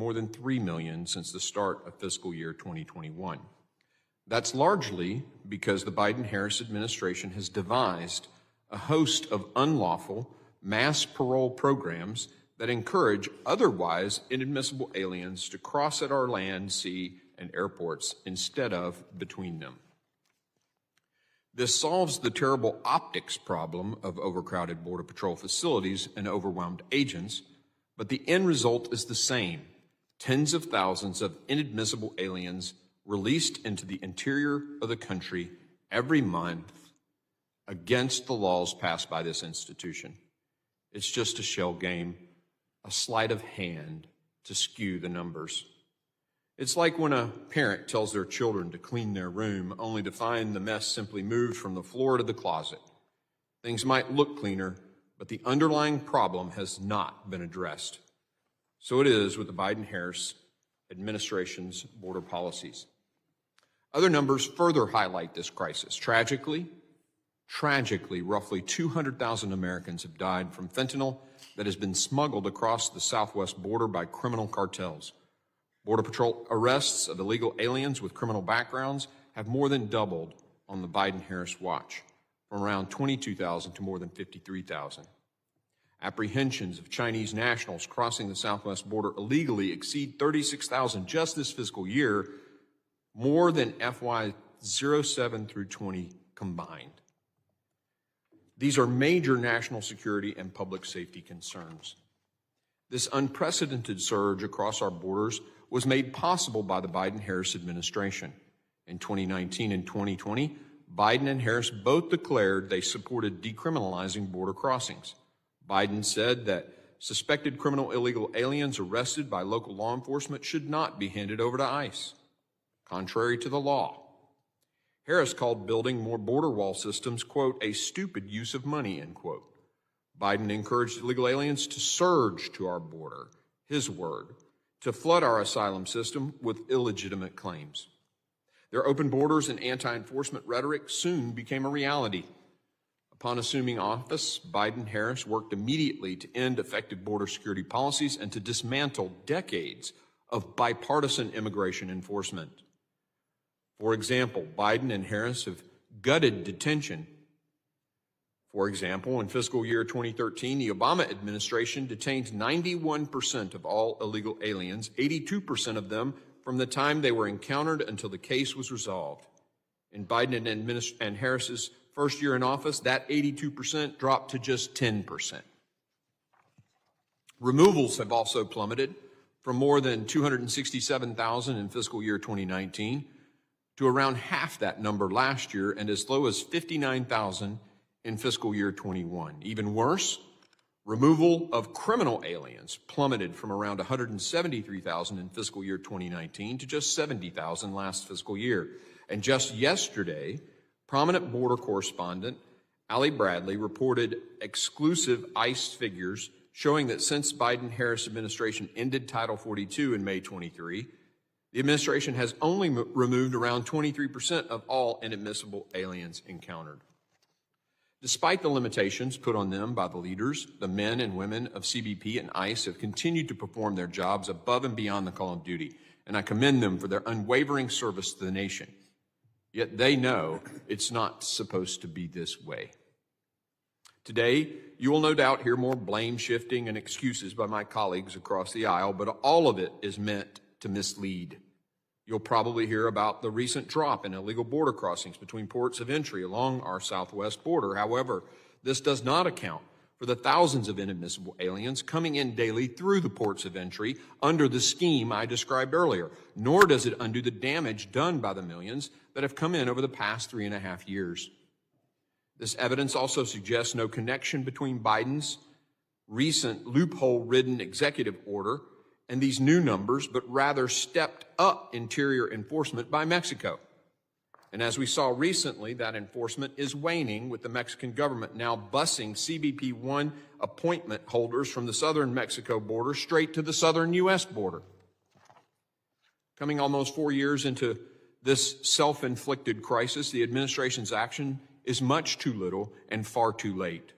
more than 3 million since the start of fiscal year 2021. That's largely because the Biden-Harris administration has devised a host of unlawful mass parole programs that encourage otherwise inadmissible aliens to cross at our land, sea, and airports instead of between them. This solves the terrible optics problem of overcrowded Border Patrol facilities and overwhelmed agents, but the end result is the same: tens of thousands of inadmissible aliens released into the interior of the country every month against the laws passed by this institution. It's just a shell game, a sleight of hand to skew the numbers. It's like when a parent tells their children to clean their room only to find the mess simply moved from the floor to the closet. Things might look cleaner, but the underlying problem has not been addressed. So it is with the Biden-Harris administration's border policies. Other numbers further highlight this crisis. Tragically, roughly 200,000 Americans have died from fentanyl that has been smuggled across the southwest border by criminal cartels. Border Patrol arrests of illegal aliens with criminal backgrounds have more than doubled on the Biden-Harris watch, from around 22,000 to more than 53,000. Apprehensions of Chinese nationals crossing the southwest border illegally exceed 36,000 just this fiscal year, more than FY07 through 20 combined. These are major national security and public safety concerns. This unprecedented surge across our borders was made possible by the Biden-Harris administration. In 2019 and 2020, Biden and Harris both declared they supported decriminalizing border crossings. Biden said that suspected criminal illegal aliens arrested by local law enforcement should not be handed over to ICE, contrary to the law. Harris called building more border wall systems, quote, a stupid use of money, end quote. Biden encouraged illegal aliens to surge to our border, his word, to flood our asylum system with illegitimate claims. Their open borders and anti-enforcement rhetoric soon became a reality. Upon assuming office, Biden-Harris worked immediately to end effective border security policies and to dismantle decades of bipartisan immigration enforcement. For example, Biden and Harris have gutted detention. For example, in fiscal year 2013, the Obama administration detained 91% of all illegal aliens, 82% of them from the time they were encountered until the case was resolved. In Biden and Harris's first year in office, that 82% dropped to just 10%. Removals have also plummeted from more than 267,000 in fiscal year 2019 to around half that number last year and as low as 59,000 in fiscal year 21. Even worse, removal of criminal aliens plummeted from around 173,000 in fiscal year 2019 to just 70,000 last fiscal year. And just yesterday, prominent border correspondent Ali Bradley reported exclusive ICE figures showing that since Biden-Harris administration ended Title 42 in May 23, the administration has only removed around 23% of all inadmissible aliens encountered. Despite the limitations put on them by the leaders, the men and women of CBP and ICE have continued to perform their jobs above and beyond the call of duty, and I commend them for their unwavering service to the nation. Yet they know it's not supposed to be this way. Today, you will no doubt hear more blame shifting and excuses by my colleagues across the aisle, but all of it is meant to mislead. You'll probably hear about the recent drop in illegal border crossings between ports of entry along our southwest border. However, this does not account for the thousands of inadmissible aliens coming in daily through the ports of entry under the scheme I described earlier, nor does it undo the damage done by the millions that have come in over the past 3.5 years. This evidence also suggests no connection between Biden's recent loophole-ridden executive order and these new numbers, but rather stepped up interior enforcement by Mexico. And as we saw recently, that enforcement is waning, with the Mexican government now busing CBP-1 appointment holders from the southern Mexico border straight to the southern U.S. border. Coming almost 4 years into this self-inflicted crisis, the administration's action is much too little and far too late.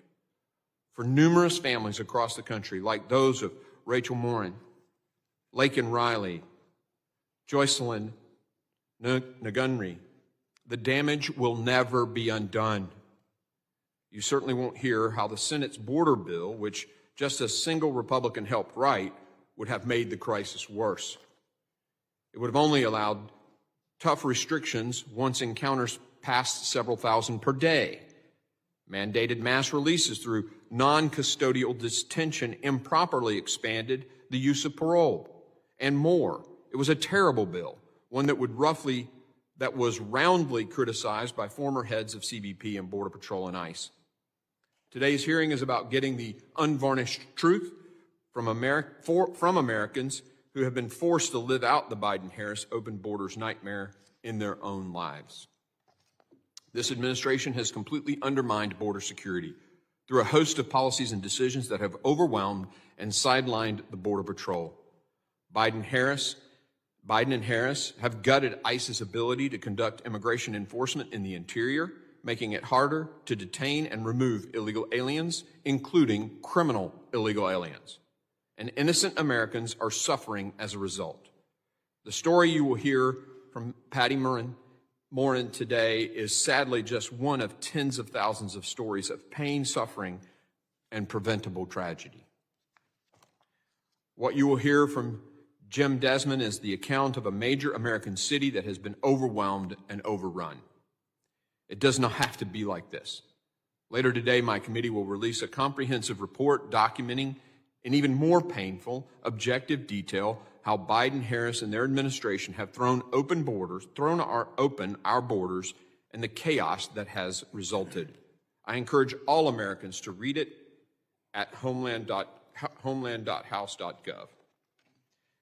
For numerous families across the country, like those of Rachel Morin, Laken Riley, Joycelyn Nagunri. The damage will never be undone. You certainly won't hear how the Senate's border bill, which just a single Republican helped write, would have made the crisis worse. It would have only allowed tough restrictions once encounters passed several thousand per day, mandated mass releases through non-custodial detention, improperly expanded the use of parole, and more. It was a terrible bill, one that was roundly criticized by former heads of CBP and Border Patrol and ICE. Today's hearing is about getting the unvarnished truth from Americans who have been forced to live out the Biden-Harris open borders nightmare in their own lives. This administration has completely undermined border security through a host of policies and decisions that have overwhelmed and sidelined the Border Patrol. Biden and Harris have gutted ICE's ability to conduct immigration enforcement in the interior, making it harder to detain and remove illegal aliens, including criminal illegal aliens. And innocent Americans are suffering as a result. The story you will hear from Patty Morin today is sadly just one of tens of thousands of stories of pain, suffering, and preventable tragedy. What you will hear from Jim Desmond is the account of a major American city that has been overwhelmed and overrun. It does not have to be like this. Later today, my committee will release a comprehensive report documenting in even more painful, objective detail how Biden, Harris, and their administration have thrown open our borders and the chaos that has resulted. I encourage all Americans to read it at homeland.house.gov.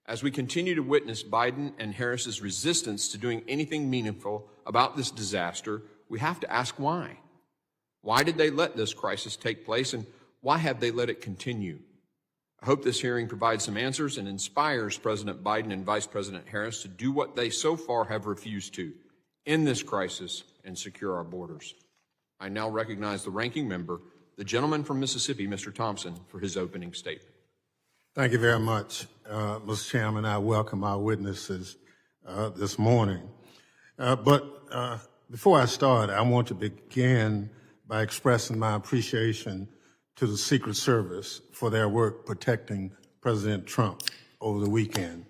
As we continue to witness Biden and Harris's resistance to doing anything meaningful about this disaster, we have to ask why. Why did they let this crisis take place, and why have they let it continue? I hope this hearing provides some answers and inspires President Biden and Vice President Harris to do what they so far have refused to, end this crisis and secure our borders. I now recognize the ranking member, the gentleman from Mississippi, Mr. Thompson, for his opening statement. Thank you very much, Mr. Chairman. I welcome our witnesses this morning. Before I start, I want to begin by expressing my appreciation to the Secret Service for their work protecting President Trump over the weekend.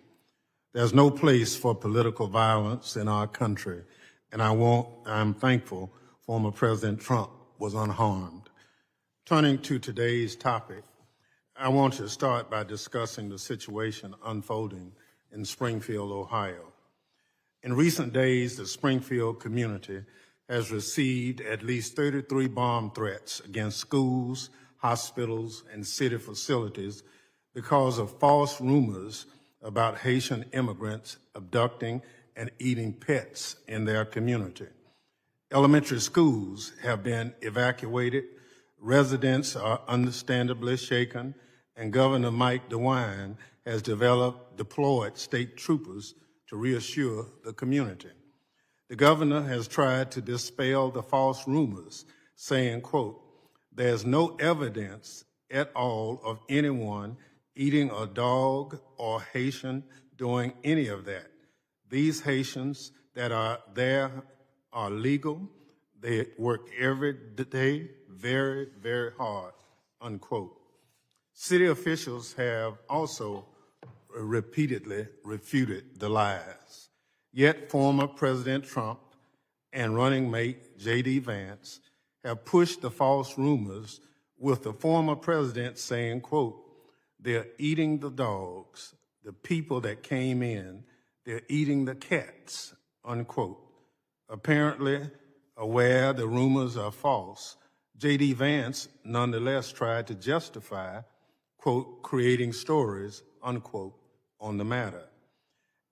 There's no place for political violence in our country, and I'm thankful former President Trump was unharmed. Turning to today's topic, I want to start by discussing the situation unfolding in Springfield, Ohio. In recent days, the Springfield community has received at least 33 bomb threats against schools, hospitals, and city facilities because of false rumors about Haitian immigrants abducting and eating pets in their community. Elementary schools have been evacuated, residents are understandably shaken, and Governor Mike DeWine has deployed state troopers to reassure the community. The governor has tried to dispel the false rumors, saying, quote, "There's no evidence at all of anyone eating a dog or Haitian doing any of that. These Haitians that are there are legal. They work every day very, very hard," unquote. City officials have also repeatedly refuted the lies. Yet former President Trump and running mate J.D. Vance have pushed the false rumors, with the former president saying, quote, "They're eating the dogs, the people that came in, they're eating the cats," unquote. Apparently aware the rumors are false, J.D. Vance nonetheless tried to justify, quote, "creating stories," unquote, on the matter.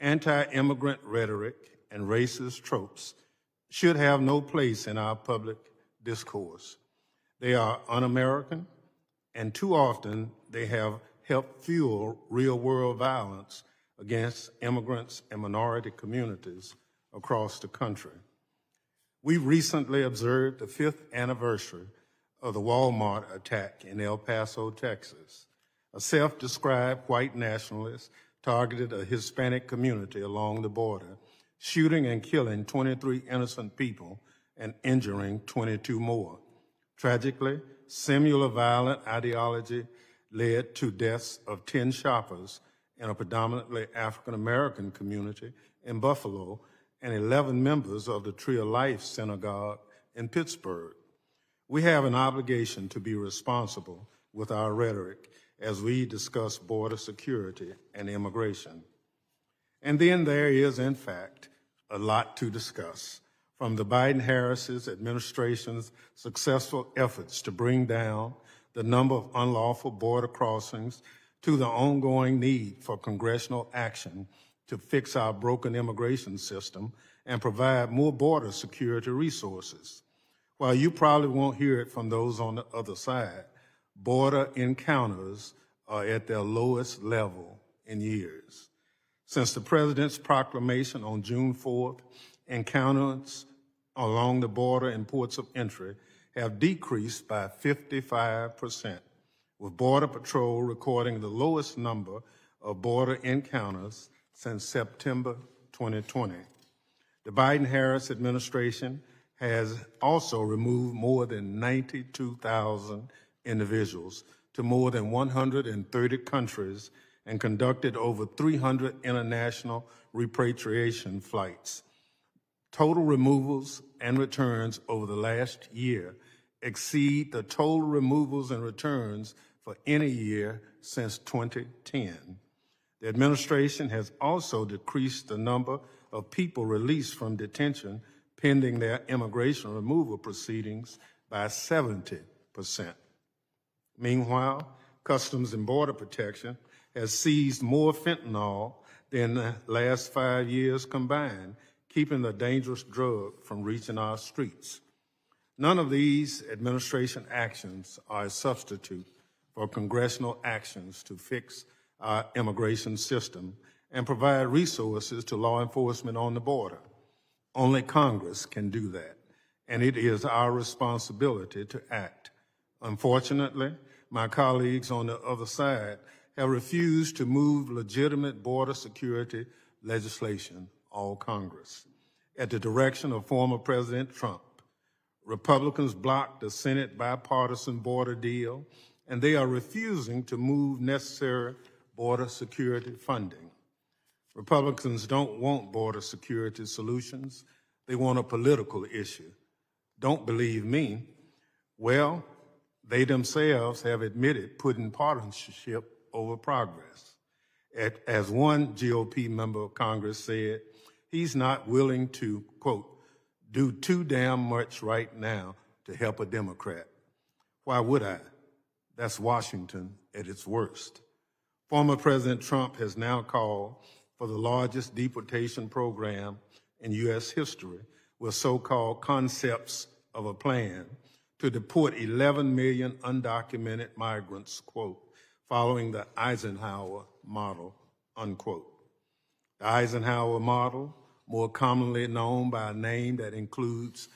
Anti-immigrant rhetoric and racist tropes should have no place in our public discourse. They are un-American, and too often they have helped fuel real-world violence against immigrants and minority communities across the country. We recently observed the 5th anniversary of the Walmart attack in El Paso, Texas. A self-described white nationalist targeted a Hispanic community along the border, shooting and killing 23 innocent people and injuring 22 more. Tragically, similar violent ideology led to deaths of 10 shoppers in a predominantly African-American community in Buffalo and 11 members of the Tree of Life Synagogue in Pittsburgh. We have an obligation to be responsible with our rhetoric as we discuss border security and immigration. And then there is, in fact, a lot to discuss, from the Biden-Harris administration's successful efforts to bring down the number of unlawful border crossings to the ongoing need for congressional action to fix our broken immigration system and provide more border security resources. While you probably won't hear it from those on the other side, border encounters are at their lowest level in years. Since the president's proclamation on June 4th, encounters along the border and ports of entry have decreased by 55%, with Border Patrol recording the lowest number of border encounters since September 2020. The Biden-Harris administration has also removed more than 92,000 individuals to more than 130 countries and conducted over 300 international repatriation flights. Total removals and returns over the last year exceed the total removals and returns for any year since 2010. The administration has also decreased the number of people released from detention pending their immigration removal proceedings by 70%. Meanwhile, Customs and Border Protection has seized more fentanyl than the last 5 years combined, keeping the dangerous drug from reaching our streets. None of these administration actions are a substitute for congressional actions to fix our immigration system and provide resources to law enforcement on the border. Only Congress can do that, and it is our responsibility to act. Unfortunately, my colleagues on the other side have refused to move legitimate border security legislation, all Congress. At the direction of former President Trump, Republicans blocked the Senate bipartisan border deal, and they are refusing to move necessary border security funding. Republicans don't want border security solutions. They want a political issue. Don't believe me? Well, they themselves have admitted putting partisanship over progress. As one GOP member of Congress said, he's not willing to, quote, do too damn much right now to help a Democrat. Why would I? That's Washington at its worst. Former President Trump has now called for the largest deportation program in U.S. history, with so-called concepts of a plan to deport 11 million undocumented migrants, quote, following the Eisenhower model, unquote. The Eisenhower model, more commonly known by a name that includes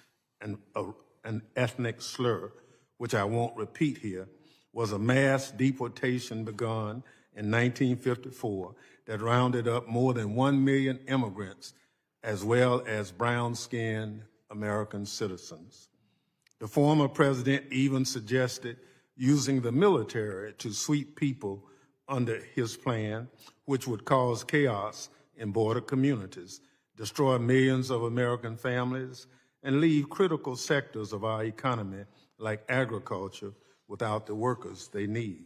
an ethnic slur, which I won't repeat here, was a mass deportation begun in 1954 that rounded up more than 1 million immigrants as well as brown-skinned American citizens. The former president even suggested using the military to sweep people under his plan, which would cause chaos in border communities, destroy millions of American families, and leave critical sectors of our economy, like agriculture, without the workers they need.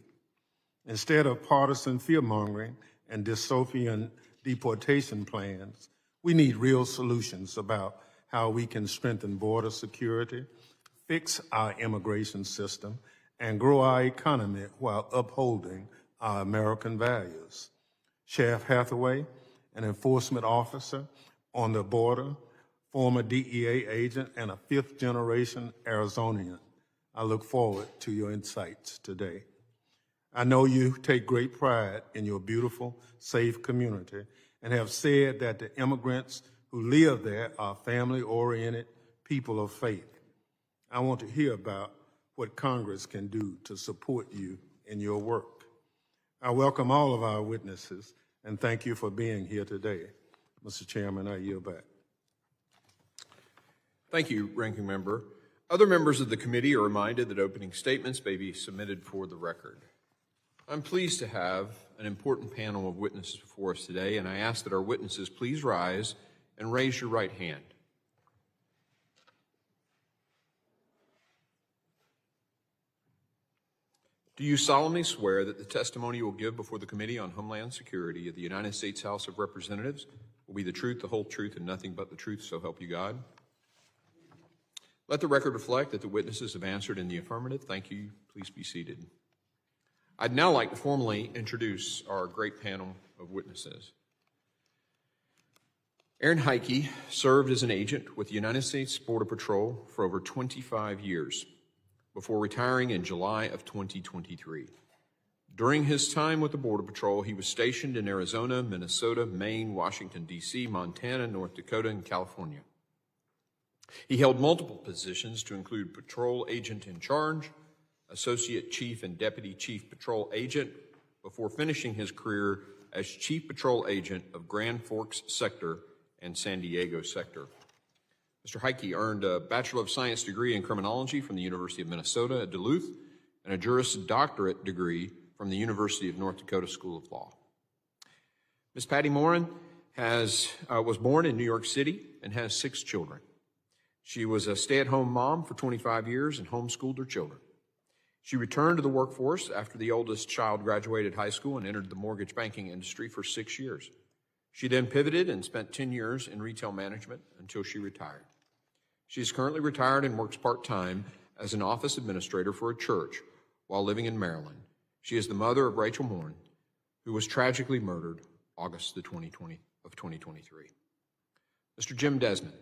Instead of partisan fear-mongering and dystopian deportation plans, we need real solutions about how we can strengthen border security, fix our immigration system, and grow our economy while upholding our American values. Sheriff Hathaway, an enforcement officer on the border, former DEA agent, and a fifth-generation Arizonian, I look forward to your insights today. I know you take great pride in your beautiful, safe community and have said that the immigrants who live there are family-oriented people of faith. I want to hear about what Congress can do to support you in your work. I welcome all of our witnesses and thank you for being here today. Mr. Chairman, I yield back. Thank you, Ranking Member. Other members of the committee are reminded that opening statements may be submitted for the record. I'm pleased to have an important panel of witnesses before us today, and I ask that our witnesses please rise and raise your right hand. Do you solemnly swear that the testimony you will give before the Committee on Homeland Security of the United States House of Representatives will be the truth, the whole truth, and nothing but the truth, so help you God? Let the record reflect that the witnesses have answered in the affirmative. Thank you. Please be seated. I'd now like to formally introduce our great panel of witnesses. Aaron Heike served as an agent with the United States Border Patrol for over 25 years before retiring in July of 2023. During his time with the Border Patrol, he was stationed in Arizona, Minnesota, Maine, Washington, D.C., Montana, North Dakota, and California. He held multiple positions to include Patrol Agent in Charge, Associate Chief and Deputy Chief Patrol Agent, before finishing his career as Chief Patrol Agent of Grand Forks Sector and San Diego Sector. Mr. Heike earned a Bachelor of Science degree in Criminology from the University of Minnesota at Duluth and a Juris Doctorate degree from the University of North Dakota School of Law. Ms. Patty Morin was born in New York City and has 6 children. She was a stay-at-home mom for 25 years and homeschooled her children. She returned to the workforce after the oldest child graduated high school and entered the mortgage banking industry for 6 years. She then pivoted and spent 10 years in retail management until she retired. She is currently retired and works part-time as an office administrator for a church while living in Maryland. She is the mother of Rachel Morin, who was tragically murdered August of 2023. Mr. Jim Desmond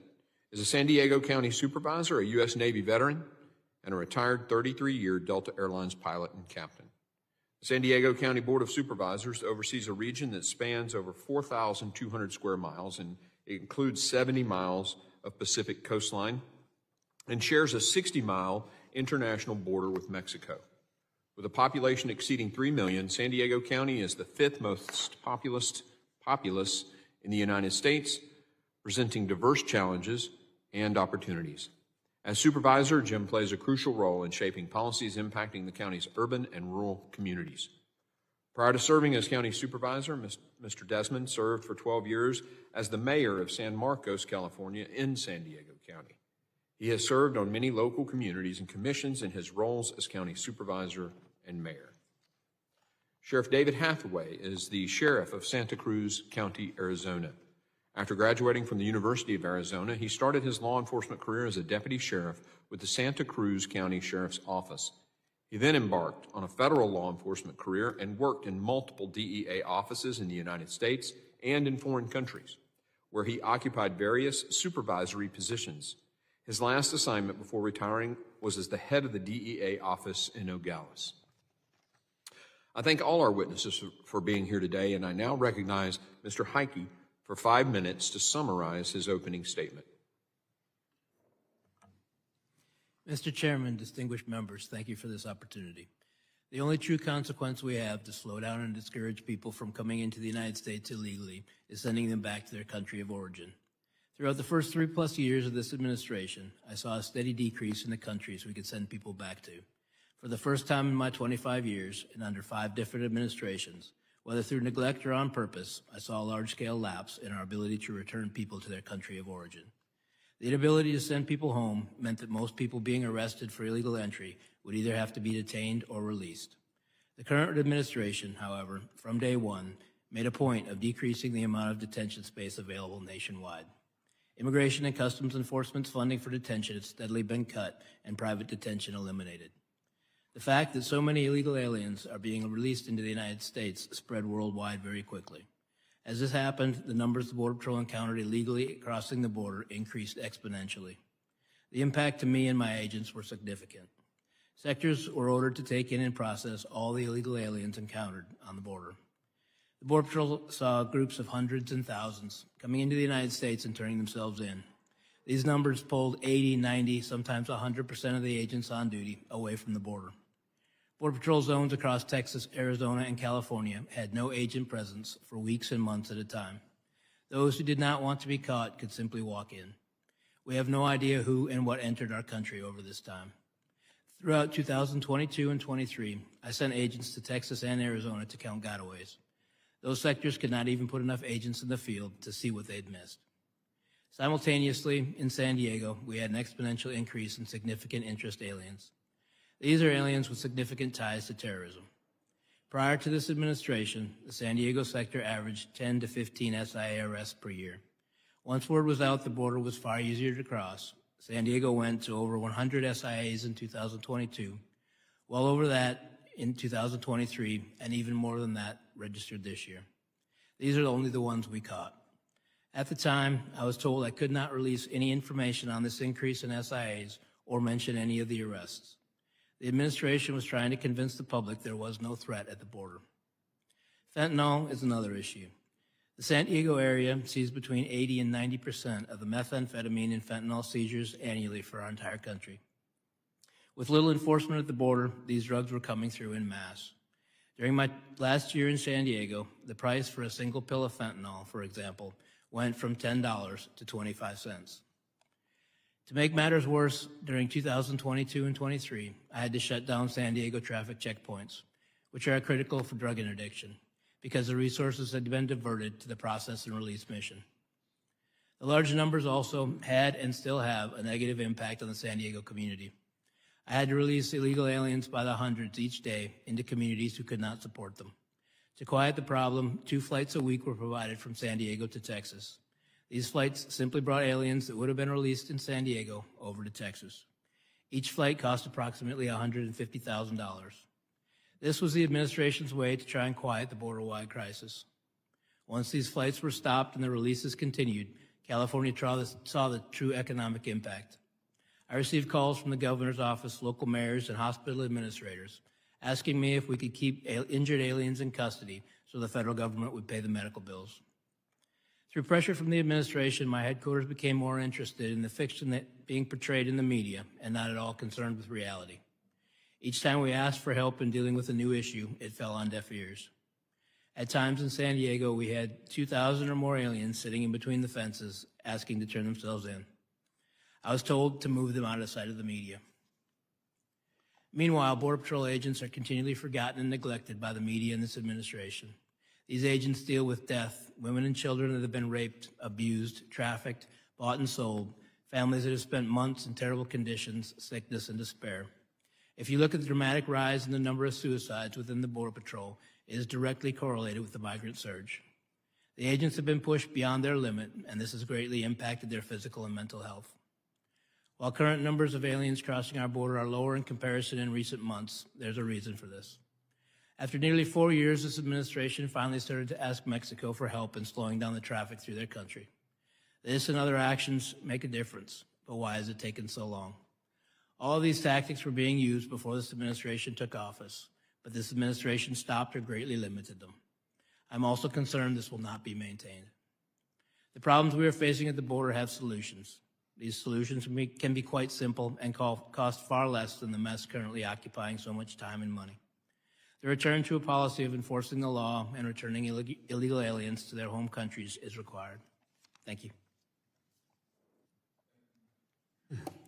is a San Diego County Supervisor, a U.S. Navy veteran, and a retired 33-year Delta Airlines pilot and captain. The San Diego County Board of Supervisors oversees a region that spans over 4,200 square miles, and it includes 70 miles of Pacific coastline and shares a 60-mile international border with Mexico. With a population exceeding 3 million, San Diego County is the 5th most populous in the United States, presenting diverse challenges and opportunities. As supervisor, Jim plays a crucial role in shaping policies impacting the county's urban and rural communities. Prior to serving as county supervisor, Mr. Desmond served for 12 years as the mayor of San Marcos, California, in San Diego County. He has served on many local communities and commissions in his roles as county supervisor and mayor. Sheriff David Hathaway is the sheriff of Santa Cruz County, Arizona. After graduating from the University of Arizona, he started his law enforcement career as a deputy sheriff with the Santa Cruz County Sheriff's Office. He then embarked on a federal law enforcement career and worked in multiple DEA offices in the United States and in foreign countries, where he occupied various supervisory positions. His last assignment before retiring was as the head of the DEA office in Nogales. I thank all our witnesses for being here today, and I now recognize Mr. Heike for 5 minutes to summarize his opening statement. Mr. Chairman, distinguished members, thank you for this opportunity. The only true consequence we have to slow down and discourage people from coming into the United States illegally is sending them back to their country of origin. Throughout the first 3+ years of this administration, I saw a steady decrease in the countries we could send people back to. For the first time in my 25 years, and under 5 different administrations, whether through neglect or on purpose, I saw a large-scale lapse in our ability to return people to their country of origin. The inability to send people home meant that most people being arrested for illegal entry would either have to be detained or released. The current administration, however, from day one, made a point of decreasing the amount of detention space available nationwide. Immigration and Customs Enforcement's funding for detention has steadily been cut and private detention eliminated. The fact that so many illegal aliens are being released into the United States spread worldwide very quickly. As this happened, the numbers the Border Patrol encountered illegally crossing the border increased exponentially. The impact to me and my agents were significant. Sectors were ordered to take in and process all the illegal aliens encountered on the border. The Border Patrol saw groups of hundreds and thousands coming into the United States and turning themselves in. These numbers pulled 80, 90, sometimes 100% of the agents on duty away from the border. Border Patrol zones across Texas, Arizona, and California had no agent presence for weeks and months at a time. Those who did not want to be caught could simply walk in. We have no idea who and what entered our country over this time. Throughout 2022 and 23, I sent agents to Texas and Arizona to count gotaways. Those sectors could not even put enough agents in the field to see what they'd missed. Simultaneously, in San Diego, we had an exponential increase in significant interest aliens. These are aliens with significant ties to terrorism. Prior to this administration, the San Diego sector averaged 10 to 15 SIA arrests per year. Once word was out the border was far easier to cross, San Diego went to over 100 SIAs in 2022, well over that in 2023, and even more than that registered this year. These are only the ones we caught. At the time, I was told I could not release any information on this increase in SIAs or mention any of the arrests. The administration was trying to convince the public there was no threat at the border. Fentanyl is another issue. The San Diego area sees between 80 and 90% of the methamphetamine and fentanyl seizures annually for our entire country. With little enforcement at the border, these drugs were coming through en masse. During my last year in San Diego, the price for a single pill of fentanyl, for example, went from $10 to 25 cents. To make matters worse, during 2022 and 23, I had to shut down San Diego traffic checkpoints, which are critical for drug interdiction, because the resources had been diverted to the process and release mission. The large numbers also had and still have a negative impact on the San Diego community. I had to release illegal aliens by the hundreds each day into communities who could not support them. To quiet the problem, 2 flights a week were provided from San Diego to Texas. These flights simply brought aliens that would have been released in San Diego over to Texas. Each flight cost approximately $150,000. This was the administration's way to try and quiet the border-wide crisis. Once these flights were stopped and the releases continued, California saw the true economic impact. I received calls from the governor's office, local mayors, and hospital administrators asking me if we could keep injured aliens in custody so the federal government would pay the medical bills. Through pressure from the administration, my headquarters became more interested in the fiction that being portrayed in the media and not at all concerned with reality. Each time we asked for help in dealing with a new issue, it fell on deaf ears. At times in San Diego, we had 2,000 or more aliens sitting in between the fences asking to turn themselves in. I was told to move them out of sight of the media. Meanwhile, Border Patrol agents are continually forgotten and neglected by the media and this administration. These agents deal with death, women and children that have been raped, abused, trafficked, bought and sold, families that have spent months in terrible conditions, sickness, and despair. If you look at the dramatic rise in the number of suicides within the Border Patrol, it is directly correlated with the migrant surge. The agents have been pushed beyond their limit, and this has greatly impacted their physical and mental health. While current numbers of aliens crossing our border are lower in comparison in recent months, there's a reason for this. After nearly 4 years, this administration finally started to ask Mexico for help in slowing down the traffic through their country. This and other actions make a difference, but why has it taken so long? All of these tactics were being used before this administration took office, but this administration stopped or greatly limited them. I'm also concerned this will not be maintained. The problems we are facing at the border have solutions. These solutions can be quite simple and cost far less than the mess currently occupying so much time and money. The return to a policy of enforcing the law and returning illegal aliens to their home countries is required. Thank you.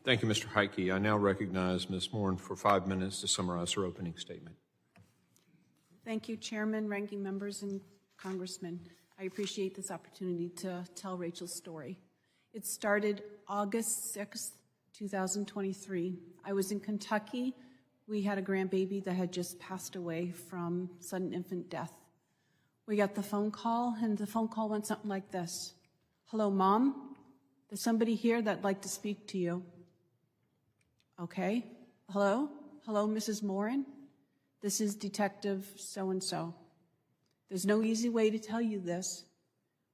Thank you, Mr. Heike. I now recognize Ms. Morin for 5 minutes to summarize her opening statement. Thank you, Chairman, ranking members, and Congressmen. I appreciate this opportunity to tell Rachel's story. It started August 6th, 2023. I was in Kentucky. We had a grandbaby that had just passed away from sudden infant death. We got the phone call, and the phone call went something like this. Hello, Mom. There's somebody here that'd like to speak to you. Okay. Hello? Hello, Mrs. Morin? This is Detective so-and-so. There's no easy way to tell you this.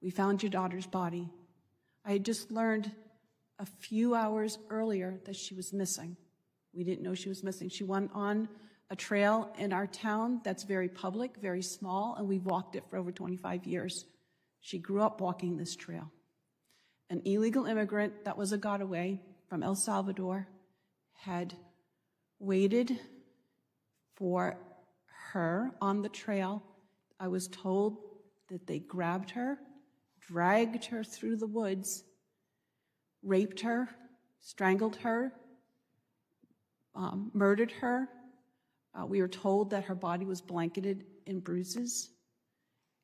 We found your daughter's body. I had just learned a few hours earlier that she was missing. We didn't know she was missing. She went on a trail in our town that's very public, very small, and we've walked it for over 25 years. She grew up walking this trail. An illegal immigrant that was a getaway from El Salvador had waited for her on the trail. I was told that they grabbed her, dragged her through the woods, raped her, strangled her, murdered her. We were told that her body was blanketed in bruises.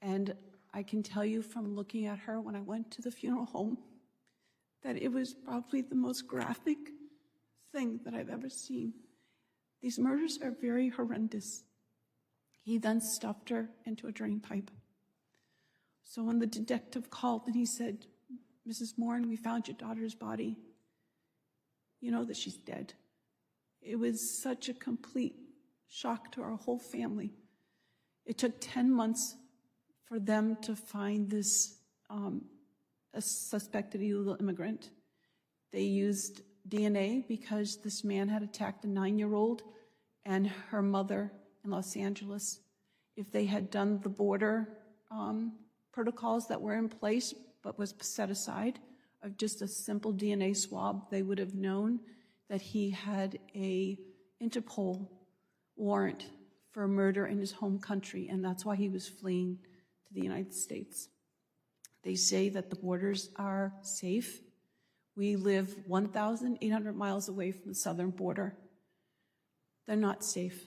And I can tell you from looking at her when I went to the funeral home that it was probably the most graphic thing that I've ever seen. These murders are very horrendous. He then stuffed her into a drain pipe. So when the detective called and he said, "Mrs. Morin, we found your daughter's body. You know that she's dead." It was such a complete shock to our whole family. It took 10 months for them to find this a suspected illegal immigrant. They used DNA because this man had attacked a 9-year-old and her mother in Los Angeles. If they had done the border protocols that were in place but was set aside of just a simple DNA swab, they would have known that he had a Interpol warrant for murder in his home country, and that's why he was fleeing to the United States. They say that the borders are safe. We live 1,800 miles away from the southern border. They're not safe.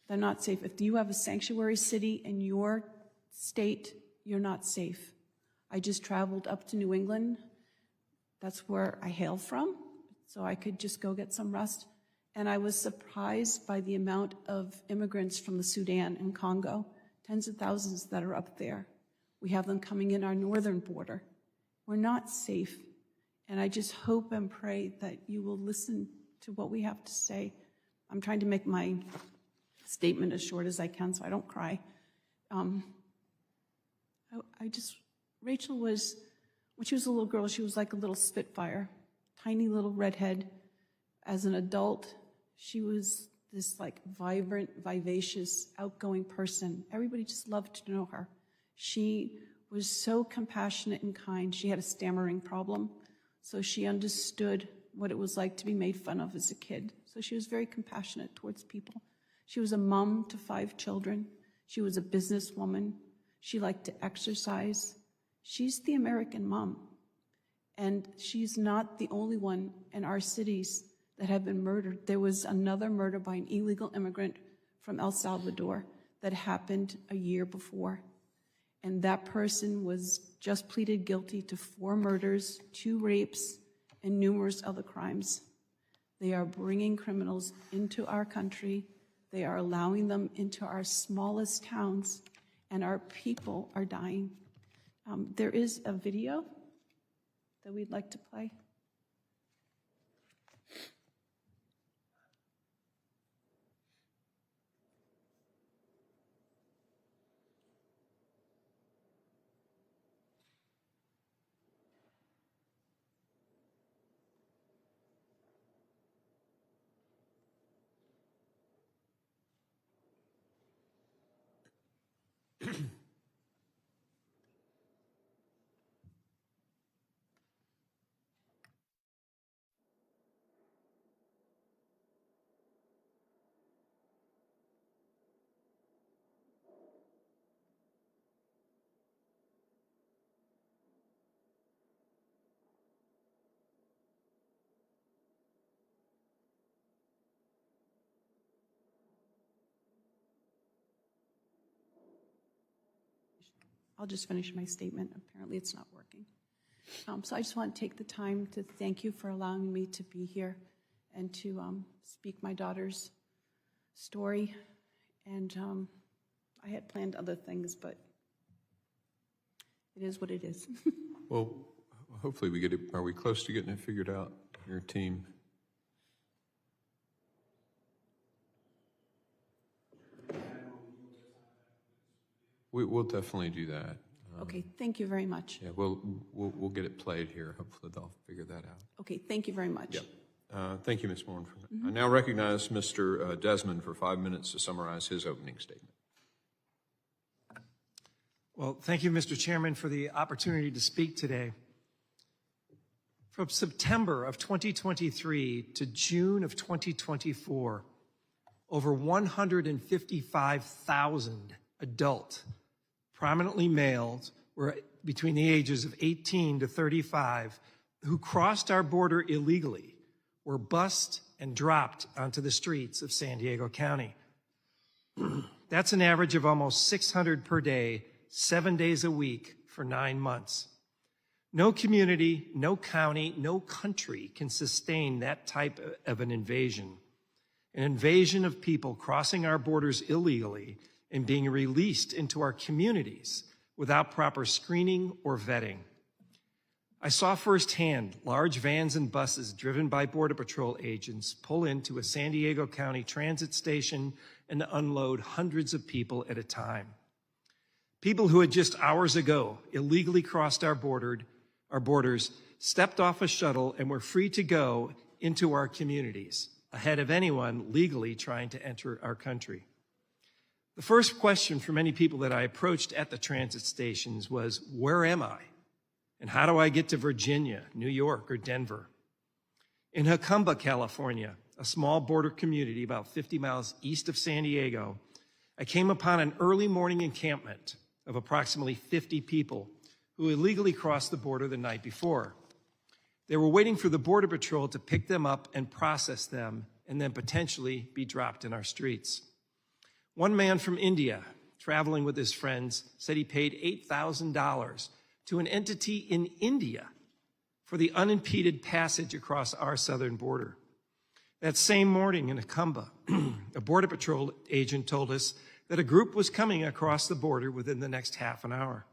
They're not safe. If you have a sanctuary city in your state, you're not safe. I just traveled up to New England. That's where I hail from, so I could just go get some rest. And I was surprised by the amount of immigrants from the Sudan and Congo, tens of thousands that are up there. We have them coming in our northern border. We're not safe. And I just hope and pray that you will listen to what we have to say. I'm trying to make my statement as short as I can so I don't cry. Rachel was, when she was a little girl, she was like a little Spitfire, tiny little redhead. As an adult, she was this like vibrant, vivacious, outgoing person. Everybody just loved to know her. She was so compassionate and kind. She had a stammering problem, so she understood what it was like to be made fun of as a kid. So she was very compassionate towards people. She was a mom to 5 children. She was a businesswoman. She liked to exercise. She's the American mom. And she's not the only one in our cities that have been murdered. There was another murder by an illegal immigrant from El Salvador that happened a year before. And that person was just pleaded guilty to 4 murders, 2 rapes, and numerous other crimes. They are bringing criminals into our country. They are allowing them into our smallest towns, and our people are dying. There is a video that we'd like to play. I'll just finish my statement. Apparently it's not working. So I just want to take the time to thank you for allowing me to be here and to speak my daughter's story. And I had planned other things, but it is what it is. Well, hopefully we get it. Are we close to getting it figured out, your team? We'll definitely do that. Okay, thank you very much. Yeah, we'll get it played here. Hopefully they'll figure that out. Okay, thank you very much. Yep. Thank you, Ms. Moore. I now recognize Mr. Desmond for 5 minutes to summarize his opening statement. Well, thank you, Mr. Chairman, for the opportunity to speak today. From September of 2023 to June of 2024, over 155,000 adult, prominently males, were between the ages of 18 to 35, who crossed our border illegally, were bussed and dropped onto the streets of San Diego County. That's an average of almost 600 per day, 7 days a week for 9 months. No community, no county, no country can sustain that type of an invasion of people crossing our borders illegally and being released into our communities without proper screening or vetting. I saw firsthand large vans and buses driven by Border Patrol agents pull into a San Diego County transit station and unload hundreds of people at a time. People who had just hours ago illegally crossed our borders, stepped off a shuttle and were free to go into our communities, ahead of anyone legally trying to enter our country. The first question for many people that I approached at the transit stations was, where am I? And how do I get to Virginia, New York, or Denver? In Jacumba, California, a small border community about 50 miles east of San Diego, I came upon an early morning encampment of approximately 50 people who illegally crossed the border the night before. They were waiting for the Border Patrol to pick them up and process them and then potentially be dropped in our streets. One man from India, traveling with his friends, said he paid $8,000 to an entity in India for the unimpeded passage across our southern border. That same morning in Jacumba, a Border Patrol agent told us that a group was coming across the border within the next half an hour.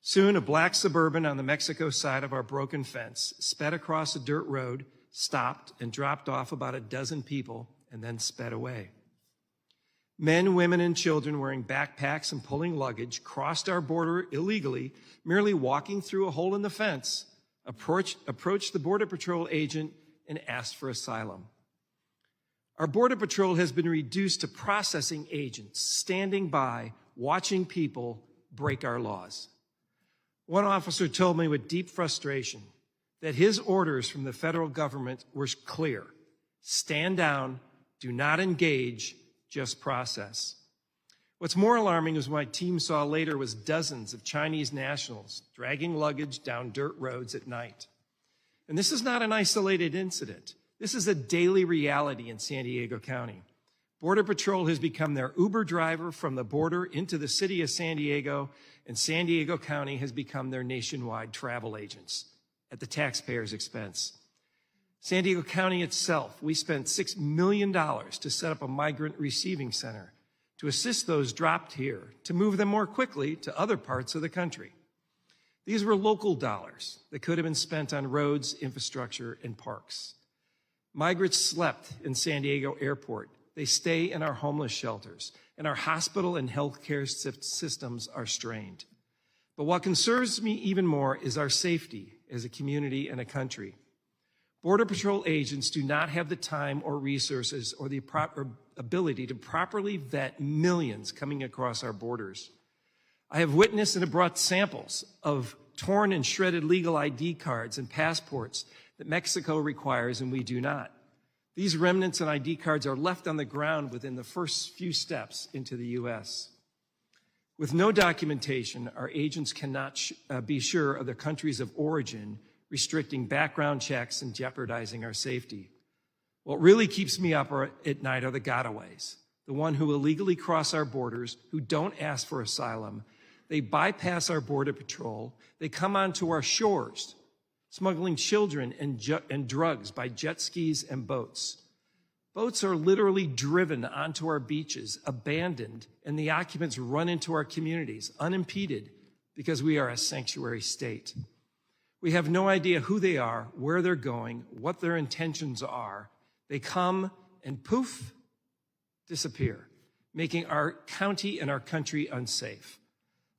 Soon, a black Suburban on the Mexico side of our broken fence sped across a dirt road, stopped, and dropped off about a dozen people, and then sped away. Men, women, and children wearing backpacks and pulling luggage crossed our border illegally, merely walking through a hole in the fence, approached the Border Patrol agent, and asked for asylum. Our Border Patrol has been reduced to processing agents, standing by, watching people break our laws. One officer told me with deep frustration that his orders from the federal government were clear: stand down, do not engage, just process. What's more alarming is what my team saw later was dozens of Chinese nationals dragging luggage down dirt roads at night. And this is not an isolated incident. This is a daily reality in San Diego County. Border Patrol has become their Uber driver from the border into the city of San Diego, and San Diego County has become their nationwide travel agents at the taxpayers' expense. San Diego County itself, we spent $6 million to set up a migrant receiving center to assist those dropped here, to move them more quickly to other parts of the country. These were local dollars that could have been spent on roads, infrastructure, and parks. Migrants slept in San Diego Airport. They stay in our homeless shelters, and our hospital and healthcare systems are strained. But what concerns me even more is our safety as a community and a country. Border Patrol agents do not have the time or resources or the ability to properly vet millions coming across our borders. I have witnessed and have brought samples of torn and shredded legal ID cards and passports that Mexico requires and we do not. These remnants and ID cards are left on the ground within the first few steps into the U.S. With no documentation, our agents cannot be sure of their countries of origin, restricting background checks and jeopardizing our safety. What really keeps me up at night are the gotaways, the one who illegally cross our borders, who don't ask for asylum. They bypass our Border Patrol. They come onto our shores, smuggling children and drugs by jet skis and boats. Boats are literally driven onto our beaches, abandoned, and the occupants run into our communities unimpeded because we are a sanctuary state. We have no idea who they are, where they're going, what their intentions are. They come and poof, disappear, making our county and our country unsafe.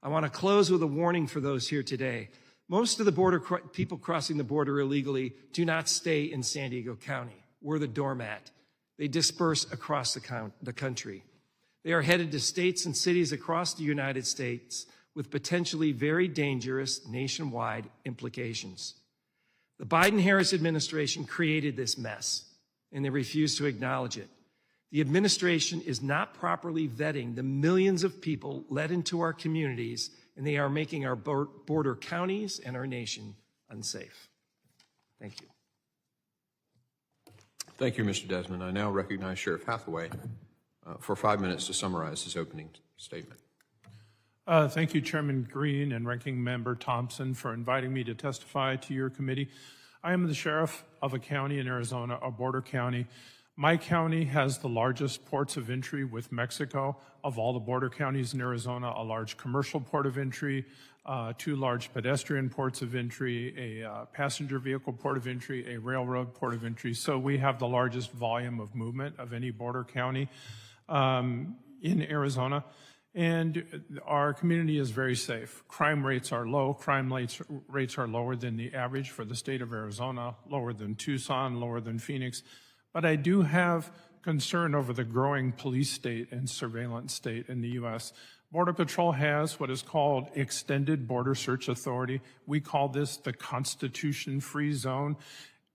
I want to close with a warning for those here today. Most of the people crossing the border illegally do not stay in San Diego County. We're the doormat. They disperse across the country. They are headed to states and cities across the United States with potentially very dangerous nationwide implications. The Biden-Harris administration created this mess, and they refuse to acknowledge it. The administration is not properly vetting the millions of people let into our communities, and they are making our border counties and our nation unsafe. Thank you. Thank you, Mr. Desmond. I now recognize Sheriff Hathaway for 5 minutes to summarize his opening statement. Thank you, Chairman Green and Ranking Member Thompson, for inviting me to testify to your committee. I am the sheriff of a county in Arizona, a border county. My county has the largest ports of entry with Mexico. Of all the border counties in Arizona, a large commercial port of entry, 2 large pedestrian ports of entry, a passenger vehicle port of entry, a railroad port of entry. So we have the largest volume of movement of any border county in Arizona. And our community is very safe. Crime rates are low. Crime rates are lower than the average for the state of Arizona, lower than Tucson, lower than Phoenix. But I do have concern over the growing police state and surveillance state in the U.S. Border Patrol has what is called extended border search authority. We call this the Constitution-free zone.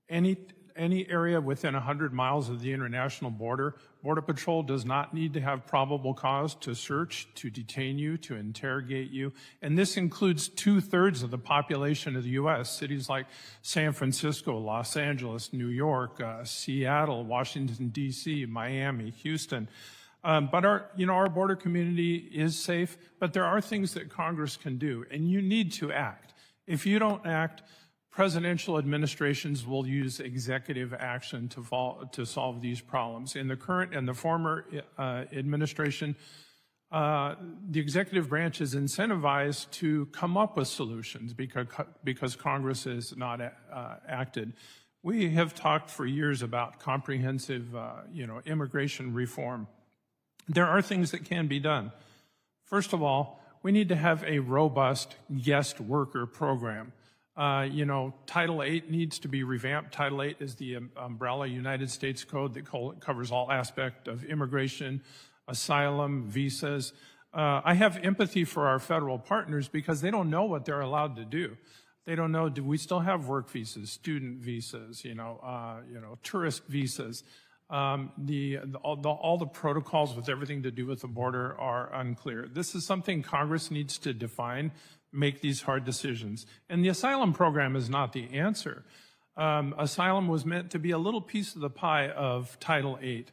Any area within 100 miles of the international border, Border Patrol does not need to have probable cause to search, to detain you, to interrogate you. And this includes 2/3 of the population of the U.S., cities like San Francisco, Los Angeles, New York, Seattle, Washington, D.C., Miami, Houston. But our border community is safe, but there are things that Congress can do, and you need to act. If you don't act, presidential administrations will use executive action to solve these problems. In the current and the former administration, the executive branch is incentivized to come up with solutions because Congress has not acted. We have talked for years about comprehensive, immigration reform. There are things that can be done. First of all, we need to have a robust guest worker program. Title VIII needs to be revamped. Title VIII is the umbrella United States code that covers all aspects of immigration, asylum, visas. I have empathy for our federal partners because they don't know what they're allowed to do. They don't know, do we still have work visas, student visas, tourist visas? All the protocols with everything to do with the border are unclear. This is something Congress needs to define, make these hard decisions. And the asylum program is not the answer. Asylum was meant to be a little piece of the pie of Title VIII,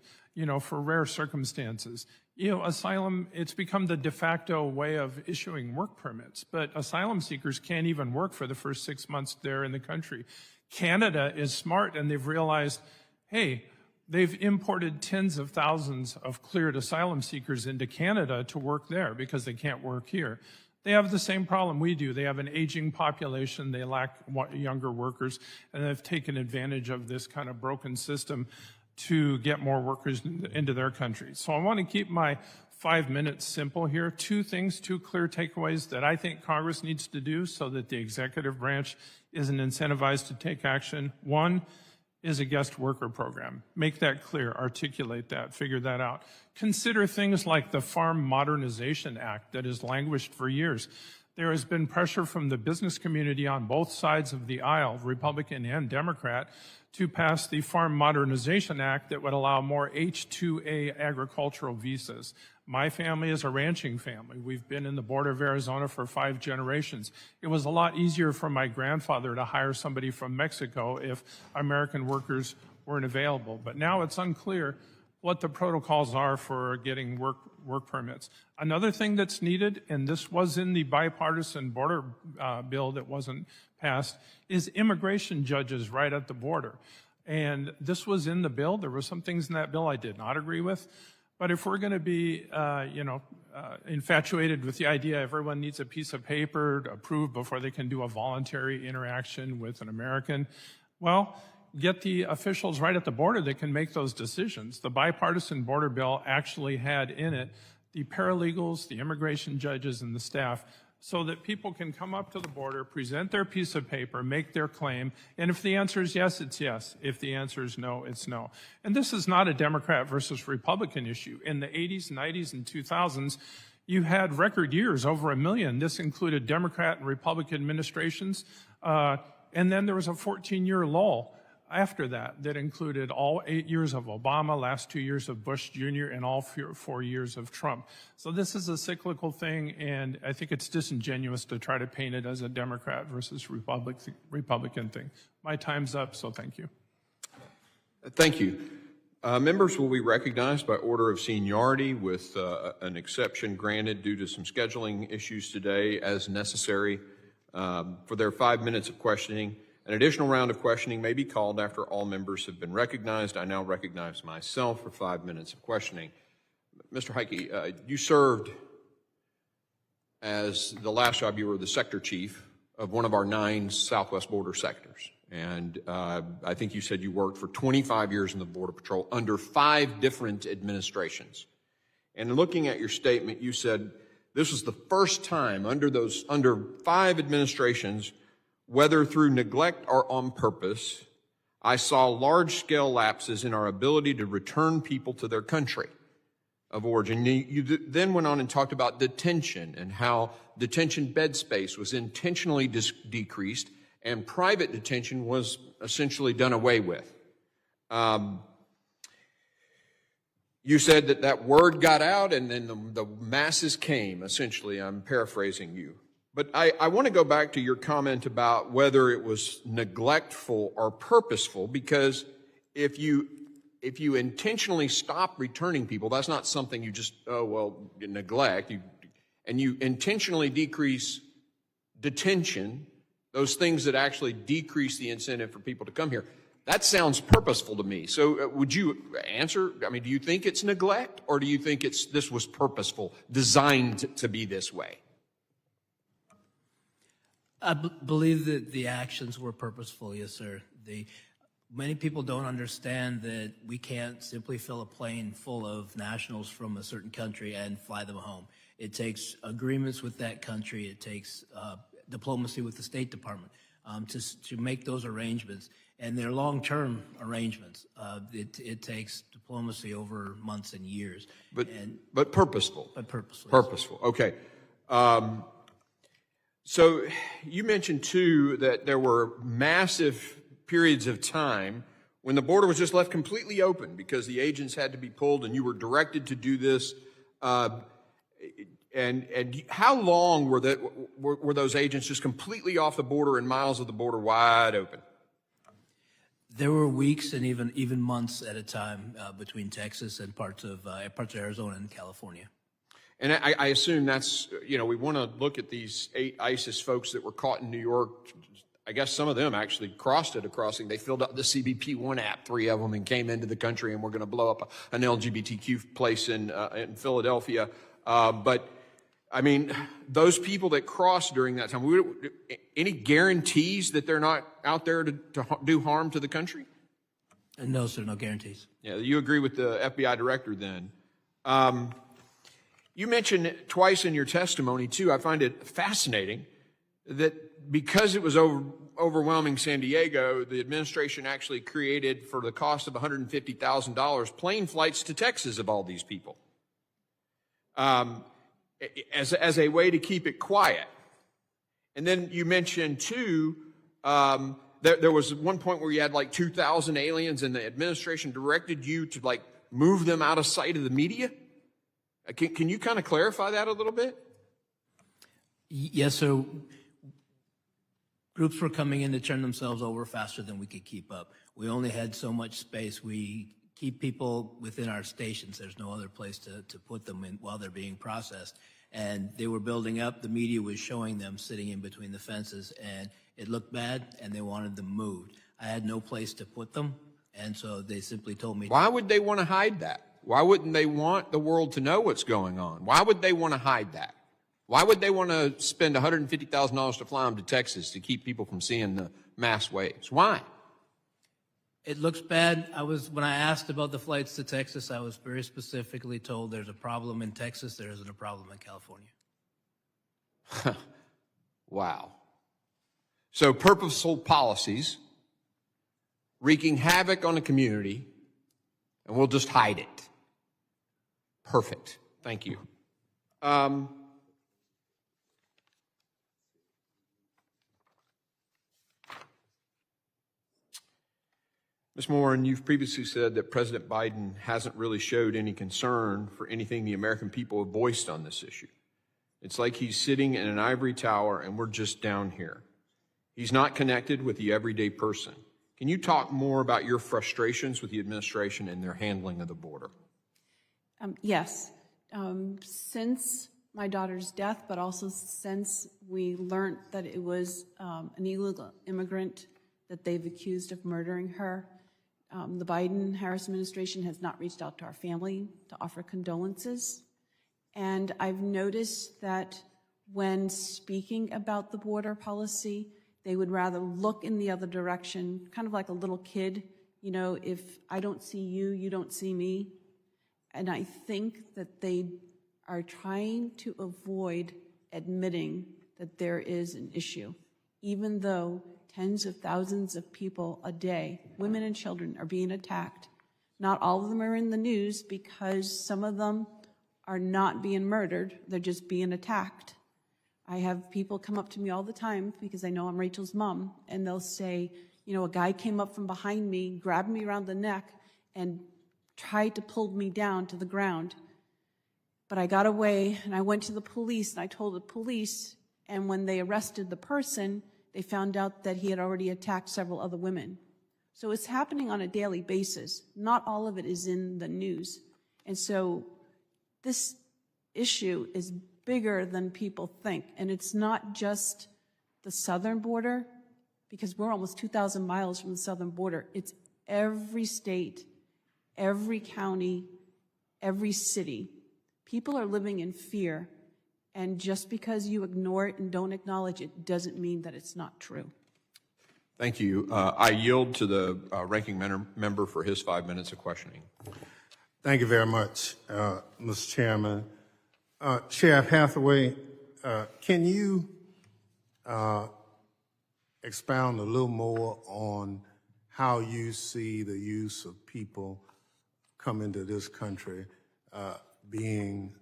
for rare circumstances. Asylum, it's become the de facto way of issuing work permits, but asylum seekers can't even work for the first 6 months they're in the country. Canada is smart, and they've realized, hey, they've imported tens of thousands of cleared asylum seekers into Canada to work there because they can't work here. They have the same problem we do. They have an aging population. They lack younger workers, and they've taken advantage of this kind of broken system to get more workers into their country. So I want to keep my 5 minutes simple here. 2 clear takeaways that I think Congress needs to do so that the executive branch isn't incentivized to take action. 1 is a guest worker program. Make that clear, articulate that, figure that out. Consider things like the Farm Modernization Act that has languished for years. There has been pressure from the business community on both sides of the aisle, Republican and Democrat, to pass the Farm Modernization Act that would allow more H-2A agricultural visas. My family is a ranching family. We've been in the border of Arizona for 5 generations. It was a lot easier for my grandfather to hire somebody from Mexico if American workers weren't available. But now it's unclear what the protocols are for getting work permits. Another thing that's needed, and this was in the bipartisan border bill that wasn't passed, is immigration judges right at the border. And this was in the bill. There were some things in that bill I did not agree with. But if we're going to be, infatuated with the idea everyone needs a piece of paper to approve before they can do a voluntary interaction with an American, well, get the officials right at the border that can make those decisions. The bipartisan border bill actually had in it the paralegals, the immigration judges, and the staff, so that people can come up to the border, present their piece of paper, make their claim, and if the answer is yes, it's yes. If the answer is no, it's no. And this is not a Democrat versus Republican issue. In the 80s, 90s, and 2000s, you had record years, over 1 million. This included Democrat and Republican administrations, and then there was a 14-year lull. after that that included all 8 years of Obama, last 2 years of Bush Jr., and all 4 years of Trump. So this is a cyclical thing, and I think it's disingenuous to try to paint it as a Democrat versus Republican thing. My time's up, so thank you. Thank you. Members will be recognized by order of seniority with an exception granted due to some scheduling issues today as necessary for their 5 minutes of questioning. An additional round of questioning may be called after all members have been recognized. I now recognize myself for 5 minutes of questioning. Mr. Heike, you served as the last job, you were the sector chief of one of our 9 southwest border sectors. And I think you said you worked for 25 years in the Border Patrol under 5 different administrations. And looking at your statement, you said this was the first time under 5 administrations, whether through neglect or on purpose, I saw large-scale lapses in our ability to return people to their country of origin. You then went on and talked about detention and how detention bed space was intentionally decreased and private detention was essentially done away with. You said that word got out and then the masses came, essentially. I'm paraphrasing you. But I want to go back to your comment about whether it was neglectful or purposeful, because if you intentionally stop returning people, that's not something you just, neglect. And you intentionally decrease detention, those things that actually decrease the incentive for people to come here. That sounds purposeful to me. So would you answer? I mean, do you think it's neglect, or do you think this was purposeful, designed to be this way? I believe that the actions were purposeful, yes, sir. Many people don't understand that we can't simply fill a plane full of nationals from a certain country and fly them home. It takes agreements with that country. It takes diplomacy with the State Department to make those arrangements. And they're long-term arrangements. It takes diplomacy over months and years. But purposeful. But purposeful. Purposeful. Okay. So you mentioned, too, that there were massive periods of time when the border was just left completely open because the agents had to be pulled and you were directed to do this. And how long were those agents just completely off the border and miles of the border wide open? There were weeks and even months at a time between Texas and parts of Arizona and California. And I assume that's, we want to look at these 8 ISIS folks that were caught in New York. I guess some of them actually crossed at a crossing. They filled out the CBP-1 app, 3 of them, and came into the country and were going to blow up an LGBTQ place in Philadelphia. But, I mean, those people that crossed during that time, any guarantees that they're not out there to do harm to the country? No, sir, no guarantees. Yeah, you agree with the FBI director then. You mentioned twice in your testimony, too, I find it fascinating that because it was overwhelming San Diego, the administration actually created, for the cost of $150,000, plane flights to Texas of all these people as a way to keep it quiet. And then you mentioned, too, there was one point where you had like 2,000 aliens and the administration directed you to like move them out of sight of the media. Can you kind of clarify that a little bit? Yes, so groups were coming in to turn themselves over faster than we could keep up. We only had so much space. We keep people within our stations. There's no other place to put them in while they're being processed. And they were building up. The media was showing them sitting in between the fences, and it looked bad, and they wanted them moved. I had no place to put them, and so they simply told me. Why would they want to hide that? Why wouldn't they want the world to know what's going on? Why would they want to hide that? Why would they want to spend $150,000 to fly them to Texas to keep people from seeing the mass waves? Why? It looks bad. When I asked about the flights to Texas, I was very specifically told there's a problem in Texas, there isn't a problem in California. Wow. So purposeful policies wreaking havoc on the community, and we'll just hide it. Perfect. Thank you. Ms. Moran, you've previously said that President Biden hasn't really showed any concern for anything the American people have voiced on this issue. It's like he's sitting in an ivory tower and we're just down here. He's not connected with the everyday person. Can you talk more about your frustrations with the administration and their handling of the border? Yes. Since my daughter's death, but also since we learned that it was an illegal immigrant that they've accused of murdering her, the Biden-Harris administration has not reached out to our family to offer condolences. And I've noticed that when speaking about the border policy, they would rather look in the other direction, kind of like a little kid. You know, if I don't see you, you don't see me. And I think that they are trying to avoid admitting that there is an issue, even though tens of thousands of people a day, women and children, are being attacked. Not all of them are in the news because some of them are not being murdered, they're just being attacked. I have people come up to me all the time because I know I'm Rachel's mom, and they'll say, you know, a guy came up from behind me, grabbed me around the neck, and tried to pull me down to the ground. But I got away, and I went to the police, and I told the police, and when they arrested the person, they found out that he had already attacked several other women. So it's happening on a daily basis. Not all of it is in the news. And so this issue is bigger than people think. And it's not just the southern border, because we're almost 2,000 miles from the southern border. It's every state, every county, every city. People are living in fear. And just because you ignore it and don't acknowledge it doesn't mean that it's not true. Thank you. I yield to the ranking member for his 5 minutes of questioning. Thank you very much, Mr. Chairman. Sheriff Hathaway, can you expound a little more on how you see the use of people coming to this country being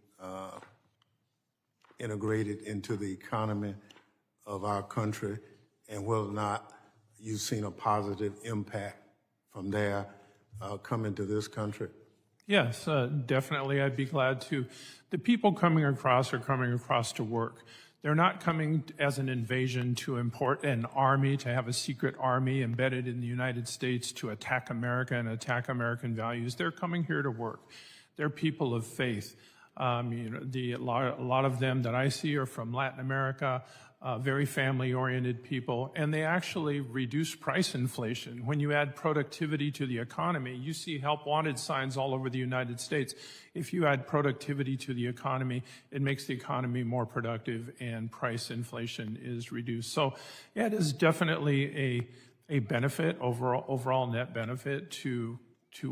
integrated into the economy of our country, and whether or not you've seen a positive impact from their coming to this country? Yes, definitely. I'd be glad to. The people coming across are coming across to work. They're not coming as an invasion to import an army, to have a secret army embedded in the United States to attack America and attack American values. They're coming here to work. They're people of faith. A lot of them that I see are from Latin America, very family-oriented people, and they actually reduce price inflation. When you add productivity to the economy, you see help wanted signs all over the United States. If you add productivity to the economy, it makes the economy more productive and price inflation is reduced. So yeah, it is definitely a benefit, overall net benefit to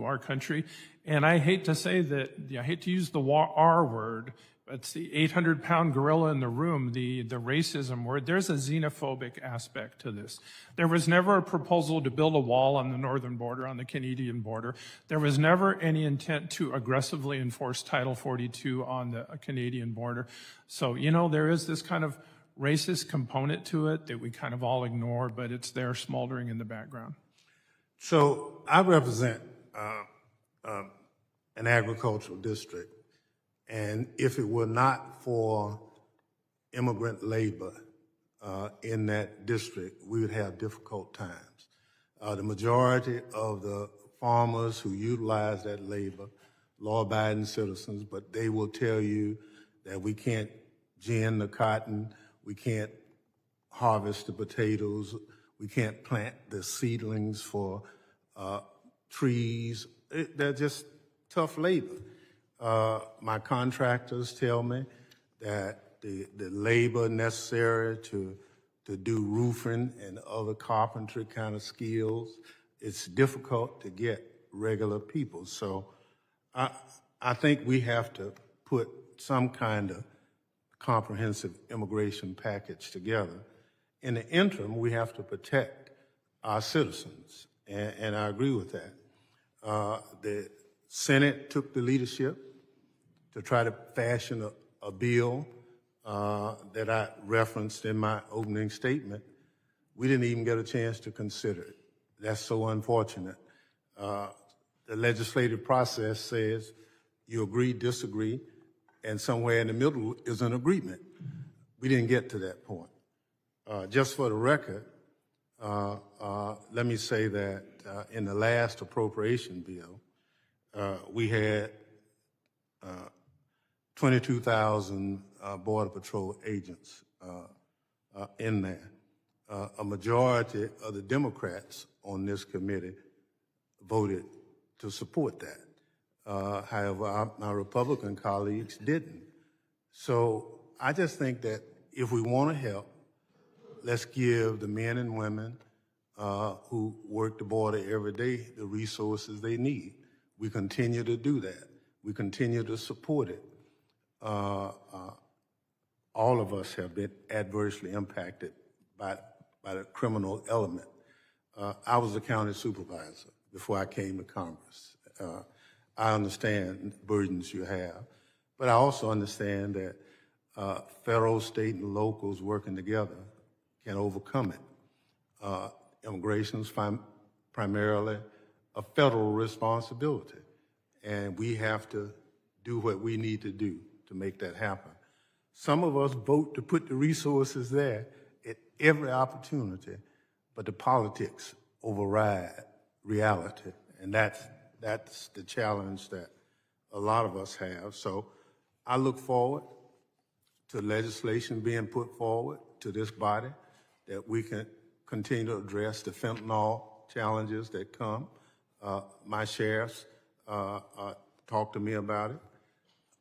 our country. And I hate to say that, I hate to use the R word, but it's the 800-pound gorilla in the room, the racism word. There's a xenophobic aspect to this. There was never a proposal to build a wall on the northern border, on the Canadian border. There was never any intent to aggressively enforce Title 42 on the Canadian border. So, you know, there is this kind of racist component to it that we kind of all ignore, but it's there smoldering in the background. So I represent an agricultural district, and if it were not for immigrant labor in that district, we would have difficult times. The majority of the farmers who utilize that labor, law-abiding citizens, but they will tell you that we can't gin the cotton, we can't harvest the potatoes, we can't plant the seedlings for trees. They're just tough labor. My contractors tell me that the labor necessary to do roofing and other carpentry kind of skills, it's difficult to get regular people. So I think we have to put some kind of comprehensive immigration package together. In the interim, we have to protect our citizens, and I agree with that. The Senate took the leadership to try to fashion a bill that I referenced in my opening statement. We didn't even get a chance to consider it. That's so unfortunate. The legislative process says you agree, disagree, and somewhere in the middle is an agreement. We didn't get to that point. Just for the record, let me say that in the last appropriation bill, we had 22,000 Border Patrol agents in there. A majority of the Democrats on this committee voted to support that. However, my Republican colleagues didn't. So I just think that if we want to help, let's give the men and women who work the border every day the resources they need. We continue to do that. We continue to support it. All of us have been adversely impacted by the criminal element. I was a county supervisor before I came to Congress. I understand the burdens you have, but I also understand that federal, state, and locals working together can overcome it. Immigration is primarily a federal responsibility, and we have to do what we need to do to make that happen. Some of us vote to put the resources there at every opportunity, but the politics override reality, and that's the challenge that a lot of us have. So I look forward to legislation being put forward to this body that we can continue to address the fentanyl challenges that come. My sheriffs talk to me about it,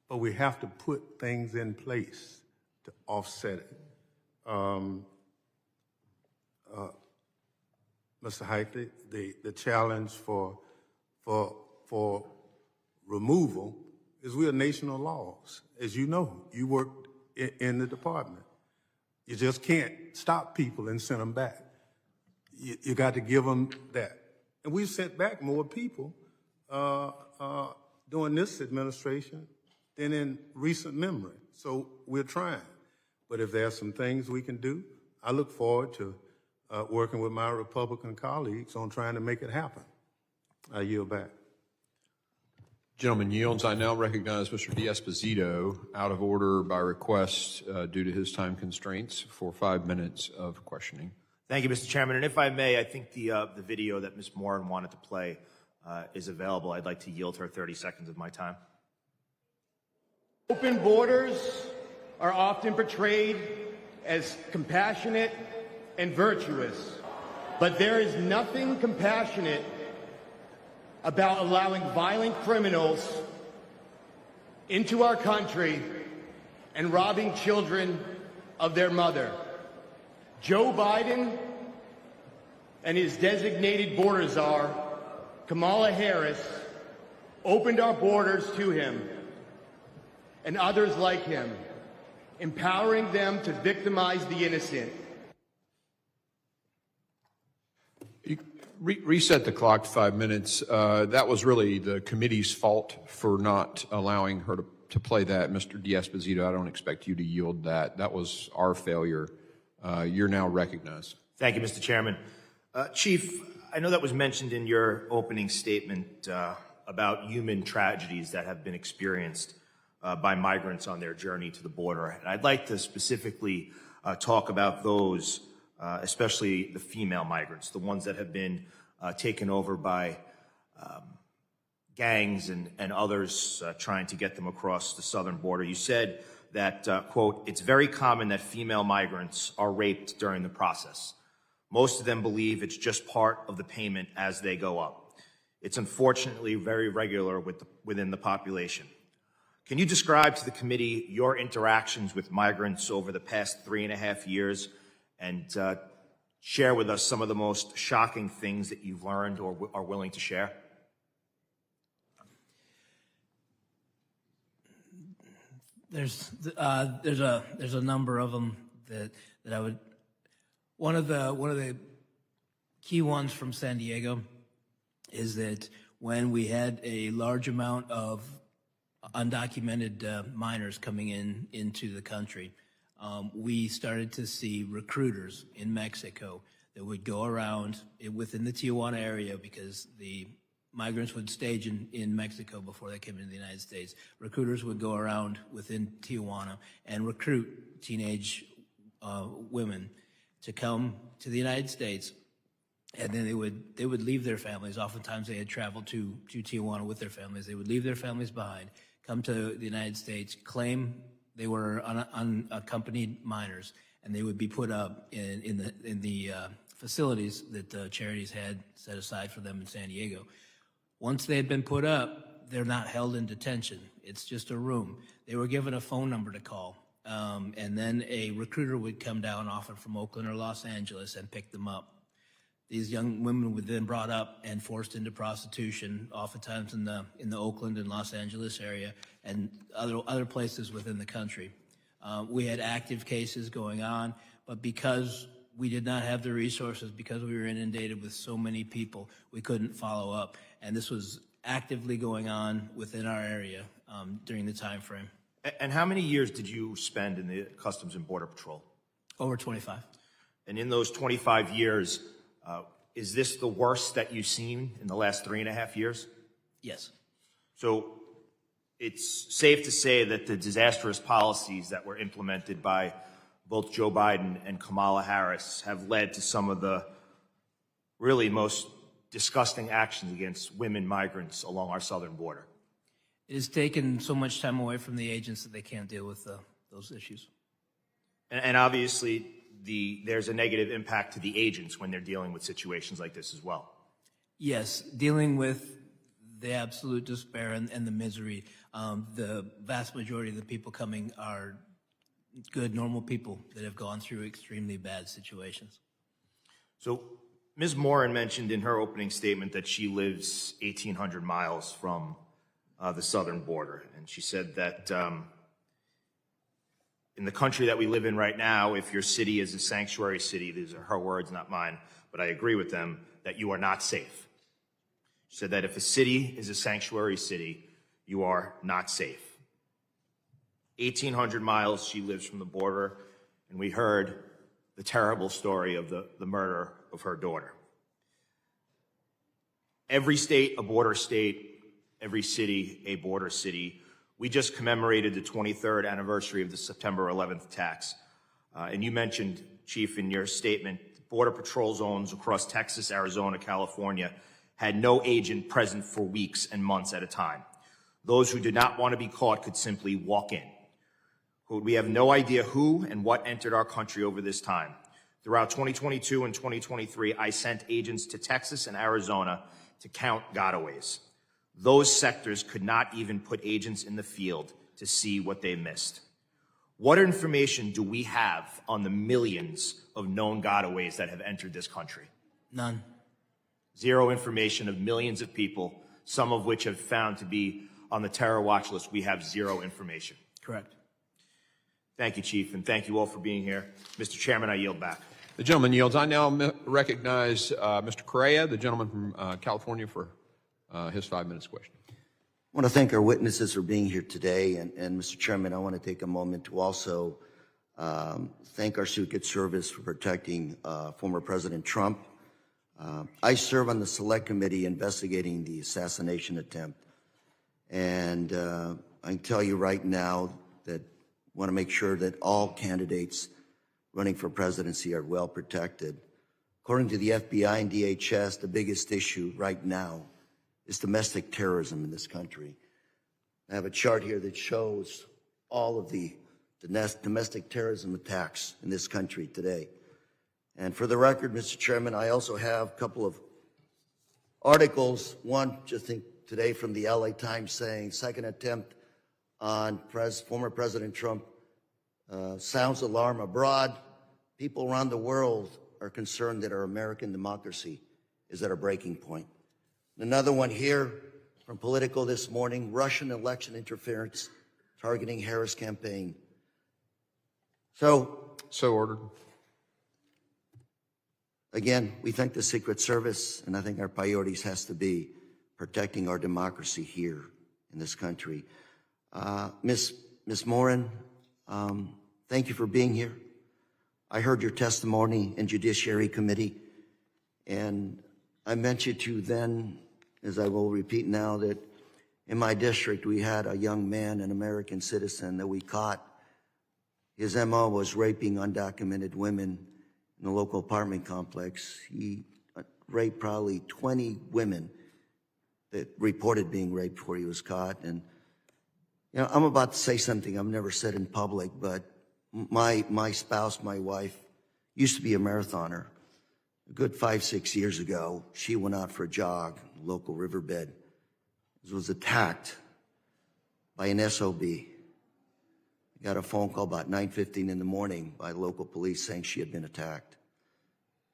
but we have to put things in place to offset it. Mr. Heitley, the challenge for removal is we are a nation of laws. As you know, you work in the department. You just can't stop people and send them back. You got to give them that. And we've sent back more people during this administration than in recent memory. So we're trying. But if there are some things we can do, I look forward to working with my Republican colleagues on trying to make it happen. I yield back. Gentleman yields. I now recognize Mr. D'Esposito, out of order by request due to his time constraints, for 5 minutes of questioning. Thank you, Mr. Chairman. And if I may, I think the video that Ms. Moran wanted to play is available. I'd like to yield her 30 seconds of my time. Open borders are often portrayed as compassionate and virtuous, but there is nothing compassionate about allowing violent criminals into our country and robbing children of their mother. Joe Biden and his designated border czar, Kamala Harris, opened our borders to him and others like him, empowering them to victimize the innocent. Reset the clock to 5 minutes. That was really the committee's fault for not allowing her to play that. Mr. D'Esposito, I don't expect you to yield that. That was our failure. You're now recognized. Thank you, Mr. Chairman. Chief, I know that was mentioned in your opening statement about human tragedies that have been experienced by migrants on their journey to the border. And I'd like to specifically talk about those, especially the female migrants, the ones that have been taken over by gangs and others trying to get them across the southern border. You said that, quote, it's very common that female migrants are raped during the process. Most of them believe it's just part of the payment as they go up. It's unfortunately very regular within the population. Can you describe to the committee your interactions with migrants over the past 3.5 years and share with us some of the most shocking things that you've learned or are willing to share? There's a number of them that I would. One of the key ones from San Diego is that when we had a large amount of undocumented minors coming into the country, we started to see recruiters in Mexico that would go around within the Tijuana area, because the migrants would stage in Mexico before they came into the United States. Recruiters would go around within Tijuana and recruit teenage women to come to the United States, and then they would leave their families. Oftentimes they had traveled to Tijuana with their families. They would leave their families behind, come to the United States, claim they were unaccompanied minors, and they would be put up in the facilities that the charities had set aside for them in San Diego. Once they had been put up, they're not held in detention. It's just a room. They were given a phone number to call, and then a recruiter would come down, often from Oakland or Los Angeles, and pick them up. These young women were then brought up and forced into prostitution, oftentimes in the Oakland and Los Angeles area, and other places within the country. We had active cases going on, but because we did not have the resources, because we were inundated with so many people, we couldn't follow up. And this was actively going on within our area during the time frame. And how many years did you spend in the Customs and Border Patrol? Over 25. And in those 25 years, is this the worst that you've seen in the last 3.5 years? Yes. So it's safe to say that the disastrous policies that were implemented by both Joe Biden and Kamala Harris have led to some of the really most disgusting actions against women migrants along our southern border. It has taken so much time away from the agents that they can't deal with those issues. And obviously, there's a negative impact to the agents when they're dealing with situations like this as well. Yes, dealing with the absolute despair and the misery. The vast majority of the people coming are good, normal people that have gone through extremely bad situations. So Ms. Morin mentioned in her opening statement that she lives 1,800 miles from the southern border. And she said that in the country that we live in right now, if your city is a sanctuary city, these are her words, not mine, but I agree with them, that you are not safe. She said that if a city is a sanctuary city, you are not safe. 1,800 miles she lives from the border, and we heard the terrible story of the murder of her daughter. Every state, a border state, every city, a border city. We just commemorated the 23rd anniversary of the September 11th attacks. And you mentioned, Chief, in your statement, Border Patrol zones across Texas, Arizona, California had no agent present for weeks and months at a time. Those who did not want to be caught could simply walk in. We have no idea who and what entered our country over this time. Throughout 2022 and 2023, I sent agents to Texas and Arizona to count gotaways. Those sectors could not even put agents in the field to see what they missed. What information do we have on the millions of known gotaways that have entered this country? None. Zero information of millions of people, some of which have found to be on the terror watch list. We have zero information. Correct. Thank you, Chief, and thank you all for being here. Mr. Chairman, I yield back. The gentleman yields. I now recognize Mr. Correa, the gentleman from California, for his 5 minutes question. I want to thank our witnesses for being here today. And Mr. Chairman, I want to take a moment to also thank our Secret Service for protecting former President Trump. I serve on the Select Committee investigating the assassination attempt. And I can tell you right now that I want to make sure that all candidates running for presidency are well protected. According to the FBI and DHS, the biggest issue right now is domestic terrorism in this country. I have a chart here that shows all of the domestic terrorism attacks in this country today. And for the record, Mr. Chairman, I also have a couple of articles. One, just today from the LA Times saying second attempt on former President Trump sounds alarm abroad. People around the world are concerned that our American democracy is at a breaking point. Another one here from Politico this morning, Russian election interference targeting Harris campaign. So ordered. Again, we thank the Secret Service, and I think our priorities has to be protecting our democracy here in this country. Ms. Morin, thank you for being here. I heard your testimony in Judiciary Committee, and I meant you to then as I will repeat now, that in my district we had a young man, an American citizen, that we caught. His MO was raping undocumented women in a local apartment complex. He raped probably 20 women that reported being raped before he was caught. And, you know, I'm about to say something I've never said in public, but my spouse, my wife, used to be a marathoner. A good 5-6 years ago, she went out for a jog in a local riverbed. Was attacked by an SOB. Got a phone call about 9:15 in the morning by local police saying she had been attacked.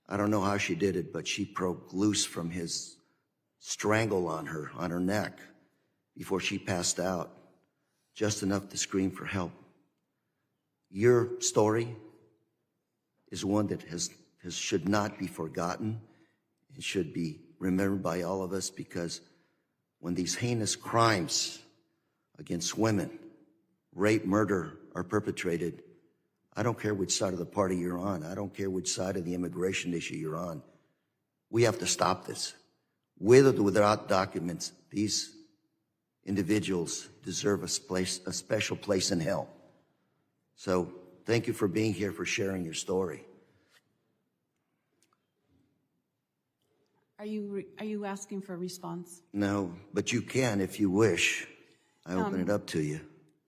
I don't know how she did it, but she broke loose from his strangle on her neck before she passed out, just enough to scream for help. Your story is one that should not be forgotten. It should be remembered by all of us, because when these heinous crimes against women, rape, murder, are perpetrated, I don't care which side of the party you're on. I don't care which side of the immigration issue you're on. We have to stop this. With or without documents, these individuals deserve a special place in hell. So thank you for being here, for sharing your story. Are you asking for a response? No, but you can if you wish. I open it up to you.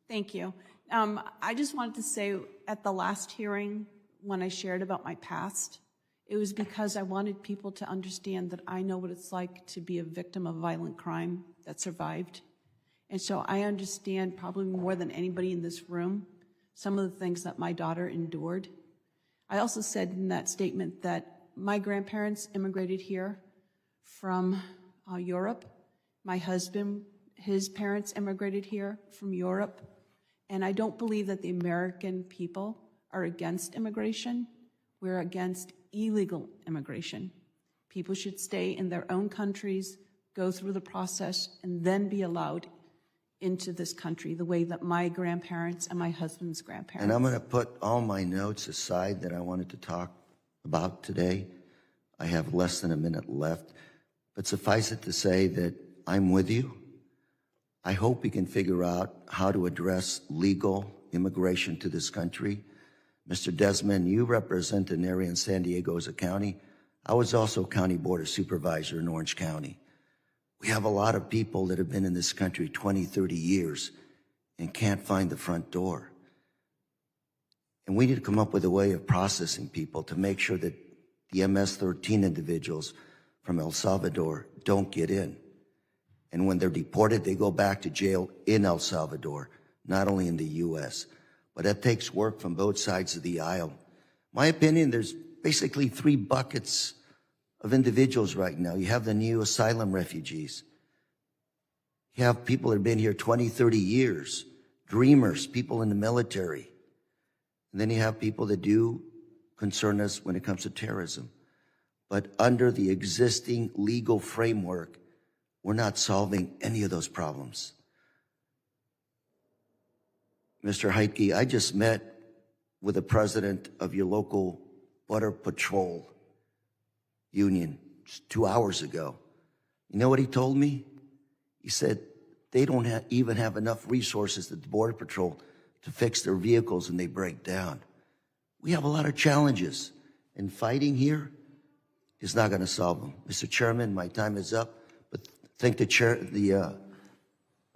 Thank you. I just wanted to say, at the last hearing, when I shared about my past, it was because I wanted people to understand that I know what it's like to be a victim of violent crime that survived. And so I understand, probably more than anybody in this room, some of the things that my daughter endured. I also said in that statement that my grandparents immigrated here from Europe. My husband, his parents immigrated here from Europe. And I don't believe that the American people are against immigration. We're against illegal immigration. People should stay in their own countries, go through the process, and then be allowed into this country the way that my grandparents and my husband's grandparents. And I'm going to put all my notes aside that I wanted to talk about today. I have less than a minute left, but suffice it to say that I'm with you. I hope we can figure out how to address legal immigration to this country. Mr. Desmond, you represent an area in San Diego as a county. I was also county board of supervisor in Orange County. We have a lot of people that have been in this country 20, 30 years and can't find the front door. And we need to come up with a way of processing people to make sure that the MS-13 individuals from El Salvador don't get in. And when they're deported, they go back to jail in El Salvador, not only in the U.S. But that takes work from both sides of the aisle. My opinion, there's basically 3 buckets of individuals right now. You have the new asylum refugees. You have people that have been here 20, 30 years, dreamers, people in the military. And then you have people that do concern us when it comes to terrorism. But under the existing legal framework, we're not solving any of those problems. Mr. Heitke, I just met with the president of your local Border Patrol union 2 hours ago. You know what he told me? He said they don't even have enough resources at the Border Patrol to fix their vehicles when they break down. We have a lot of challenges, and fighting here is not going to solve them. Mr. Chairman, my time is up, but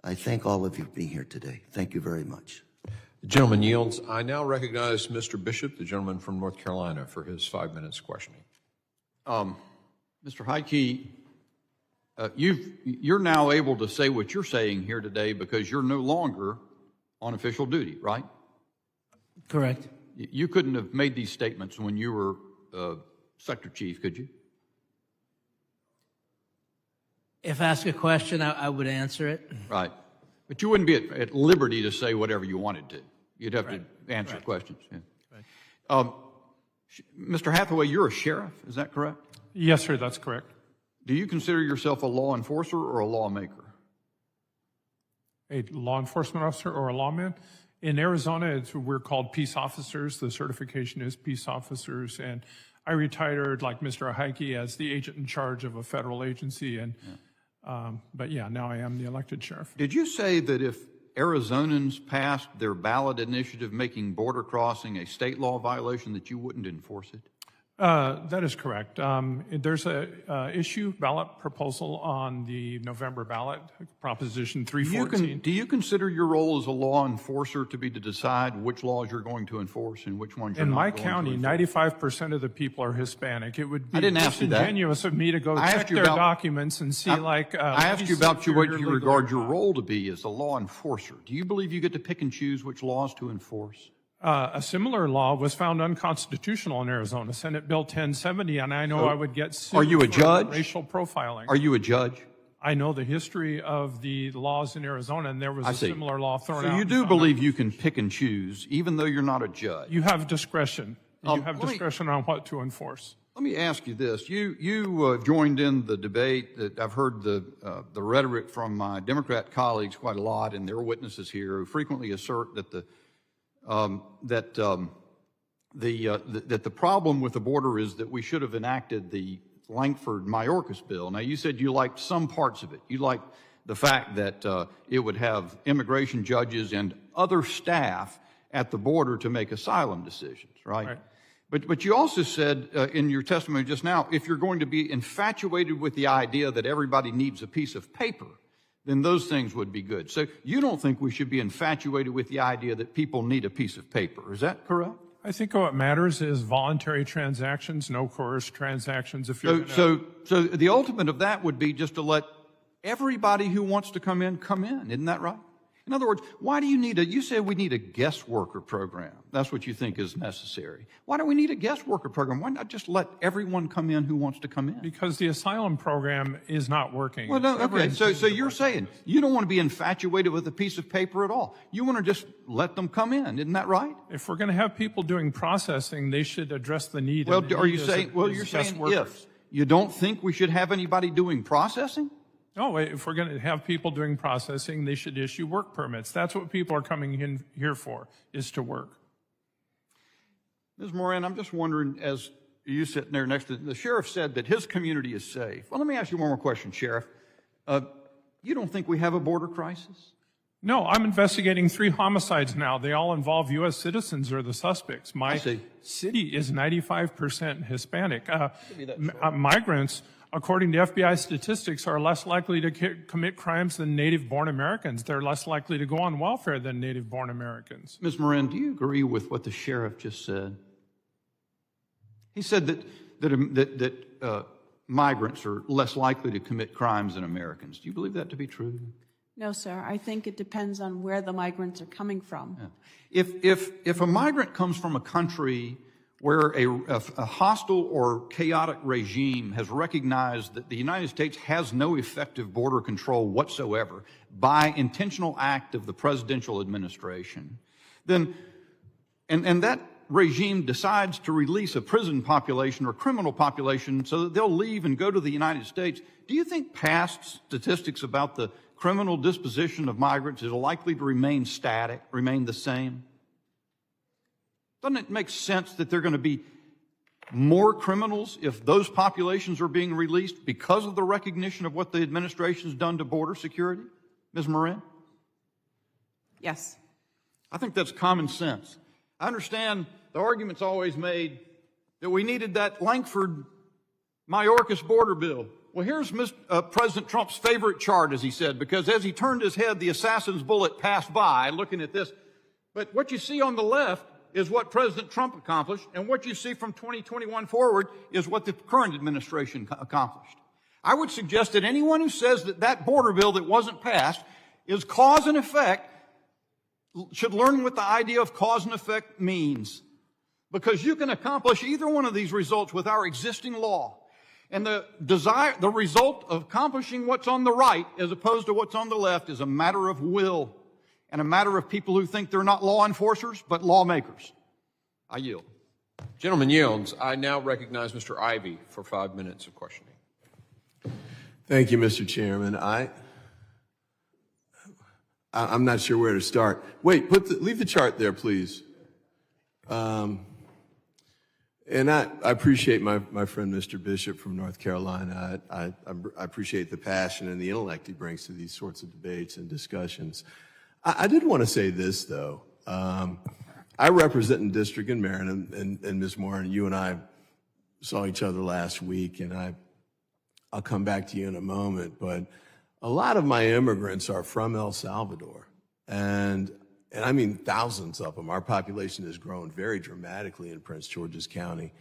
I thank all of you for being here today. Thank you very much. The gentleman yields. I now recognize Mr. Bishop, the gentleman from North Carolina, for his 5 minutes questioning. Mr. Heitke, you're now able to say what you're saying here today because you're no longer on official duty, right? Correct. You couldn't have made these statements when you were sector chief, could you? If asked a question, I would answer it. Right. But you wouldn't be at liberty to say whatever you wanted to. You'd have to answer questions. Yeah. Right. Mr. Hathaway, you're a sheriff, is that correct? Yes, sir, that's correct. Do you consider yourself a law enforcer or a lawmaker? A law enforcement officer or a lawman? In Arizona, we're called peace officers. The certification is peace officers. And I retired, like Mr. Heitke, as the agent in charge of a federal agency. And But yeah, now I am the elected sheriff. Did you say that if Arizonans passed their ballot initiative making border crossing a state law violation, that you wouldn't enforce it? That is correct. There's a issue ballot proposal on the November ballot, Proposition 314. Do you consider your role as a law enforcer to be to decide which laws you're going to enforce and which ones you're In not my going county, to enforce? 95% of the people are Hispanic. It would be I didn't ask you that. disingenuous of me to go I check asked you their about- documents and see I asked you about what you regard your role to be as a law enforcer. Do you believe you get to pick and choose which laws to enforce? A similar law was found unconstitutional in Arizona, Senate Bill 1070, and I know I would get sued Are you a for judge? racial profiling. Are you a judge? I know the history of the laws in Arizona, and there was a similar law thrown out. So you and do found believe you can pick and choose, even though you're not a judge? You have discretion. You have let me- discretion on what to enforce. Let me ask you this. You joined in the debate that I've heard the rhetoric from my Democrat colleagues quite a lot, and their witnesses here who frequently assert that the problem with the border is that we should have enacted the Lankford-Mayorkas bill. Now, you said you liked some parts of it. You liked the fact that it would have immigration judges and other staff at the border to make asylum decisions, right? But you also said in your testimony just now, if you're going to be infatuated with the idea that everybody needs a piece of paper, then those things would be good. So you don't think we should be infatuated with the idea that people need a piece of paper. Is that correct? I think what matters is voluntary transactions, no coerced transactions. If you're So the ultimate of that would be just to let everybody who wants to come in, come in. Isn't that right? In other words, why do you need you say we need a guest worker program. That's what you think is necessary. Why do we need a guest worker program? Why not just let everyone come in who wants to come in? because the asylum program is not working. Well, no, Never okay, so intended to you're work. saying you don't want to be infatuated with a piece of paper at all. You want to just let them come in. Isn't that right? If we're going to have people doing processing, they should address the need. Well, and the are need you is- saying, well, is you're guest saying workers. if. You don't think we should have anybody doing processing? No, if we're going to have people doing processing, they should issue work permits. That's what people are coming in here for, is to work. Ms. Moran, I'm just wondering, as you sitting there next to the sheriff said that his community is safe. Well, let me ask you one more question, Sheriff. You don't think we have a border crisis? No, I'm investigating 3 homicides now. They all involve U.S. citizens or the suspects. My city is 95% Hispanic. Migrants, according to FBI statistics, are less likely to commit crimes than native-born Americans. They're less likely to go on welfare than native-born Americans. Ms. Moran, do you agree with what the sheriff just said? He said that migrants are less likely to commit crimes than Americans. Do you believe that to be true? No, sir. I think it depends on where the migrants are coming from. Yeah. If a migrant comes from a country where a hostile or chaotic regime has recognized that the United States has no effective border control whatsoever by intentional act of the presidential administration, then, and that regime decides to release a prison population or criminal population so that they'll leave and go to the United States, do you think past statistics about the criminal disposition of migrants is likely to remain static, remain the same? Doesn't it make sense that there are going to be more criminals if those populations are being released because of the recognition of what the administration has done to border security? Ms. Moran? Yes. I think that's common sense. I understand the argument's always made that we needed that Lankford-Mayorkas border bill. Well, here's President Trump's favorite chart, as he said, because as he turned his head, the assassin's bullet passed by, looking at this. But what you see on the left is what President Trump accomplished, and what you see from 2021 forward is what the current administration accomplished. I would suggest that anyone who says that that border bill that wasn't passed is cause and effect should learn what the idea of cause and effect means. Because you can accomplish either one of these results with our existing law. And the result of accomplishing what's on the right as opposed to what's on the left is a matter of will and a matter of people who think they're not law enforcers but lawmakers. I yield. Gentleman yields. I now recognize Mr. Ivey for 5 minutes of questioning. Thank you, Mr. Chairman. I'm not sure where to start. Wait, leave the chart there, please. And I appreciate my friend Mr. Bishop from North Carolina. I appreciate the passion and the intellect he brings to these sorts of debates and discussions. I did want to say this, though. I represent a district in Maryland, and Ms. Moore, you and I saw each other last week, and I'll come back to you in a moment, but a lot of my immigrants are from El Salvador, and I mean thousands of them. Our population has grown very dramatically in Prince George's County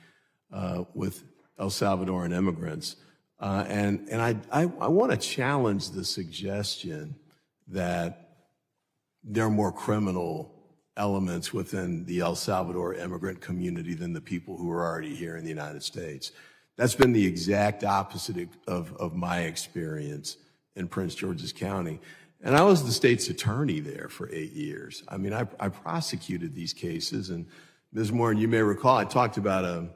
with El Salvadoran immigrants. And I want to challenge the suggestion that there are more criminal elements within the El Salvador immigrant community than the people who are already here in the United States. That's been the exact opposite of my experience in Prince George's County. And I was the state's attorney there for 8 years. I mean, I prosecuted these cases. And Ms. Moore, you may recall, I talked about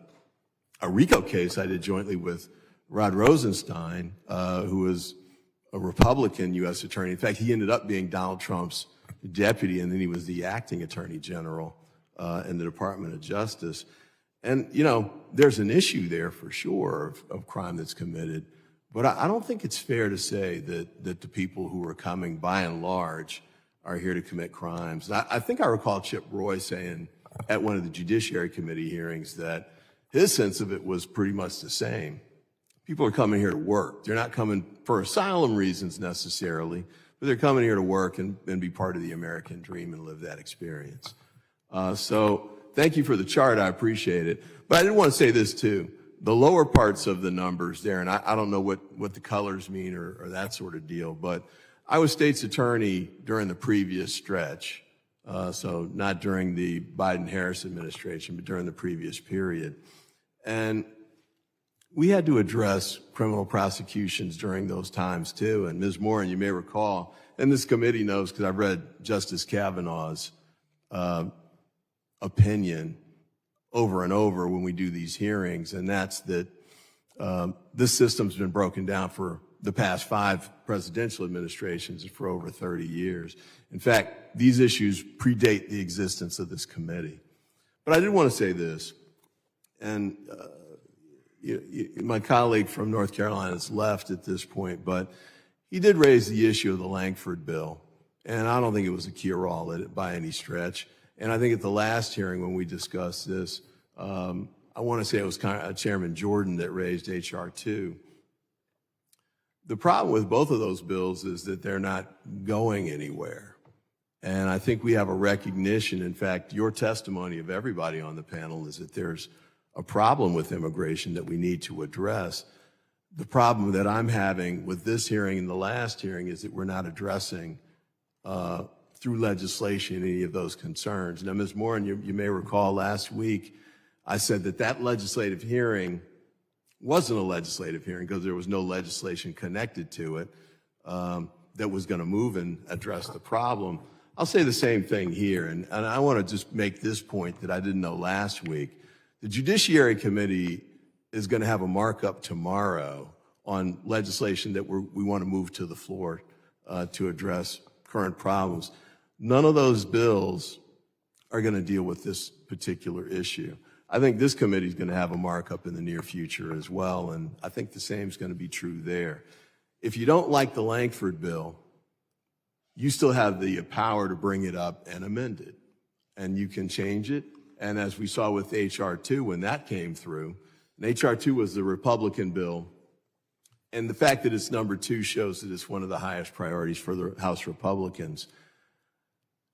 a RICO case I did jointly with Rod Rosenstein, who was a Republican U.S. attorney. In fact, he ended up being Donald Trump's deputy, and then he was the acting attorney general in the Department of Justice. And, you know, there's an issue there for sure of crime that's committed. But I don't think it's fair to say that the people who are coming, by and large, are here to commit crimes. And I think I recall Chip Roy saying at one of the Judiciary Committee hearings that his sense of it was pretty much the same. People are coming here to work. They're not coming for asylum reasons necessarily, but they're coming here to work and be part of the American dream and live that experience. So thank you for the chart. I appreciate it. But I did want to say this, too. The lower parts of the numbers there, and I don't know what the colors mean or that sort of deal, but I was state's attorney during the previous stretch, so not during the Biden-Harris administration, but during the previous period. And we had to address criminal prosecutions during those times, too. And Ms. Moore, you may recall, and this committee knows because I've read Justice Kavanaugh's opinion over and over when we do these hearings, and that's that this system's been broken down for the past 5 presidential administrations for over 30 years. In fact, these issues predate the existence of this committee. But I did want to say this, and my colleague from North Carolina has left at this point, but he did raise the issue of the Langford bill, and I don't think it was a cure-all by any stretch. And I think at the last hearing when we discussed this, I want to say it was Chairman Jordan that raised H.R. 2. The problem with both of those bills is that they're not going anywhere. And I think we have a recognition, in fact, your testimony of everybody on the panel is that there's a problem with immigration that we need to address. The problem that I'm having with this hearing and the last hearing is that we're not addressing through legislation any of those concerns. Now, Ms. Moore, you may recall last week I said that legislative hearing wasn't a legislative hearing because there was no legislation connected to it that was going to move and address the problem. I'll say the same thing here, and I want to just make this point that I didn't know last week. The Judiciary Committee is going to have a markup tomorrow on legislation that we want to move to the floor to address current problems. None of those bills are going to deal with this particular issue. I think this committee is going to have a markup in the near future as well, and I think the same is going to be true there. If you don't like the Langford bill, you still have the power to bring it up and amend it, and you can change it. And as we saw with H.R. 2 when that came through, and H.R. 2 was the Republican bill, and the fact that it's number 2 shows that it's one of the highest priorities for the House Republicans.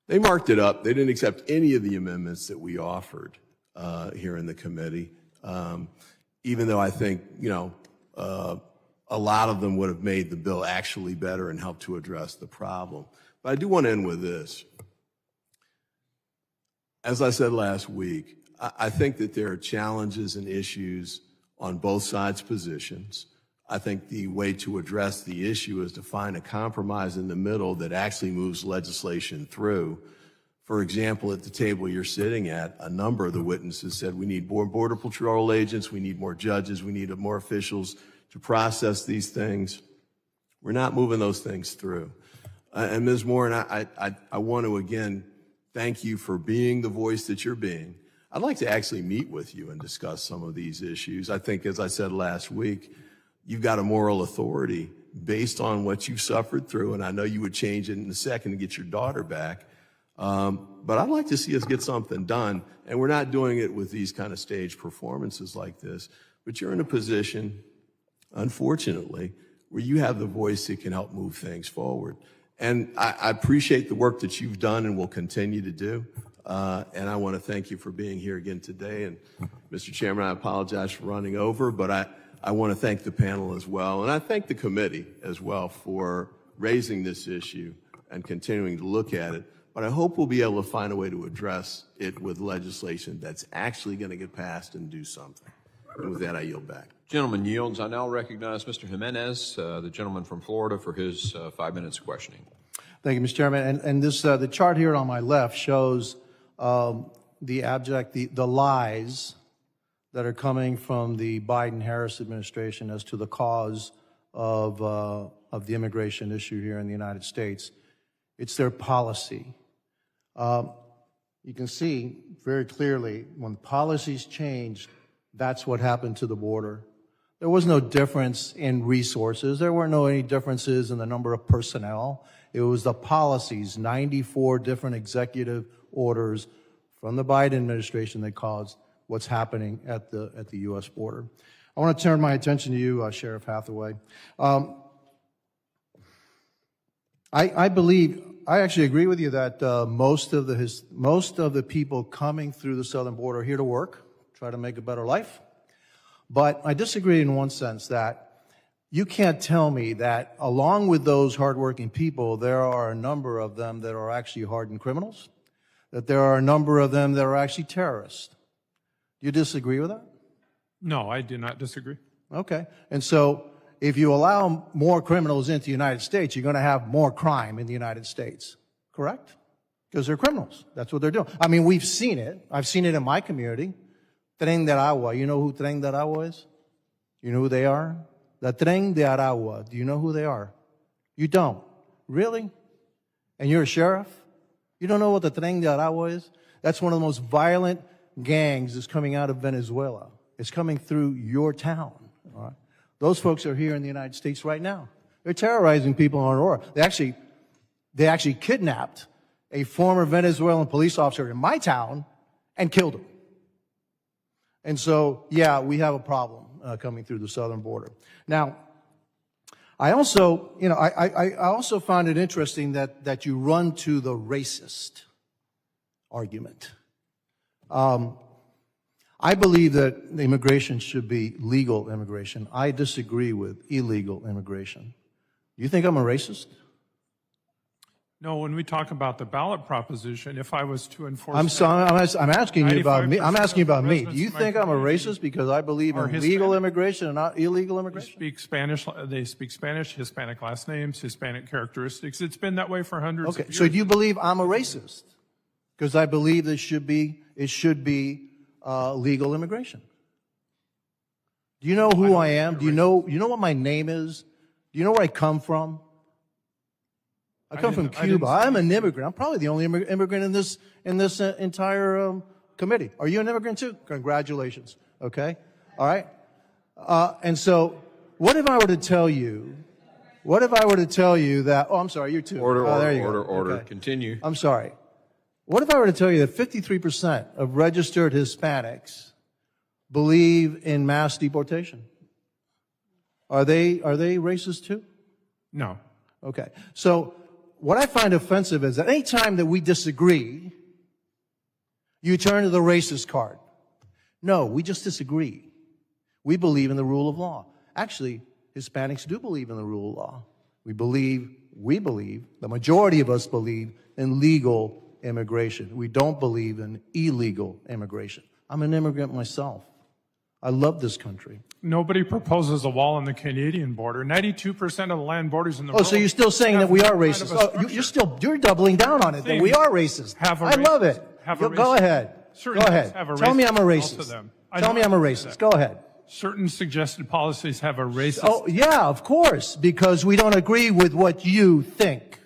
They marked it up. They didn't accept any of the amendments that we offered here in the committee, even though I think, a lot of them would have made the bill actually better and helped to address the problem. But I do want to end with this. As I said last week, I think that there are challenges and issues on both sides' positions. I think the way to address the issue is to find a compromise in the middle that actually moves legislation through. For example, at the table you're sitting at, a number of the witnesses said we need more Border Patrol agents, we need more judges, we need more officials to process these things. We're not moving those things through. And Ms. Moore, and I want to again thank you for being the voice that you're being. I'd like to actually meet with you and discuss some of these issues. I think, as I said last week, you've got a moral authority based on what you've suffered through, and I know you would change it in a second to get your daughter back. But I'd like to see us get something done, and we're not doing it with these kind of stage performances like this, but you're in a position, unfortunately, where you have the voice that can help move things forward. And I appreciate the work that you've done and will continue to do. And I want to thank you for being here again today. And Mr. Chairman, I apologize for running over, but I want to thank the panel as well. And I thank the committee as well for raising this issue and continuing to look at it. But I hope we'll be able to find a way to address it with legislation that's actually going to get passed and do something. And with that, I yield back. Gentleman yields. I now recognize Mr. Jimenez, the gentleman from Florida, for his 5 minutes of questioning. Thank you, Mr. Chairman. And this the chart here on my left shows the lies that are coming from the Biden-Harris administration as to the cause of the immigration issue here in the United States. It's their policy. You can see very clearly when policies changed, that's what happened to the border. There was no difference in resources. There weren't any differences in the number of personnel. It was the policies, 94 different executive orders from the Biden administration that caused what's happening at the U.S. border. I want to turn my attention to you, Sheriff Hathaway. I actually agree with you that most of the people coming through the southern border are here to work, try to make a better life. But I disagree in one sense that you can't tell me that along with those hardworking people, there are a number of them that are actually hardened criminals, that there are a number of them that are actually terrorists. Do you disagree with that? No, I do not disagree. Okay. And so if you allow more criminals into the United States, you're going to have more crime in the United States, correct? Because they're criminals. That's what they're doing. I mean, we've seen it. I've seen it in my community. Tren de Aragua. You know who Tren de Aragua is? You know who they are? The Tren de Aragua. Do you know who they are? You don't. Really? And you're a sheriff? You don't know what the Tren de Aragua is? That's one of the most violent gangs that's coming out of Venezuela. It's coming through your town. All right? Those folks are here in the United States right now. They're terrorizing people on Aurora. They actually kidnapped a former Venezuelan police officer in my town and killed him. And so, yeah, we have a problem coming through the southern border. Now, I also, I also find it interesting that you run to the racist argument. I believe that immigration should be legal immigration. I disagree with illegal immigration. You think I'm a racist? No, when we talk about the ballot proposition, if I was to enforce... I'm asking you about me. I'm asking you about me. Do you residents think I'm a racist because I believe in legal immigration and not illegal immigration? They speak Spanish, Hispanic last names, Hispanic characteristics. It's been that way for hundreds of years. So do you believe I'm a racist? Because I believe it should be legal immigration. Do you know who I am? Do you know what my name is? Do you know where I come from? I come from Cuba. I'm an immigrant. I'm probably the only immigrant in this entire committee. Are you an immigrant too? Congratulations. Okay. All right. And so, what if I were to tell you? What if I were to tell you that? Oh, I'm sorry. You too. Order. Okay. Continue. I'm sorry. What if I were to tell you that 53% of registered Hispanics believe in mass deportation? Are they racist too? No. Okay. So what I find offensive is that any time that we disagree, you turn to the racist card. No, we just disagree. We believe in the rule of law. Actually, Hispanics do believe in the rule of law. We believe, the majority of us believe in legal immigration. We don't believe in illegal immigration. I'm an immigrant myself. I love this country. Nobody proposes a wall on the Canadian border. 92% of the land borders in the world. Oh, so you're still saying that we are racist? You're doubling down on it, that we are racist. I love it. Go ahead. Go ahead. Tell me I'm a racist. Tell me I'm a racist. Go ahead. Certain suggested policies have a racist. Oh, yeah, of course, because we don't agree with what you think.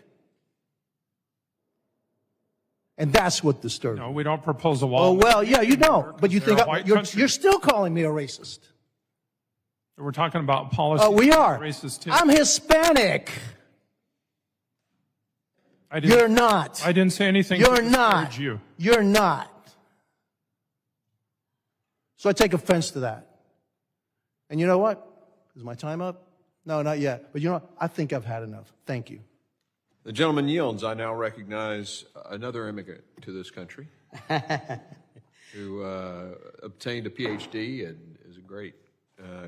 And that's what disturbs me. No, we don't propose a wall. Oh, well, yeah, you don't. But you They're think a white you're country. still calling me a racist. We're talking about policy. We are. Racist too. I'm Hispanic. You're not. I didn't say anything You're to not. discourage you. You're not. So I take offense to that. And you know what? Is my time up? No, not yet. But you know what? I think I've had enough. Thank you. The gentleman yields. I now recognize another immigrant to this country who obtained a PhD and is a great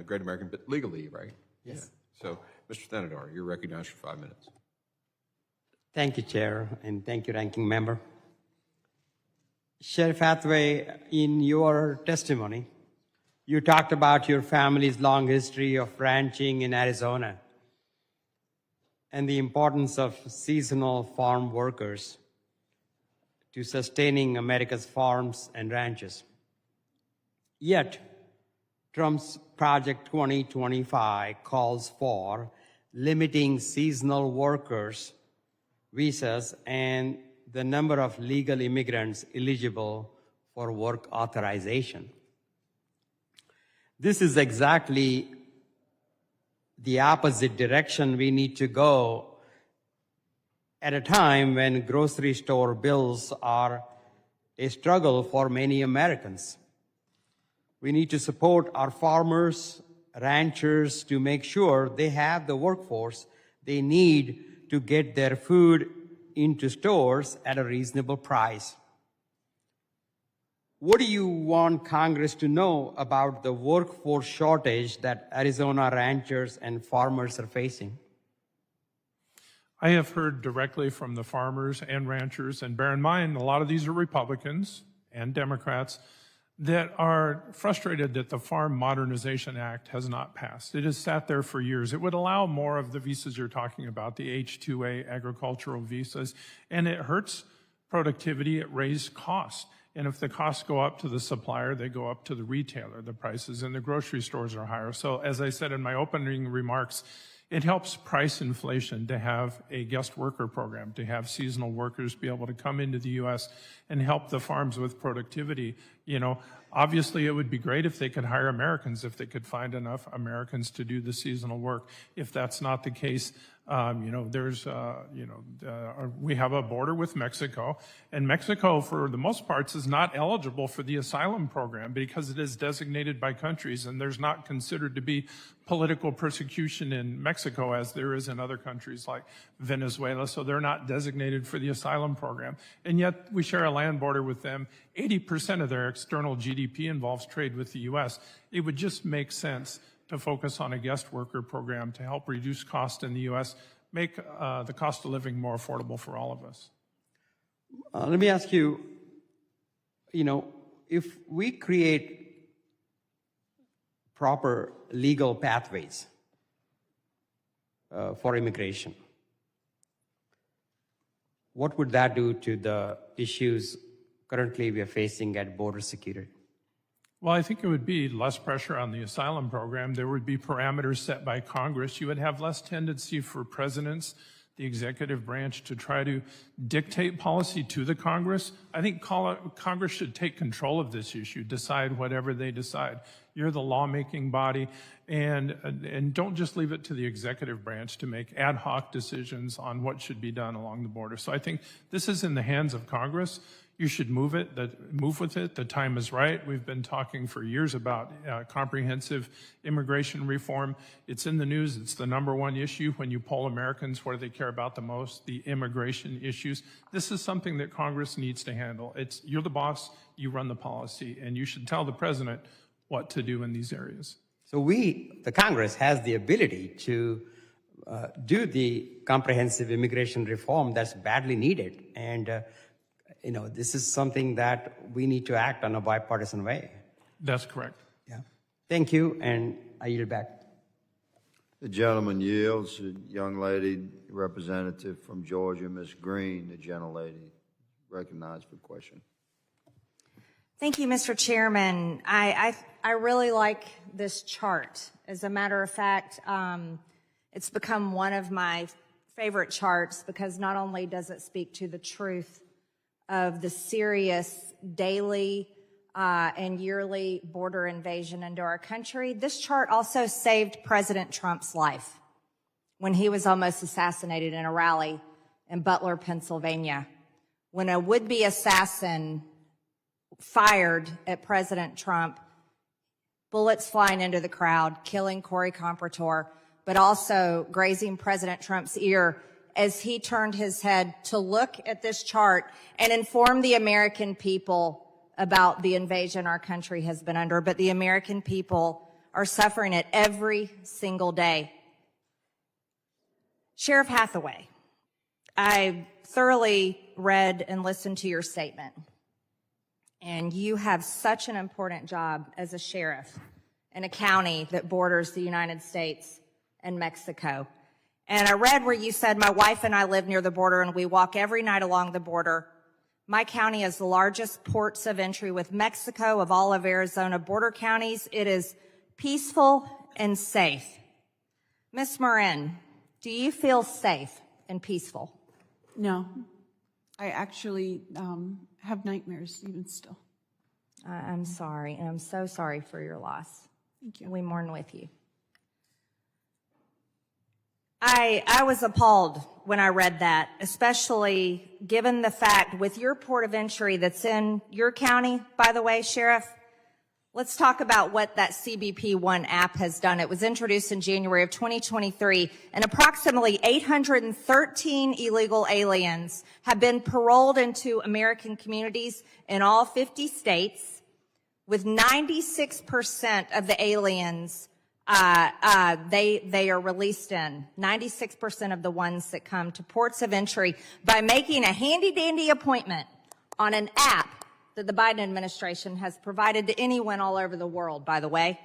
American, but legally, right? Yes. Yeah. So, Mr. Thanadar, you're recognized for 5 minutes. Thank you, Chair, and thank you, Ranking Member. Sheriff Hathaway, in your testimony, you talked about your family's long history of ranching in Arizona and the importance of seasonal farm workers to sustaining America's farms and ranches. Yet, Trump's Project 2025 calls for limiting seasonal workers' visas and the number of legal immigrants eligible for work authorization. This is exactly the opposite direction we need to go at a time when grocery store bills are a struggle for many Americans. We need to support our farmers, ranchers to make sure they have the workforce they need to get their food into stores at a reasonable price. What do you want Congress to know about the workforce shortage that Arizona ranchers and farmers are facing? I have heard directly from the farmers and ranchers, and bear in mind, a lot of these are Republicans and Democrats that are frustrated that the Farm Modernization Act has not passed. It has sat there for years. It would allow more of the visas you're talking about, the H-2A agricultural visas, and it hurts productivity. It raises costs. And if the costs go up to the supplier, they go up to the retailer. The prices in the grocery stores are higher. So as I said in my opening remarks, it helps price inflation to have a guest worker program, to have seasonal workers be able to come into the U.S. and help the farms with productivity. You know, obviously it would be great if they could hire Americans, if they could find enough Americans to do the seasonal work. If that's not the case, we have a border with Mexico, and Mexico, for the most parts, is not eligible for the asylum program because it is designated by countries, and there's not considered to be political persecution in Mexico as there is in other countries like Venezuela, so they're not designated for the asylum program. And yet we share a land border with them. 80% of their external GDP involves trade with the U.S. It would just make sense to focus on a guest worker program to help reduce cost in the U.S., make the cost of living more affordable for all of us. Let me ask you, if we create proper legal pathways for immigration, what would that do to the issues currently we are facing at border security? Well, I think it would be less pressure on the asylum program. There would be parameters set by Congress. You would have less tendency for presidents, the executive branch, to try to dictate policy to the Congress. I think Congress should take control of this issue, decide whatever they decide. You're the lawmaking body, and don't just leave it to the executive branch to make ad hoc decisions on what should be done along the border. So I think this is in the hands of Congress. You should move with it. The time is right. We've been talking for years about comprehensive immigration reform. It's in the news. It's the #1 issue when you poll Americans. What do they care about the most? The immigration issues. This is something that Congress needs to handle. You're the boss. You run the policy, and you should tell the president what to do in these areas. So the Congress, has the ability to do the comprehensive immigration reform that's badly needed, and this is something that we need to act on a bipartisan way. That's correct. Yeah. Thank you, and I yield back. The gentleman yields. A young lady, representative from Georgia, Ms. Green, the gentlelady, recognized for question. Thank you, Mr. Chairman. I really like this chart. As a matter of fact, it's become one of my favorite charts because not only does it speak to the truth of the serious daily and yearly border invasion into our country, this chart also saved President Trump's life when he was almost assassinated in a rally in Butler, Pennsylvania, when a would-be assassin fired at President Trump, bullets flying into the crowd, killing Corey Comprator, but also grazing President Trump's ear as he turned his head to look at this chart and inform the American people about the invasion our country has been under. But the American people are suffering it every single day. Sheriff Hathaway, I thoroughly read and listened to your statement, and you have such an important job as a sheriff in a county that borders the United States and Mexico. And I read where you said, my wife and I live near the border and we walk every night along the border. My county is the largest ports of entry with Mexico of all of Arizona border counties. It is peaceful and safe. Ms. Marin, do you feel safe and peaceful? No, I actually have nightmares even still. I'm sorry, and I'm so sorry for your loss. Thank you. We mourn with you. I was appalled when I read that, especially given the fact with your port of entry that's in your county, by the way, Sheriff. Let's talk about what that CBP One app has done. It was introduced in January of 2023, and approximately 813 illegal aliens have been paroled into American communities in all 50 states, with 96% of the aliens they are released in, 96% of the ones that come to ports of entry by making a handy-dandy appointment on an app that the Biden administration has provided to anyone all over the world, by the way.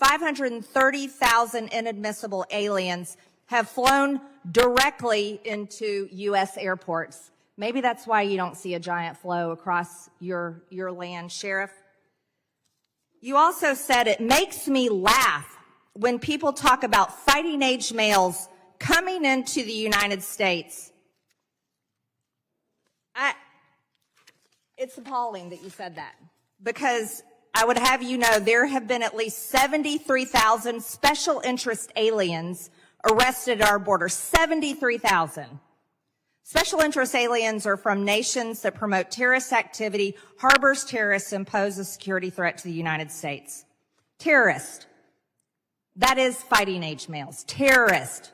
$530,000 inadmissible aliens have flown directly into U.S. airports. Maybe that's why you don't see a giant flow across your land, Sheriff. You also said, it makes me laugh when people talk about fighting age males coming into the United States. It's appalling that you said that, because I would have you know there have been at least 73,000 special interest aliens arrested at our border. 73,000. Special interest aliens are from nations that promote terrorist activity, harbors terrorists, and pose a security threat to the United States. Terrorist. That is fighting age males. Terrorist.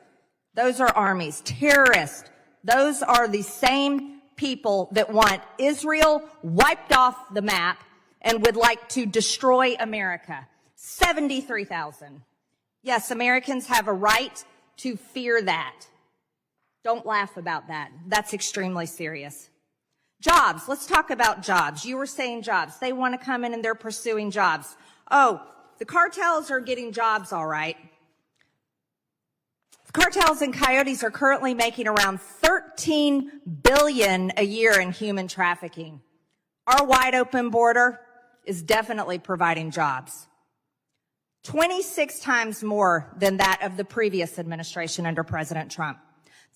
Those are armies. Terrorist. Those are the same people that want Israel wiped off the map and would like to destroy America. 73,000. Yes, Americans have a right to fear that. Don't laugh about that. That's extremely serious. Jobs. Let's talk about jobs. You were saying jobs. They want to come in and they're pursuing jobs. Oh, the cartels are getting jobs, all right. The cartels and coyotes are currently making around $13 billion a year in human trafficking. Our wide open border is definitely providing jobs. 26 times more than that of the previous administration under President Trump.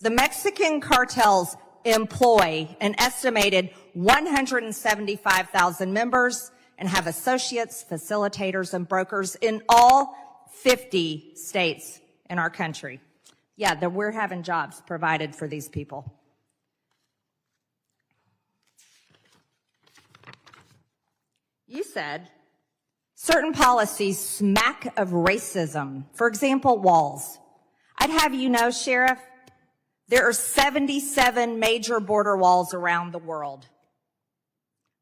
The Mexican cartels employ an estimated 175,000 members and have associates, facilitators, and brokers in all 50 states in our country. Yeah, we're having jobs provided for these people. You said certain policies smack of racism. For example, walls. I'd have you know, Sheriff, there are 77 major border walls around the world.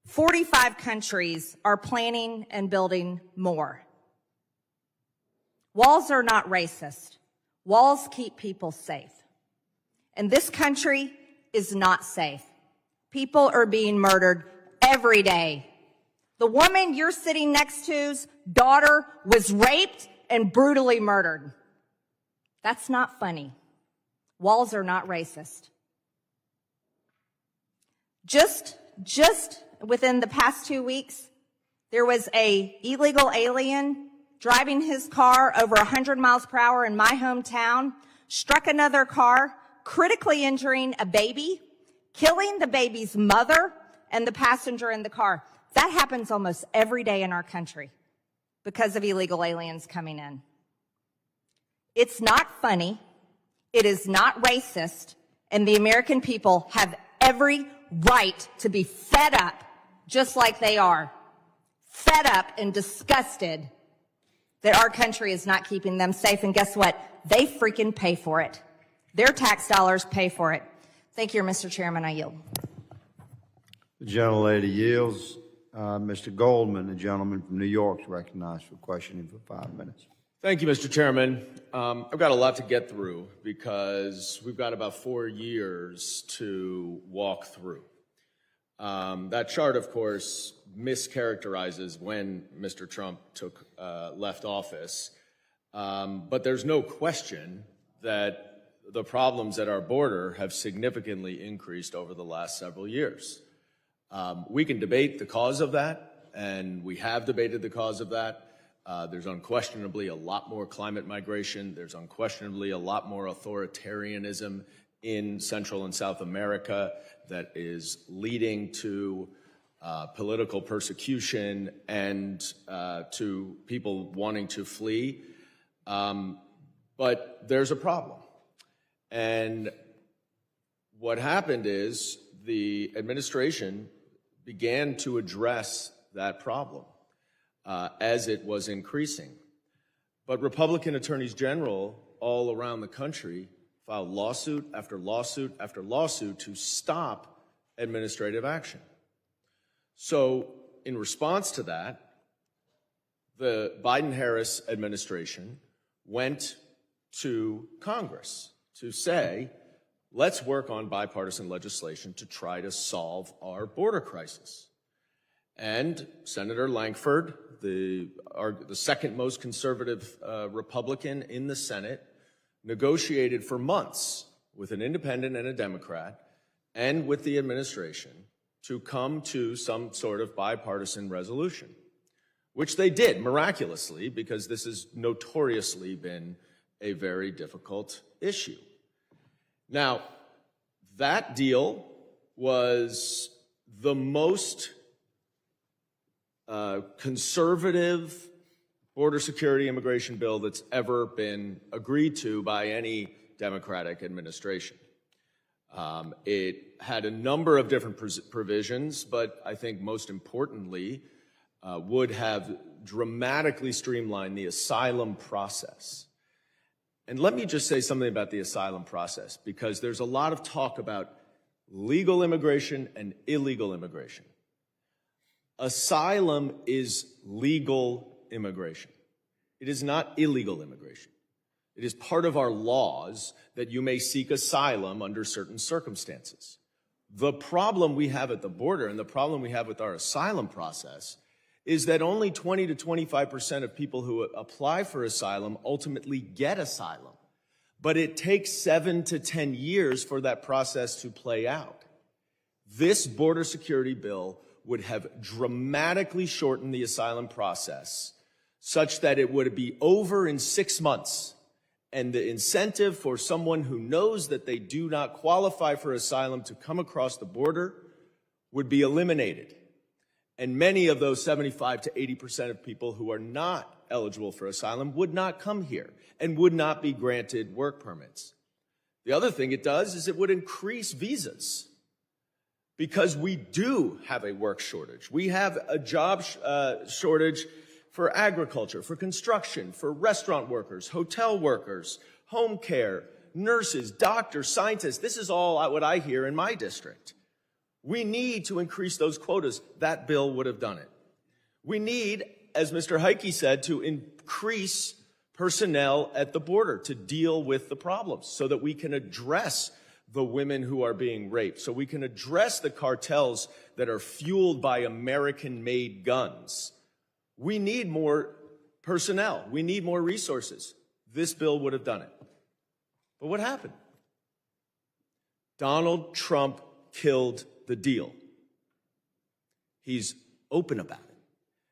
45 countries are planning and building more. Walls are not racist. Walls keep people safe. And this country is not safe. People are being murdered every day. The woman you're sitting next to's daughter was raped and brutally murdered. That's not funny. Walls are not racist. Just within the past 2 weeks, there was a illegal alien driving his car over 100 miles per hour in my hometown, struck another car, critically injuring a baby, killing the baby's mother and the passenger in the car. That happens almost every day in our country because of illegal aliens coming in. It's not funny. It is not racist. And the American people have every right to be fed up, just like they are. Fed up and disgusted that our country is not keeping them safe. And guess what? They freaking pay for it. Their tax dollars pay for it. Thank you, Mr. Chairman. I yield. The gentlelady yields. Mr. Goldman, the gentleman from New York, is recognized for questioning for 5 minutes. Thank you, Mr. Chairman. I've got a lot to get through because we've got about 4 years to walk through. That chart, of course, mischaracterizes when Mr. Trump left office. But there's no question that the problems at our border have significantly increased over the last several years. We can debate the cause of that, and we have debated the cause of that. There's unquestionably a lot more climate migration. There's unquestionably a lot more authoritarianism in Central and South America that is leading to political persecution and to people wanting to flee. But there's a problem. And what happened is the administration began to address that problem as it was increasing. But Republican attorneys general all around the country filed lawsuit after lawsuit after lawsuit to stop administrative action. So in response to that, the Biden-Harris administration went to Congress to say, let's work on bipartisan legislation to try to solve our border crisis. And Senator Lankford, the second most conservative Republican in the Senate, negotiated for months with an independent and a Democrat and with the administration to come to some sort of bipartisan resolution, which they did miraculously because this has notoriously been a very difficult issue. Now, that deal was the most conservative border security immigration bill that's ever been agreed to by any Democratic administration. It had a number of different provisions, but I think most importantly would have dramatically streamlined the asylum process. And let me just say something about the asylum process, because there's a lot of talk about legal immigration and illegal immigration. Asylum is legal immigration. It is not illegal immigration. It is part of our laws that you may seek asylum under certain circumstances. The problem we have at the border and the problem we have with our asylum process is that only 20 to 25% of people who apply for asylum ultimately get asylum. But it takes 7 to 10 years for that process to play out. This border security bill would have dramatically shortened the asylum process such that it would be over in 6 months. And the incentive for someone who knows that they do not qualify for asylum to come across the border would be eliminated. And many of those 75 to 80% of people who are not eligible for asylum would not come here and would not be granted work permits. The other thing it does is it would increase visas because we do have a work shortage. We have a job shortage for agriculture, for construction, for restaurant workers, hotel workers, home care, nurses, doctors, scientists. This is all what I hear in my district. We need to increase those quotas. That bill would have done it. We need, as Mr. Heike said, to increase personnel at the border to deal with the problems so that we can address the women who are being raped, so we can address the cartels that are fueled by American-made guns. We need more personnel. We need more resources. This bill would have done it. But what happened? Donald Trump killed the deal. He's open about it.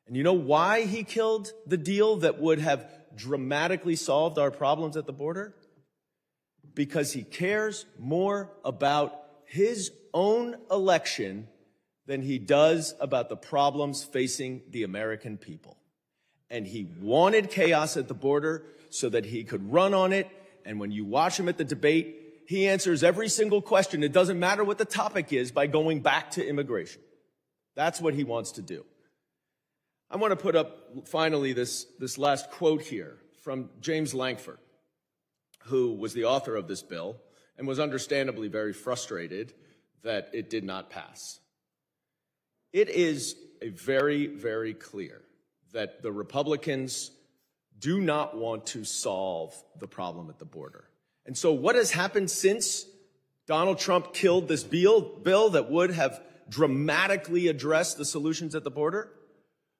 And you know why he killed the deal that would have dramatically solved our problems at the border? Because he cares more about his own election than he does about the problems facing the American people. And he wanted chaos at the border so that he could run on it. And when you watch him at the debate, he answers every single question. It doesn't matter what the topic is by going back to immigration. That's what he wants to do. I want to put up, finally, this last quote here from James Lankford, who was the author of this bill and was understandably very frustrated that it did not pass. It is very, very clear that the Republicans do not want to solve the problem at the border. And so what has happened since Donald Trump killed this bill that would have dramatically addressed the solutions at the border?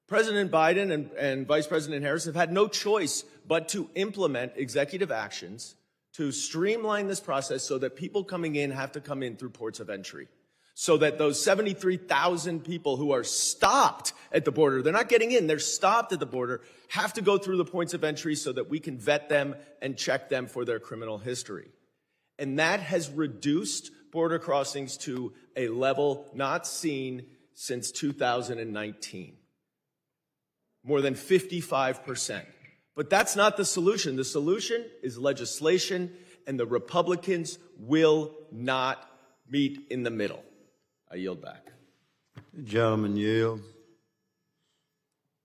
President Biden and Vice President Harris have had no choice but to implement executive actions to streamline this process so that people coming in have to come in through ports of entry. So that those 73,000 people who are stopped at the border, they're not getting in, they're stopped at the border, have to go through the points of entry so that we can vet them and check them for their criminal history. And that has reduced border crossings to a level not seen since 2019. More than 55%. But that's not the solution. The solution is legislation, and the Republicans will not meet in the middle. I yield back. The gentleman yields.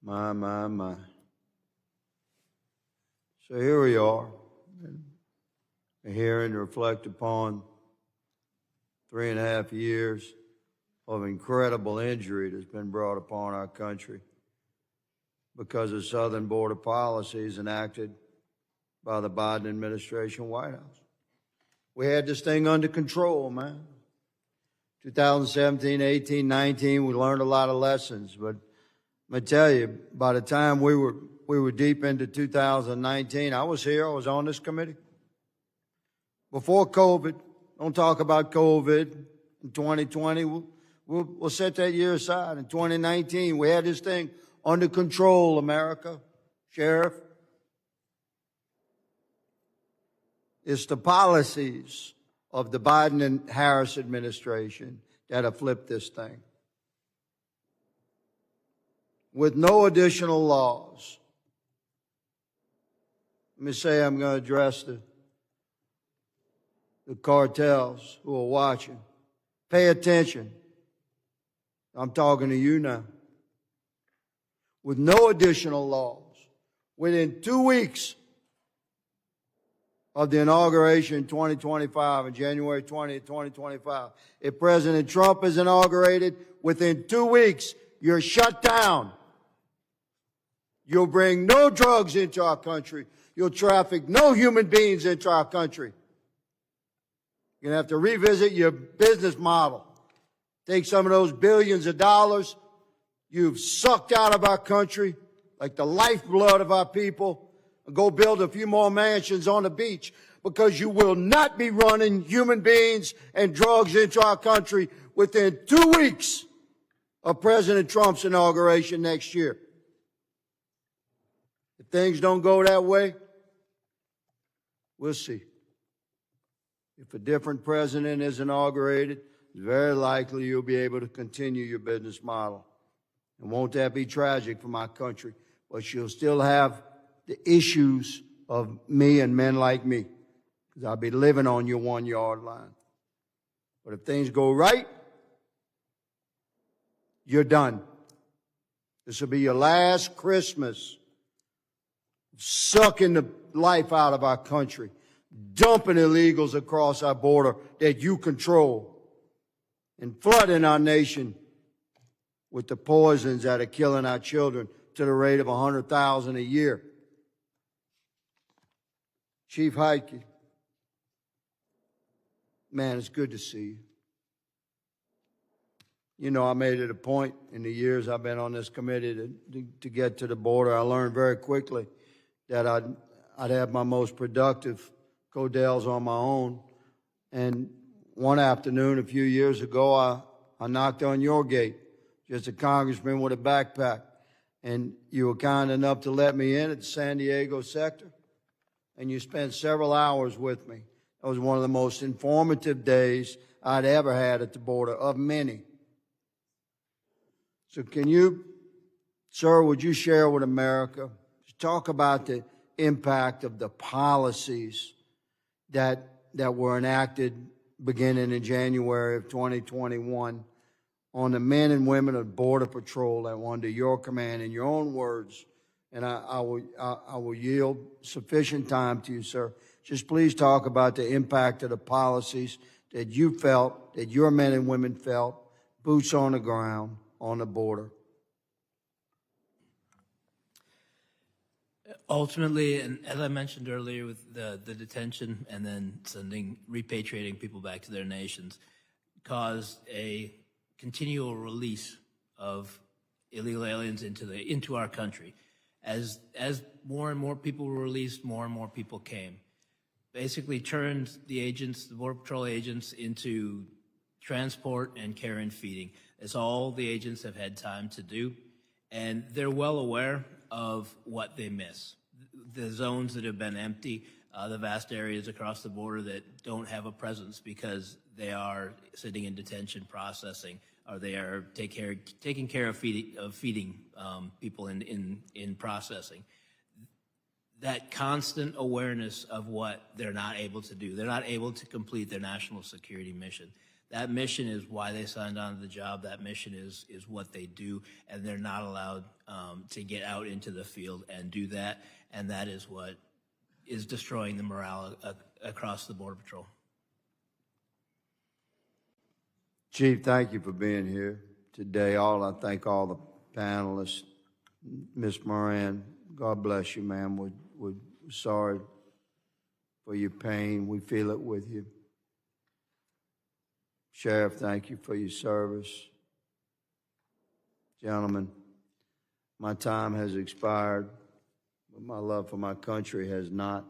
My. So here we are, a hearing to reflect upon 3.5 years of incredible injury that's been brought upon our country because of southern border policies enacted by the Biden administration White House. We had this thing under control, man. 2017, 18, 19, we learned a lot of lessons, but I'm going to tell you, by the time we were deep into 2019, I was here, I was on this committee. Before COVID, don't talk about COVID in 2020, we'll set that year aside. In 2019, we had this thing under control, America. Sheriff, it's the policies of the Biden and Harris administration that have flipped this thing. With no additional laws. Let me say I'm going to address the cartels who are watching. Pay attention. I'm talking to you now. With no additional laws, within 2 weeks of the inauguration in 2025, on January 20th, 2025, if President Trump is inaugurated, within 2 weeks, you're shut down. You'll bring no drugs into our country. You'll traffic no human beings into our country. You're going to have to revisit your business model. Take some of those billions of dollars you've sucked out of our country, like the lifeblood of our people, and go build a few more mansions on the beach, because you will not be running human beings and drugs into our country within 2 weeks of President Trump's inauguration next year. If things don't go that way, we'll see. If a different president is inaugurated, it's very likely you'll be able to continue your business model. And won't that be tragic for my country? But you'll still have the issues of me and men like me, because I'll be living on your 1 yard line. But if things go right, you're done. This will be your last Christmas sucking the life out of our country, dumping illegals across our border that you control, and flooding our nation with the poisons that are killing our children to the rate of 100,000 a year. Chief Heike, man, it's good to see you. You know, I made it a point in the years I've been on this committee to get to the border. I learned very quickly that I'd have my most productive codels on my own. And one afternoon a few years ago, I knocked on your gate, just a congressman with a backpack, and you were kind enough to let me in at the San Diego sector, and you spent several hours with me. That was one of the most informative days I'd ever had at the border, of many. So can you, sir, would you share with America, talk about the impact of the policies that were enacted beginning in January of 2021 on the men and women of Border Patrol that were under your command, in your own words, and I will yield sufficient time to you, sir. Just please talk about the impact of the policies that you felt, that your men and women felt, boots on the ground, on the border. Ultimately, and as I mentioned earlier with the detention and then repatriating people back to their nations, caused a continual release of illegal aliens into our country. As more and more people were released, more and more people came. Basically turned the Border Patrol agents into transport and care and feeding. It's all the agents have had time to do, and they're well aware of what they miss. The zones that have been empty, the vast areas across the border that don't have a presence because they are sitting in detention processing, or they are taking care of feeding people in processing. That constant awareness of what they're not able to do. They're not able to complete their national security mission. That mission is why they signed on to the job. That mission is what they do, and they're not allowed to get out into the field and do that, and that is what is destroying the morale across the Border Patrol. Chief, thank you for being here today. I thank all the panelists. Ms. Moran, God bless you, ma'am. We're sorry for your pain. We feel it with you. Sheriff, thank you for your service. Gentlemen, my time has expired, but my love for my country has not.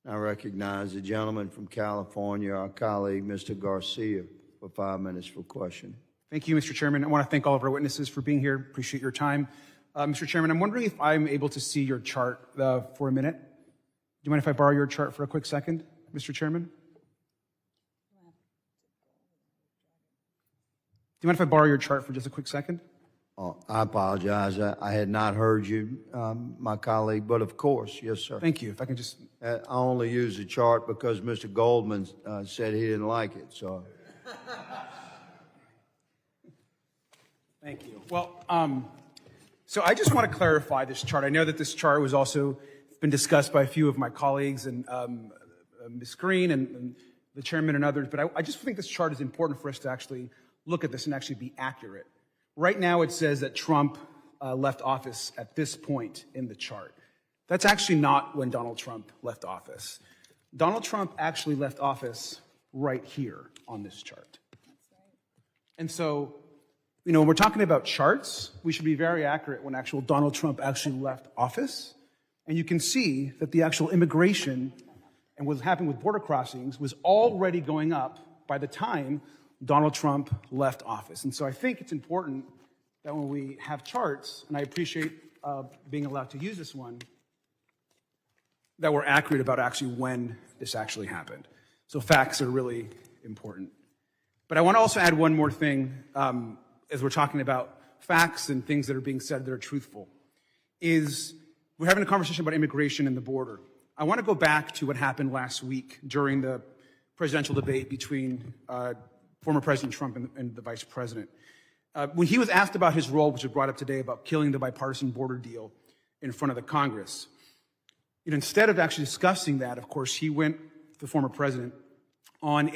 I recognize the gentleman from California, our colleague, Mr. Garcia, for 5 minutes for questioning. Thank you, Mr. Chairman. I want to thank all of our witnesses for being here. Appreciate your time. Mr. Chairman, I'm wondering if I'm able to see your chart for a minute. Do you mind if I borrow your chart for a quick second, Mr. Chairman? Do you mind if I borrow your chart for just a quick second? Oh, I apologize. I had not heard you, my colleague, but of course, yes, sir. Thank you. If I can just... I only used the chart because Mr. Goldman said he didn't like it, so... Thank you. Well, so I just want to clarify this chart. I know that this chart was also been discussed by a few of my colleagues and Ms. Green and the chairman and others, but I just think this chart is important for us to actually look at this and actually be accurate. Right now it says that Trump left office at this point in the chart. That's actually not when Donald Trump left office. Donald Trump actually left office right here on this chart. And so, you know, when we're talking about charts, we should be very accurate when actual Donald Trump actually left office. And you can see that the actual immigration and what's happening with border crossings was already going up by the time Donald Trump left office. And so I think it's important that when we have charts, and I appreciate being allowed to use this one, that we're accurate about actually when this actually happened. So facts are really important. But I want to also add one more thing as we're talking about facts and things that are being said that are truthful, is we're having a conversation about immigration and the border. I want to go back to what happened last week during the presidential debate between former President Trump and the vice president. When he was asked about his role, which was brought up today, about killing the bipartisan border deal in front of the Congress, you know, instead of actually discussing that, of course, he went, the former president, on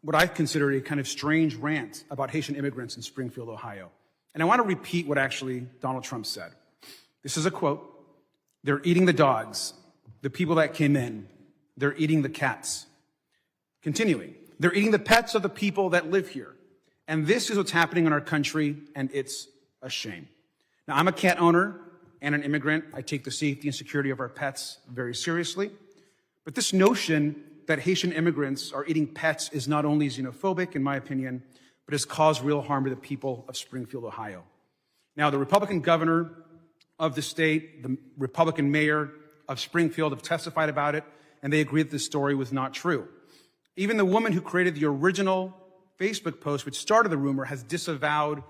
what I consider a kind of strange rant about Haitian immigrants in Springfield, Ohio. And I want to repeat what actually Donald Trump said. This is a quote. "They're eating the dogs, the people that came in. They're eating the cats." Continuing, "They're eating the pets of the people that live here. And this is what's happening in our country, and it's a shame." Now, I'm a cat owner and an immigrant. I take the safety and security of our pets very seriously. But this notion that Haitian immigrants are eating pets is not only xenophobic, in my opinion, but has caused real harm to the people of Springfield, Ohio. Now, the Republican governor of the state, the Republican mayor of Springfield have testified about it, and they agreed that the story was not true. Even the woman who created the original Facebook post, which started the rumor, has disavowed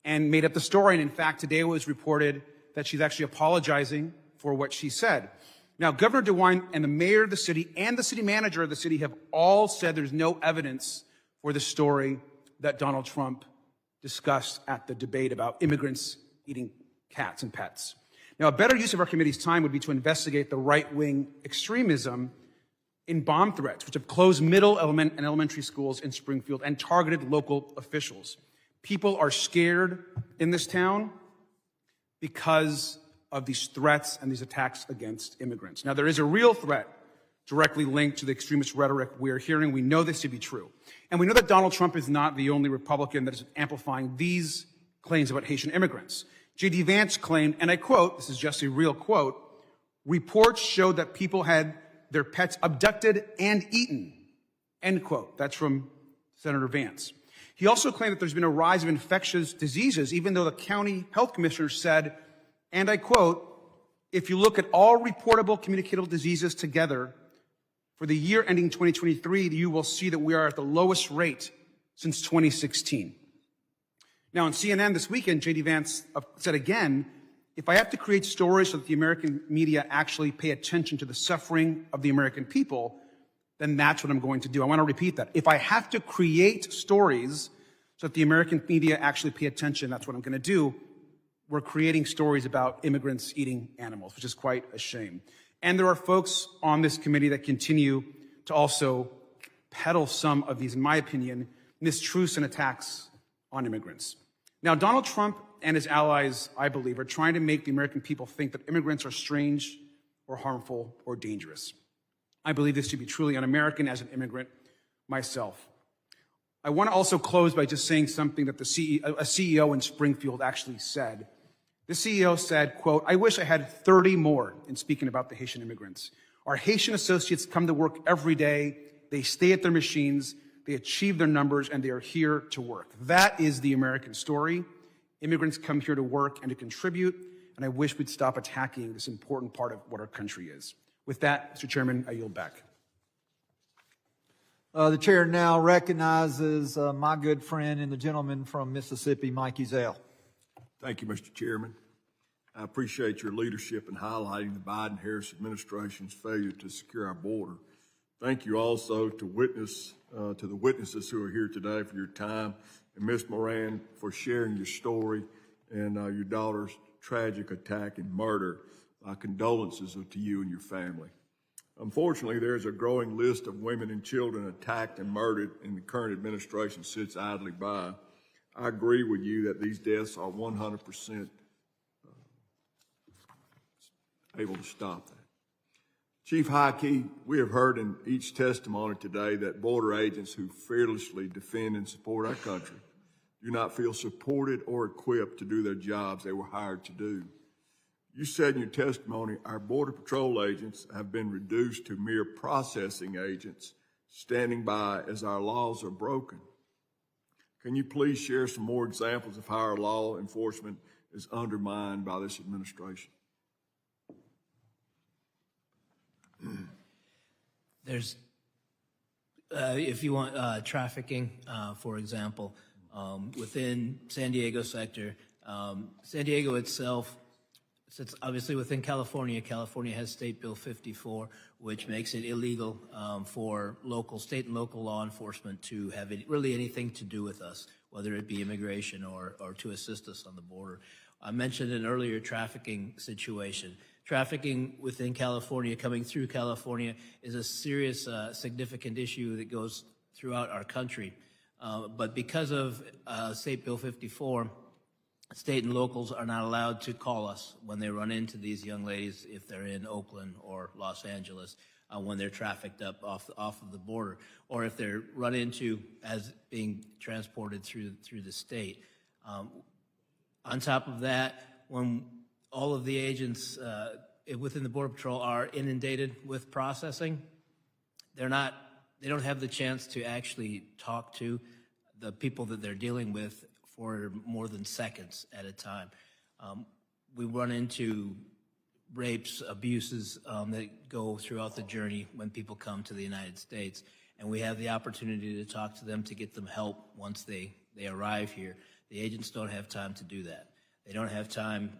and made up the story. And in fact, today it was reported that she's actually apologizing for what she said. Now, Governor DeWine and the mayor of the city and the city manager of the city have all said there's no evidence for the story that Donald Trump discussed at the debate about immigrants eating cats and pets. Now, a better use of our committee's time would be to investigate the right-wing extremism in bomb threats, which have closed middle and elementary schools in Springfield and targeted local officials. People are scared in this town because of these threats and these attacks against immigrants. Now, there is a real threat directly linked to the extremist rhetoric we are hearing. We know this to be true. And we know that Donald Trump is not the only Republican that is amplifying these claims about Haitian immigrants. J.D. Vance claimed, and I quote, this is just a real quote, "Reports showed that people had their pets abducted and eaten," end quote. That's from Senator Vance. He also claimed that there's been a rise of infectious diseases, even though the county health commissioner said, and I quote, "If you look at all reportable communicable diseases together for the year ending 2023, you will see that we are at the lowest rate since 2016. Now, on CNN this weekend, J.D. Vance said again, "If I have to create stories so that the American media actually pay attention to the suffering of the American people, then that's what I'm going to do." I want to repeat that. If I have to create stories so that the American media actually pay attention, that's what I'm going to do. We're creating stories about immigrants eating animals, which is quite a shame. And there are folks on this committee that continue to also peddle some of these, in my opinion, mistruths and attacks on immigrants. Now, Donald Trump and his allies, I believe, are trying to make the American people think that immigrants are strange or harmful or dangerous. I believe this to be truly un-American as an immigrant myself. I want to also close by just saying something that a CEO in Springfield actually said. The CEO said, quote, "I wish I had 30 more," in speaking about the Haitian immigrants. "Our Haitian associates come to work every day. They stay at their machines. They achieve their numbers, and they are here to work." That is the American story. Immigrants come here to work and to contribute, and I wish we'd stop attacking this important part of what our country is. With that, Mr. Chairman, I yield back. The chair now recognizes my good friend and the gentleman from Mississippi, Mike Ezell. Thank you, Mr. Chairman. I appreciate your leadership in highlighting the Biden-Harris administration's failure to secure our border. Thank you also to the witnesses who are here today for your time, and Ms. Moran for sharing your story and your daughter's tragic attack and murder. My condolences to you and your family. Unfortunately, there is a growing list of women and children attacked and murdered, and the current administration sits idly by. I agree with you that these deaths are 100% able to stop that. Chief Heike, we have heard in each testimony today that border agents who fearlessly defend and support our country do not feel supported or equipped to do their jobs they were hired to do. You said in your testimony, our Border Patrol agents have been reduced to mere processing agents, standing by as our laws are broken. Can you please share some more examples of how our law enforcement is undermined by this administration? There's, if you want trafficking, for example, within San Diego sector, San Diego itself sits obviously within California. California has State Bill 54, which makes it illegal for state and local law enforcement to have really anything to do with us, whether it be immigration or to assist us on the border. I mentioned an earlier trafficking situation. Trafficking within California, coming through California, is a serious, significant issue that goes throughout our country. But because of State Bill 54, state and locals are not allowed to call us when they run into these young ladies if they're in Oakland or Los Angeles, when they're trafficked up off of the border, or if they're run into as being transported through the state. On top of that, when all of the agents within the Border Patrol are inundated with processing, they don't have the chance to actually talk to the people that they're dealing with for more than seconds at a time. We run into rapes, abuses that go throughout the journey when people come to the United States, and we have the opportunity to talk to them to get them help once they arrive here. The agents don't have time to do that. They don't have time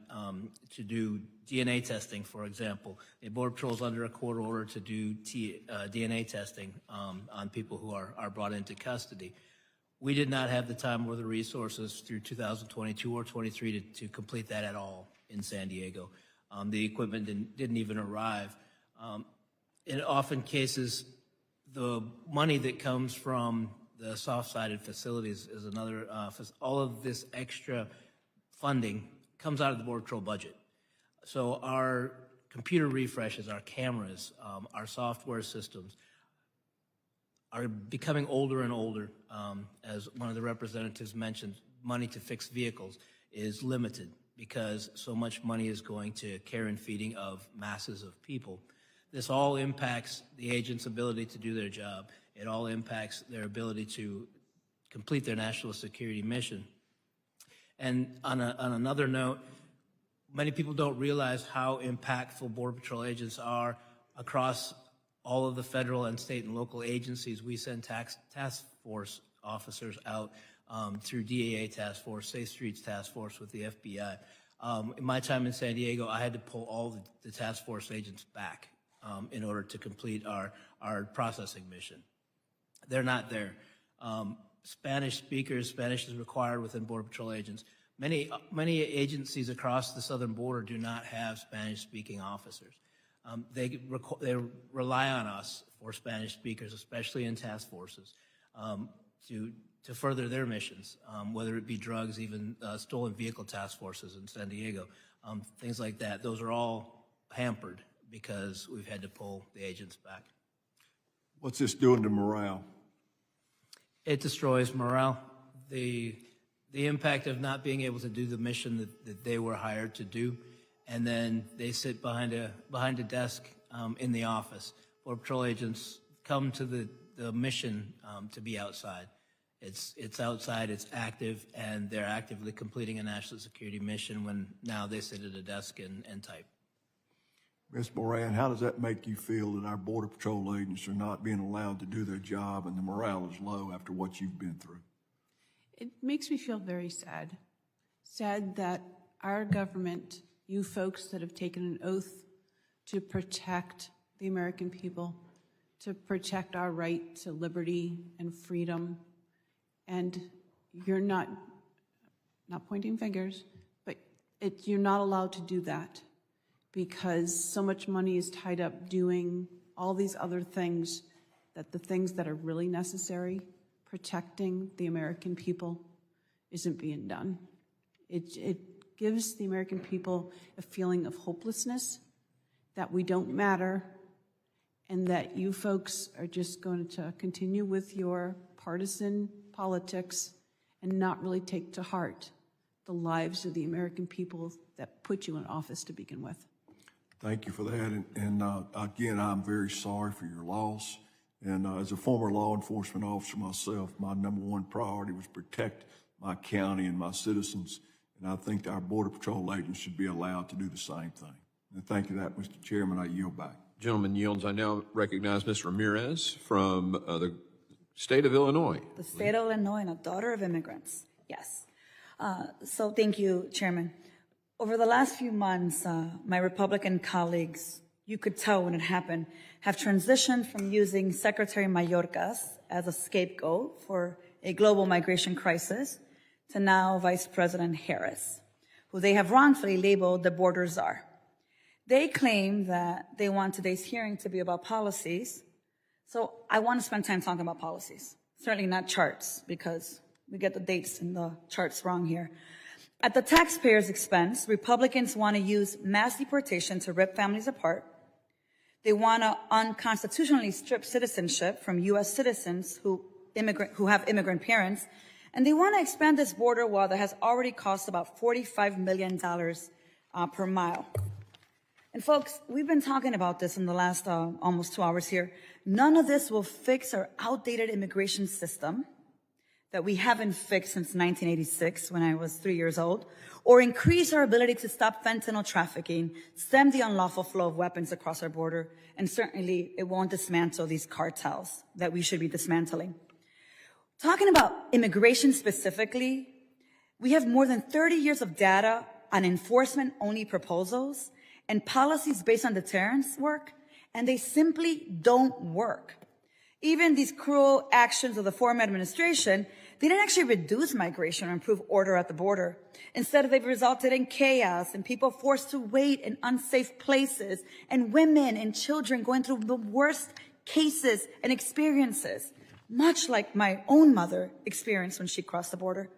to do DNA testing, for example. The Border Patrol is under a court order to do DNA testing on people who are brought into custody. We did not have the time or the resources through 2022 or 23 to complete that at all in San Diego. The equipment didn't even arrive. In often cases, the money that comes from the soft-sided facilities is another, all of this extra funding comes out of the Border Patrol budget. So our computer refreshes, our cameras, our software systems are becoming older and older. As one of the representatives mentioned, money to fix vehicles is limited because so much money is going to care and feeding of masses of people. This all impacts the agent's ability to do their job. It all impacts their ability to complete their national security mission. And on another note, many people don't realize how impactful Border Patrol agents are across all of the federal and state and local agencies. We send task force officers out through DAA Task Force, Safe Streets Task Force with the FBI. In my time in San Diego, I had to pull all the task force agents back in order to complete our processing mission. They're not there. Spanish speakers, Spanish is required within Border Patrol agents. Many agencies across the southern border do not have Spanish-speaking officers. They rely on us for Spanish speakers, especially in task forces, to further their missions, whether it be drugs, even stolen vehicle task forces in San Diego, things like that. Those are all hampered because we've had to pull the agents back. What's this doing to morale? It destroys morale. The impact of not being able to do the mission that they were hired to do, and then they sit behind a desk in the office. Border Patrol agents come to the mission to be outside. It's outside, it's active, and they're actively completing a national security mission when now they sit at a desk and type. Ms. Moran, how does that make you feel that our Border Patrol agents are not being allowed to do their job and the morale is low after what you've been through? It makes me feel very sad. Sad that our government, you folks that have taken an oath to protect the American people, to protect our right to liberty and freedom, and you're not pointing fingers, but you're not allowed to do that because so much money is tied up doing all these other things, that the things that are really necessary, protecting the American people, isn't being done. It gives the American people a feeling of hopelessness, that we don't matter, and that you folks are just going to continue with your partisan politics and not really take to heart the lives of the American people that put you in office to begin with. Thank you for that. And again, I'm very sorry for your loss. And as a former law enforcement officer myself, my number one priority was protect my county and my citizens. And I think our Border Patrol agents should be allowed to do the same thing. And thank you for that, Mr. Chairman. I yield back. Gentleman yields. I now recognize Ms. Ramirez from the state of Illinois. The state of Illinois and a daughter of immigrants. Yes. So thank you, Chairman. Over the last few months, my Republican colleagues, you could tell when it happened, have transitioned from using Secretary Mayorkas as a scapegoat for a global migration crisis to now Vice President Harris, who they have wrongfully labeled the border czar. They claim that they want today's hearing to be about policies. So I want to spend time talking about policies, certainly not charts, because we get the dates and the charts wrong here. At the taxpayer's expense, Republicans want to use mass deportation to rip families apart. They want to unconstitutionally strip citizenship from U.S. citizens who have immigrant parents. And they want to expand this border wall that has already cost about $45 million per mile. And folks, we've been talking about this in the last almost 2 hours here. None of this will fix our outdated immigration system that we haven't fixed since 1986 when I was 3 years old, or increase our ability to stop fentanyl trafficking, stem the unlawful flow of weapons across our border, and certainly it won't dismantle these cartels that we should be dismantling. Talking about immigration specifically, we have more than 30 years of data on enforcement-only proposals and policies based on deterrence work, and they simply don't work. Even these cruel actions of the former administration, they didn't actually reduce migration or improve order at the border. Instead, they've resulted in chaos and people forced to wait in unsafe places and women and children going through the worst cases and experiences, much like my own mother experienced when she crossed the border.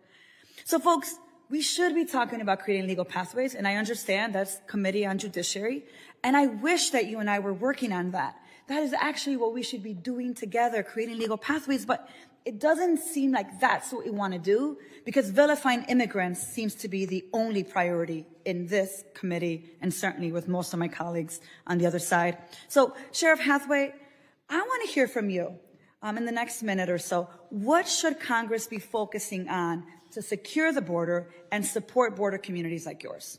So folks, we should be talking about creating legal pathways, and I understand that's Committee on Judiciary, and I wish that you and I were working on that. That is actually what we should be doing together, creating legal pathways, but it doesn't seem like that's what we want to do because vilifying immigrants seems to be the only priority in this committee and certainly with most of my colleagues on the other side. So, Sheriff Hathaway, I want to hear from you in the next minute or so. What should Congress be focusing on to secure the border and support border communities like yours?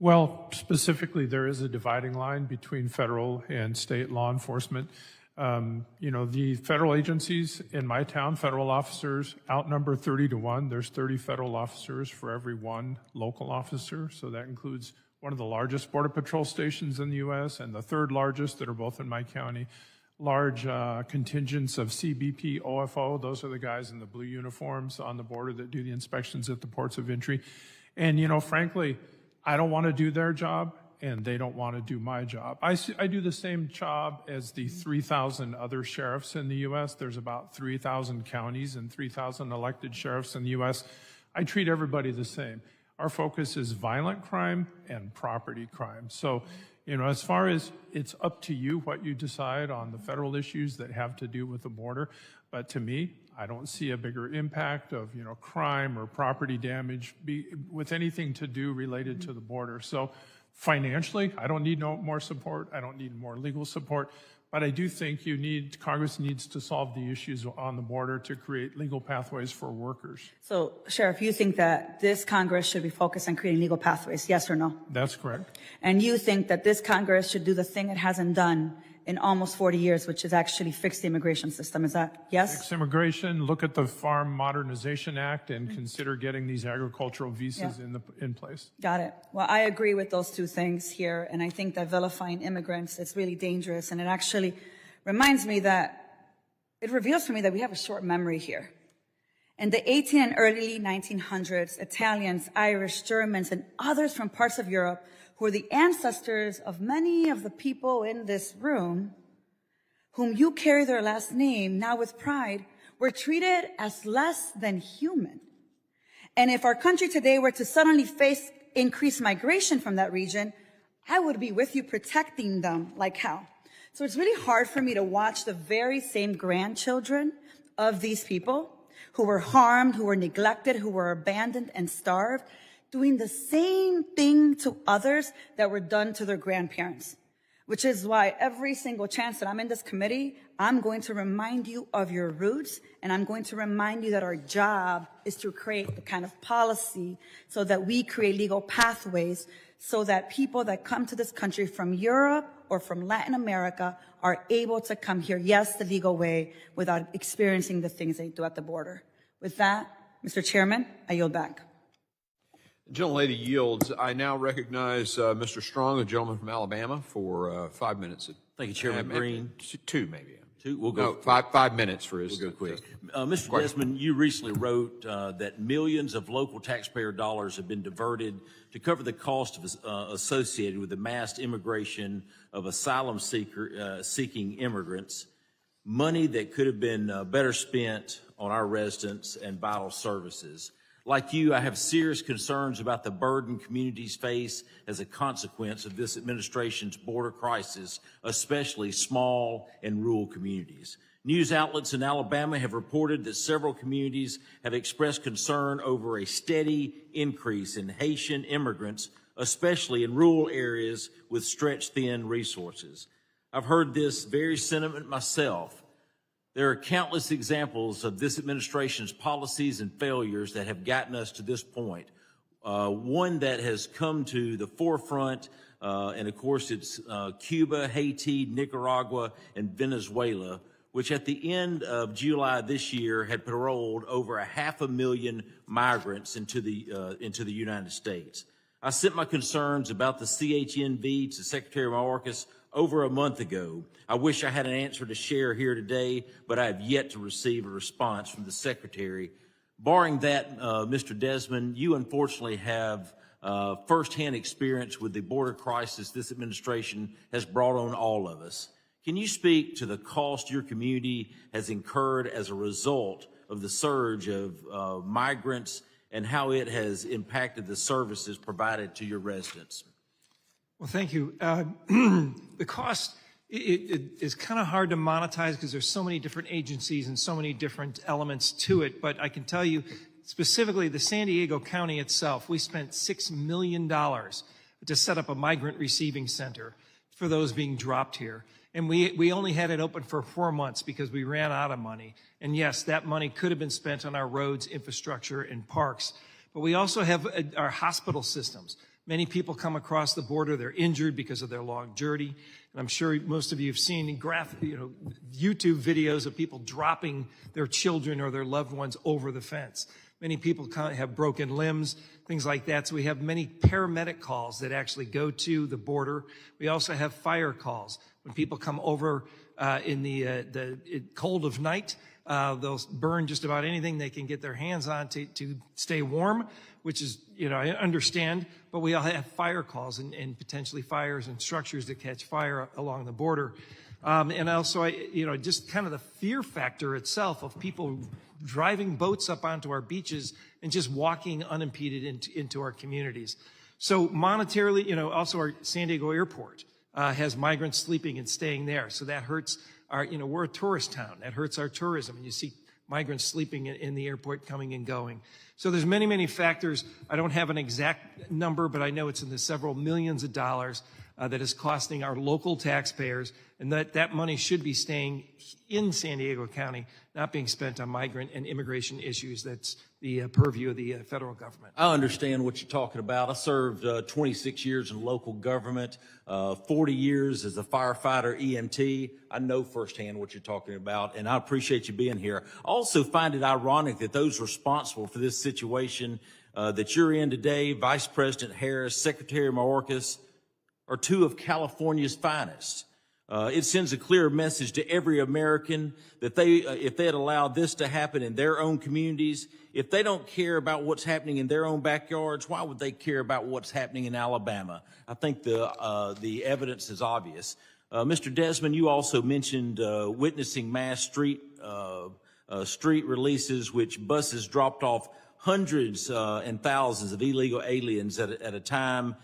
Well, specifically, there is a dividing line between federal and state law enforcement. The federal agencies in my town, federal officers, outnumber 30 to 1. There's 30 federal officers for every one local officer. So that includes one of the largest Border Patrol stations in the U.S. and the third largest that are both in my county. Large contingents of CBP, OFO. Those are the guys in the blue uniforms on the border that do the inspections at the ports of entry. And, frankly, I don't want to do their job, and they don't want to do my job. I do the same job as the 3,000 other sheriffs in the U.S. There's about 3,000 counties and 3,000 elected sheriffs in the U.S. I treat everybody the same. Our focus is violent crime and property crime. So, as far as it's up to you what you decide on the federal issues that have to do with the border, but to me, I don't see a bigger impact of, crime or property damage with anything to do related to the border. So financially, I don't need no more support. I don't need more legal support. But I do think Congress needs to solve the issues on the border to create legal pathways for workers. So, Sheriff, you think that this Congress should be focused on creating legal pathways, yes or no? That's correct. And you think that this Congress should do the thing it hasn't done in almost 40 years, which is actually fix the immigration system. Is that yes? Fix immigration, look at the Farm Modernization Act, and consider getting these agricultural visas in place. Got it. Well, I agree with those two things here, and I think that vilifying immigrants is really dangerous, and it actually reminds me it reveals for me that we have a short memory here. In the 18 and early 1900s, Italians, Irish, Germans, and others from parts of Europe who are the ancestors of many of the people in this room, whom you carry their last name now with pride, were treated as less than human. And if our country today were to suddenly face increased migration from that region, I would be with you protecting them like hell. So it's really hard for me to watch the very same grandchildren of these people who were harmed, who were neglected, who were abandoned and starved, doing the same thing to others that were done to their grandparents, which is why every single chance that I'm in this committee, I'm going to remind you of your roots, and I'm going to remind you that our job is to create the kind of policy so that we create legal pathways so that people that come to this country from Europe or from Latin America are able to come here, yes, the legal way, without experiencing the things they do at the border. With that, Mr. Chairman, I yield back. The gentlelady yields. I now recognize Mr. Strong, the gentleman from Alabama, for 5 minutes. Thank you, Chairman Green. Two, maybe. Two? We'll go. No, 5 minutes for his. We'll go quick. Mr. Desmond, you recently wrote that millions of local taxpayer dollars have been diverted to cover the cost of, associated with the mass immigration of asylum seeking immigrants, money that could have been better spent on our residents and vital services. Like you, I have serious concerns about the burden communities face as a consequence of this administration's border crisis, especially small and rural communities. News outlets in Alabama have reported that several communities have expressed concern over a steady increase in Haitian immigrants especially in rural areas with stretched thin resources. I've heard this very sentiment myself. There are countless examples of this administration's policies and failures that have gotten us to this point. One that has come to the forefront, and of course it's Cuba, Haiti, Nicaragua, and Venezuela, which at the end of July this year had paroled over 500,000 migrants into the United States. I sent my concerns about the CHNV to Secretary Mayorkas over a month ago. I wish I had an answer to share here today, but I have yet to receive a response from the Secretary. Barring that, Mr. Desmond, you unfortunately have firsthand experience with the border crisis this administration has brought on all of us. Can you speak to the cost your community has incurred as a result of the surge of migrants and how it has impacted the services provided to your residents? Well, thank you. The cost it is kind of hard to monetize because there's so many different agencies and so many different elements to it. But I can tell you specifically the San Diego County itself, we spent $6 million to set up a migrant receiving center for those being dropped here. And we only had it open for 4 months because we ran out of money. And yes, that money could have been spent on our roads, infrastructure, and parks. But we also have our hospital systems. Many people come across the border, they're injured because of their long journey. And I'm sure most of you have seen YouTube videos of people dropping their children or their loved ones over the fence. Many people have broken limbs, things like that. So we have many paramedic calls that actually go to the border. We also have fire calls. When people come over in the cold of night, they'll burn just about anything they can get their hands on to stay warm, which is, I understand, but we all have fire calls and potentially fires and structures that catch fire along the border. And also, just kind of the fear factor itself of people driving boats up onto our beaches and just walking unimpeded into our communities. So monetarily, also our San Diego airport has migrants sleeping and staying there. So that hurts our, we're a tourist town. That hurts our tourism. And you see migrants sleeping in the airport coming and going. So there's many, many factors. I don't have an exact number, but I know it's in the several millions of dollars that is costing our local taxpayers, and that money should be staying in San Diego County, not being spent on migrant and immigration issues. That's the purview of the federal government. I understand what you're talking about. I served 26 years in local government, 40 years as a firefighter EMT. I know firsthand what you're talking about, and I appreciate you being here. I also find it ironic that those responsible for this situation that you're in today, Vice President Harris, Secretary Mayorkas, are two of California's finest. It sends a clear message to every American that if they had allowed this to happen in their own communities, if they don't care about what's happening in their own backyards, why would they care about what's happening in Alabama? I think the evidence is obvious. Mr. Desmond, you also mentioned witnessing mass street releases, which buses dropped off hundreds and thousands of illegal aliens at a time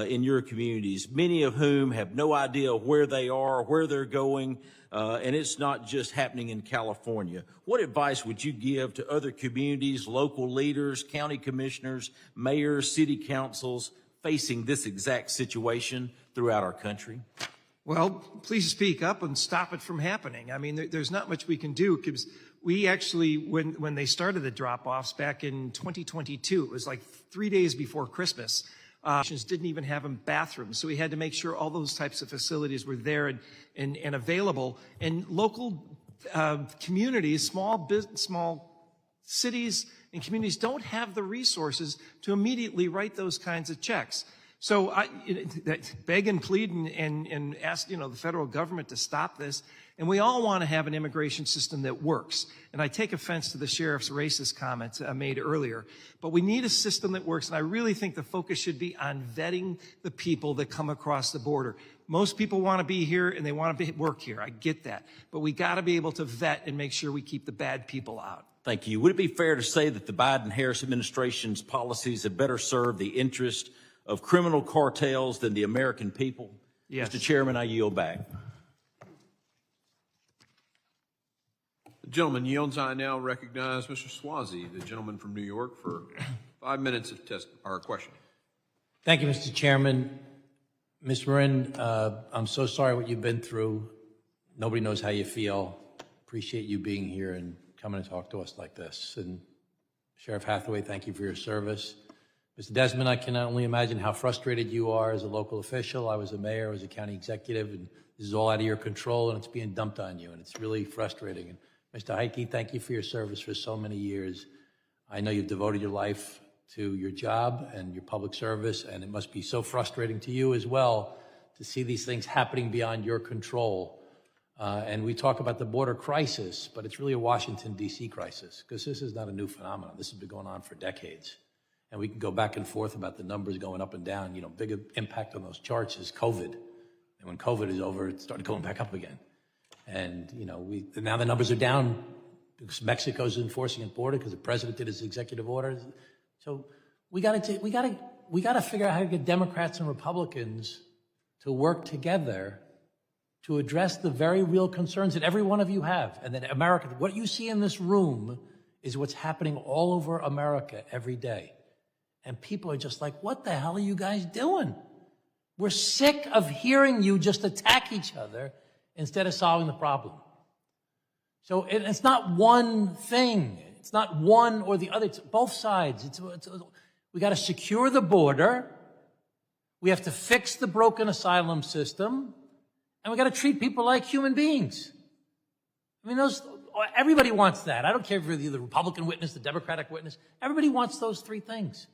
in your communities, many of whom have no idea where they are, where they're going, and it's not just happening in California. What advice would you give to other communities, local leaders, county commissioners, mayors, city councils facing this exact situation throughout our country? Well, please speak up and stop it from happening. I mean, there's not much we can do because we actually, when they started the drop-offs back in 2022, it was like 3 days before Christmas, didn't even have bathrooms. So we had to make sure all those types of facilities were there and available. And local communities, small cities and communities don't have the resources to immediately write those kinds of checks. So I beg and plead and ask, the federal government to stop this. And we all want to have an immigration system that works. And I take offense to the sheriff's racist comments made earlier. But we need a system that works. And I really think the focus should be on vetting the people that come across the border. Most people want to be here and they want to work here. I get that. But we got to be able to vet and make sure we keep the bad people out. Thank you. Would it be fair to say that the Biden-Harris administration's policies have better served the interest of criminal cartels than the American people? Yes. Mr. Chairman, I yield back. The gentleman yields. I now recognize Mr. Swazi, the gentleman from New York, for 5 minutes of question. Thank you, Mr. Chairman. Ms. Marin, I'm so sorry what you've been through. Nobody knows how you feel. Appreciate you being here and coming to talk to us like this. And Sheriff Hathaway, thank you for your service. Mr. Desmond, I can only imagine how frustrated you are as a local official. I was a mayor, I was a county executive, and this is all out of your control, and it's being dumped on you, and it's really frustrating. And Mr. Heike, thank you for your service for so many years. I know you've devoted your life to your job and your public service, and it must be so frustrating to you as well to see these things happening beyond your control. And we talk about the border crisis, but it's really a Washington, D.C. crisis, because this is not a new phenomenon. This has been going on for decades. And we can go back and forth about the numbers going up and down. You know, big impact on those charts is COVID. And when COVID is over, it started going back up again. And, you know, now the numbers are down because Mexico's enforcing a border because the president did his executive orders. So we got to figure out how to get Democrats and Republicans to work together to address the very real concerns that every one of you have. And that America, what you see in this room is what's happening all over America every day. And people are just like, what the hell are you guys doing? We're sick of hearing you just attack each other instead of solving the problem. So it's not one thing. It's not one or the other. It's both sides. We got to secure the border. We have to fix the broken asylum system. And we got to treat people like human beings. I mean, everybody wants that. I don't care if you're the Republican witness, the Democratic witness. Everybody wants those three things.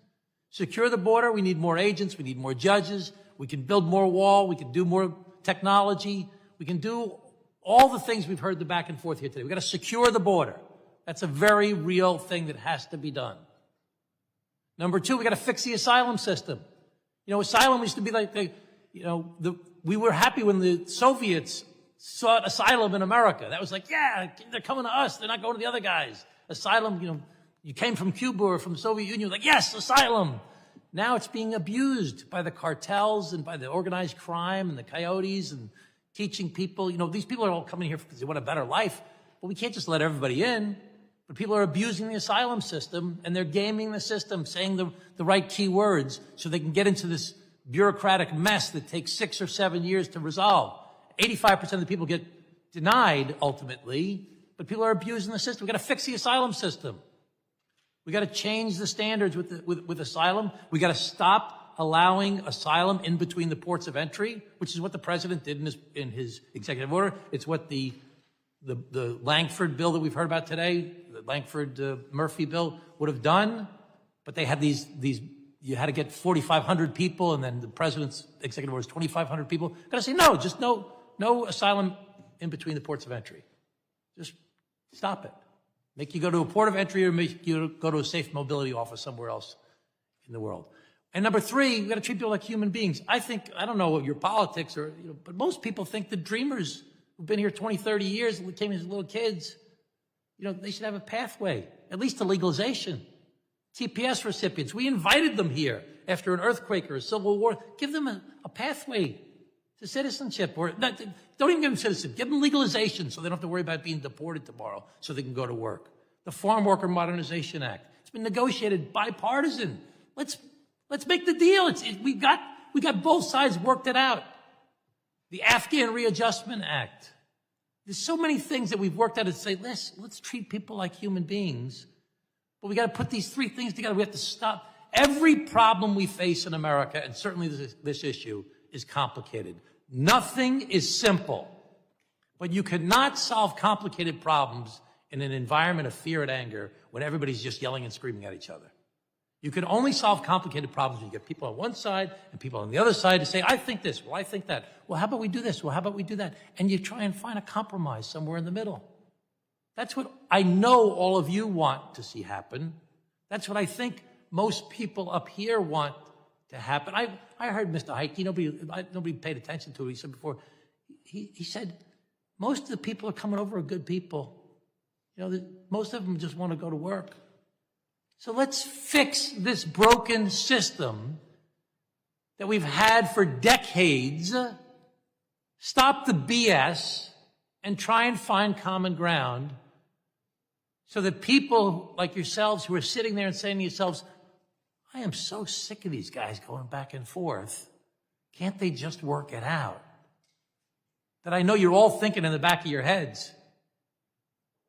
Secure the border. We need more agents. We need more judges. We can build more wall. We can do more technology. We can do all the things we've heard the back and forth here today. We've got to secure the border. That's a very real thing that has to be done. Number two, we got to fix the asylum system. You know, asylum used to be like we were happy when the Soviets sought asylum in America. That was like, yeah, they're coming to us. They're not going to the other guys. Asylum, you know, you came from Cuba or from the Soviet Union. Like, yes, asylum. Now it's being abused by the cartels and by the organized crime and the coyotes and teaching people. You know, these people are all coming here because they want a better life. But we can't just let everybody in. But people are abusing the asylum system, and they're gaming the system, saying the right key words so they can get into this bureaucratic mess that takes 6 or 7 years to resolve. 85% of the people get denied ultimately, but people are abusing the system. We've got to fix the asylum system. We've got to change the standards with asylum. We've got to stop allowing asylum in between the ports of entry, which is what the president did in his executive order. It's what the Langford bill that we've heard about today, the Langford-Murphy bill, would have done. But they had these you had to get 4,500 people, and then the president's executive order is 2,500 people. Got to say no, just no asylum in between the ports of entry. Just stop it. Make you go to a port of entry or make you go to a safe mobility office somewhere else in the world. And number three, we've got to treat people like human beings. I don't know what your politics are, but most people think the dreamers who've been here 20, 30 years, and came as little kids, they should have a pathway, at least to legalization. TPS recipients, we invited them here after an earthquake or a civil war. Give them a pathway to citizenship, or don't even give them citizenship. Give them legalization so they don't have to worry about being deported tomorrow, so they can go to work. The Farm Worker Modernization Act, it's been negotiated bipartisan. Let's make the deal. We got both sides worked it out. The Afghan Readjustment Act. There's so many things that we've worked out to say, let's treat people like human beings. But we got to put these three things together. We have to stop. Every problem we face in America, and certainly this issue, is complicated. Nothing is simple. But you cannot solve complicated problems in an environment of fear and anger when everybody's just yelling and screaming at each other. You can only solve complicated problems when you get people on one side and people on the other side to say, I think this, well, I think that. Well, how about we do this? Well, how about we do that? And you try and find a compromise somewhere in the middle. That's what I know all of you want to see happen. That's what I think most people up here want to happen. I heard Mr. Heike, nobody paid attention to it. He said before, he said, most of the people are coming over are good people. Most of them just want to go to work. So let's fix this broken system that we've had for decades, stop the BS, and try and find common ground so that people like yourselves who are sitting there and saying to yourselves, I am so sick of these guys going back and forth. Can't they just work it out? That I know you're all thinking in the back of your heads,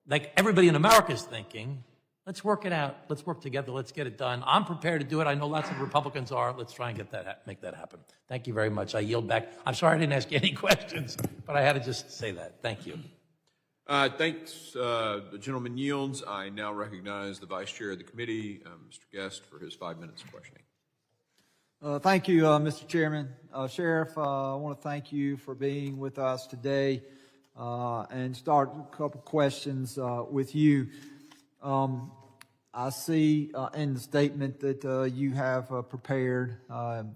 like everybody in America is thinking, let's work it out. Let's work together. Let's get it done. I'm prepared to do it. I know lots of Republicans are. Let's try and make that happen. Thank you very much. I yield back. I'm sorry I didn't ask you any questions, but I had to just say that. Thank you. Thanks. The gentleman yields. I now recognize the Vice Chair of the committee, Mr. Guest, for his 5 minutes of questioning. Thank you, Mr. Chairman. Sheriff, I want to thank you for being with us today and start a couple questions with you. I see in the statement that you have prepared,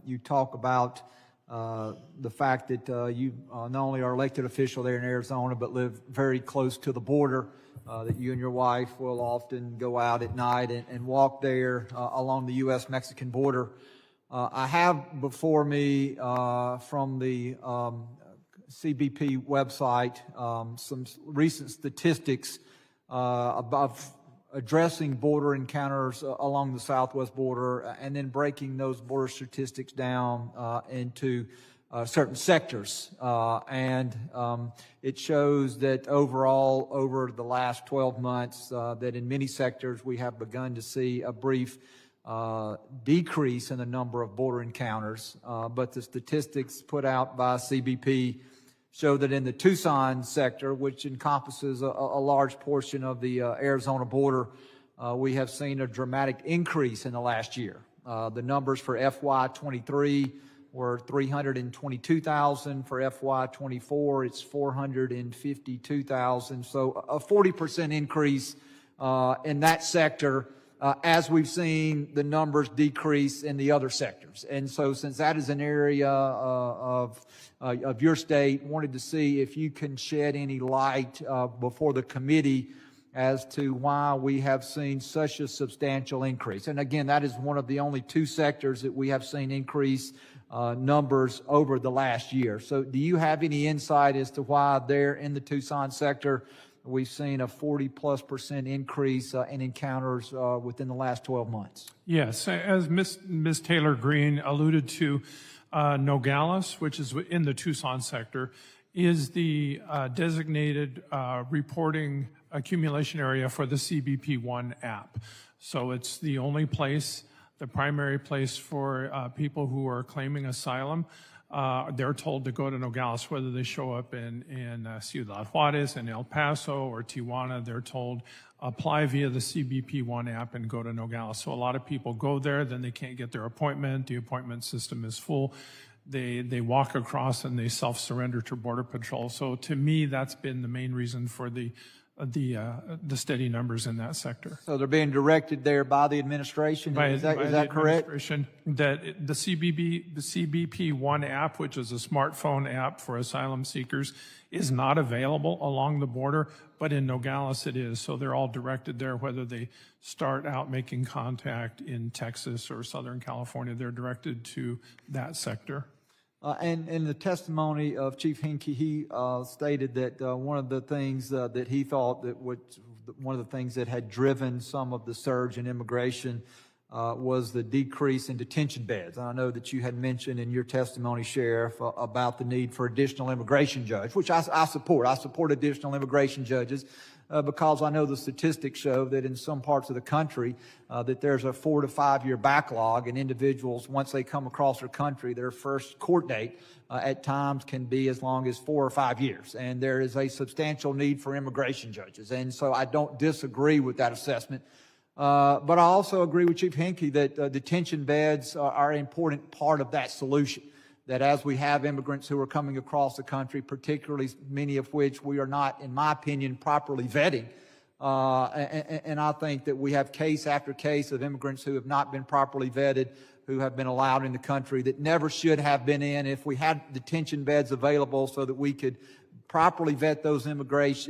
you talk about the fact that you not only are elected official there in Arizona, but live very close to the border, that you and your wife will often go out at night and walk there along the U.S.-Mexican border. I have before me from the CBP website some recent statistics about addressing border encounters along the southwest border and then breaking those border statistics down into certain sectors. It shows that overall, over the last 12 months, that in many sectors we have begun to see a brief decrease in the number of border encounters. But the statistics put out by CBP show that in the Tucson sector, which encompasses a large portion of the Arizona border, we have seen a dramatic increase in the last year. The numbers for FY23 were 322,000. For FY24, it's 452,000. So a 40% increase in that sector, as we've seen the numbers decrease in the other sectors. And so since that is an area of your state, wanted to see if you can shed any light before the committee as to why we have seen such a substantial increase. And again, that is one of the only two sectors that we have seen increase numbers over the last year. So do you have any insight as to why there in the Tucson sector we've seen a 40+% increase in encounters within the last 12 months? Yes, as Ms. Taylor Greene alluded to, Nogales, which is in the Tucson sector, is the designated reporting accumulation area for the CBP-1 app. So it's the only place, the primary place for people who are claiming asylum. They're told to go to Nogales, whether they show up in Ciudad Juarez, in El Paso, or Tijuana. They're told apply via the CBP-1 app and go to Nogales. So a lot of people go there, then they can't get their appointment. The appointment system is full. They walk across and they self-surrender to Border Patrol. So to me, that's been the main reason for the steady numbers in that sector. So they're being directed there by the administration? Is that correct? That the CBP-1 app, which is a smartphone app for asylum seekers, is not available along the border, but in Nogales it is. So they're all directed there, whether they start out making contact in Texas or Southern California, they're directed to that sector. And in the testimony of Chief Hinkie, he stated that one of the things that he thought that one of the things that had driven some of the surge in immigration was the decrease in detention beds. And I know that you had mentioned in your testimony, Sheriff, about the need for additional immigration judges, which I support. I support additional immigration judges because I know the statistics show that in some parts of the country that there's a 4 to 5 year backlog, and individuals, once they come across our country, their first court date at times can be as long as 4 or 5 years. And there is a substantial need for immigration judges. And so I don't disagree with that assessment. But I also agree with Chief Hinkie that detention beds are an important part of that solution. That as we have immigrants who are coming across the country, particularly many of which we are not, in my opinion, properly vetting, and I think that we have case after case of immigrants who have not been properly vetted, who have been allowed in the country that never should have been in. If we had detention beds available so that we could properly vet those immigrants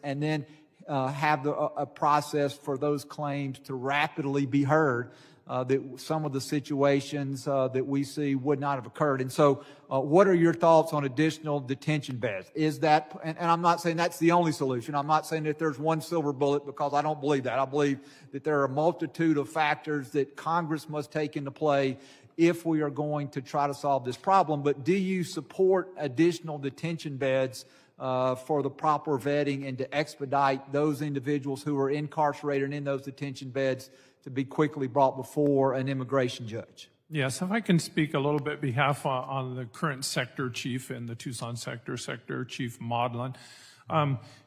and then have a process for those claims to rapidly be heard, that some of the situations that we see would not have occurred. And so what are your thoughts on additional detention beds? Is that, and I'm not saying that's the only solution. I'm not saying that there's one silver bullet, because I don't believe that. I believe that there are a multitude of factors that Congress must take into play if we are going to try to solve this problem. But do you support additional detention beds for the proper vetting and to expedite those individuals who are incarcerated and in those detention beds to be quickly brought before an immigration judge? Yes, if I can speak a little bit behalf on the current sector chief in the Tucson sector, Sector Chief Maudlin.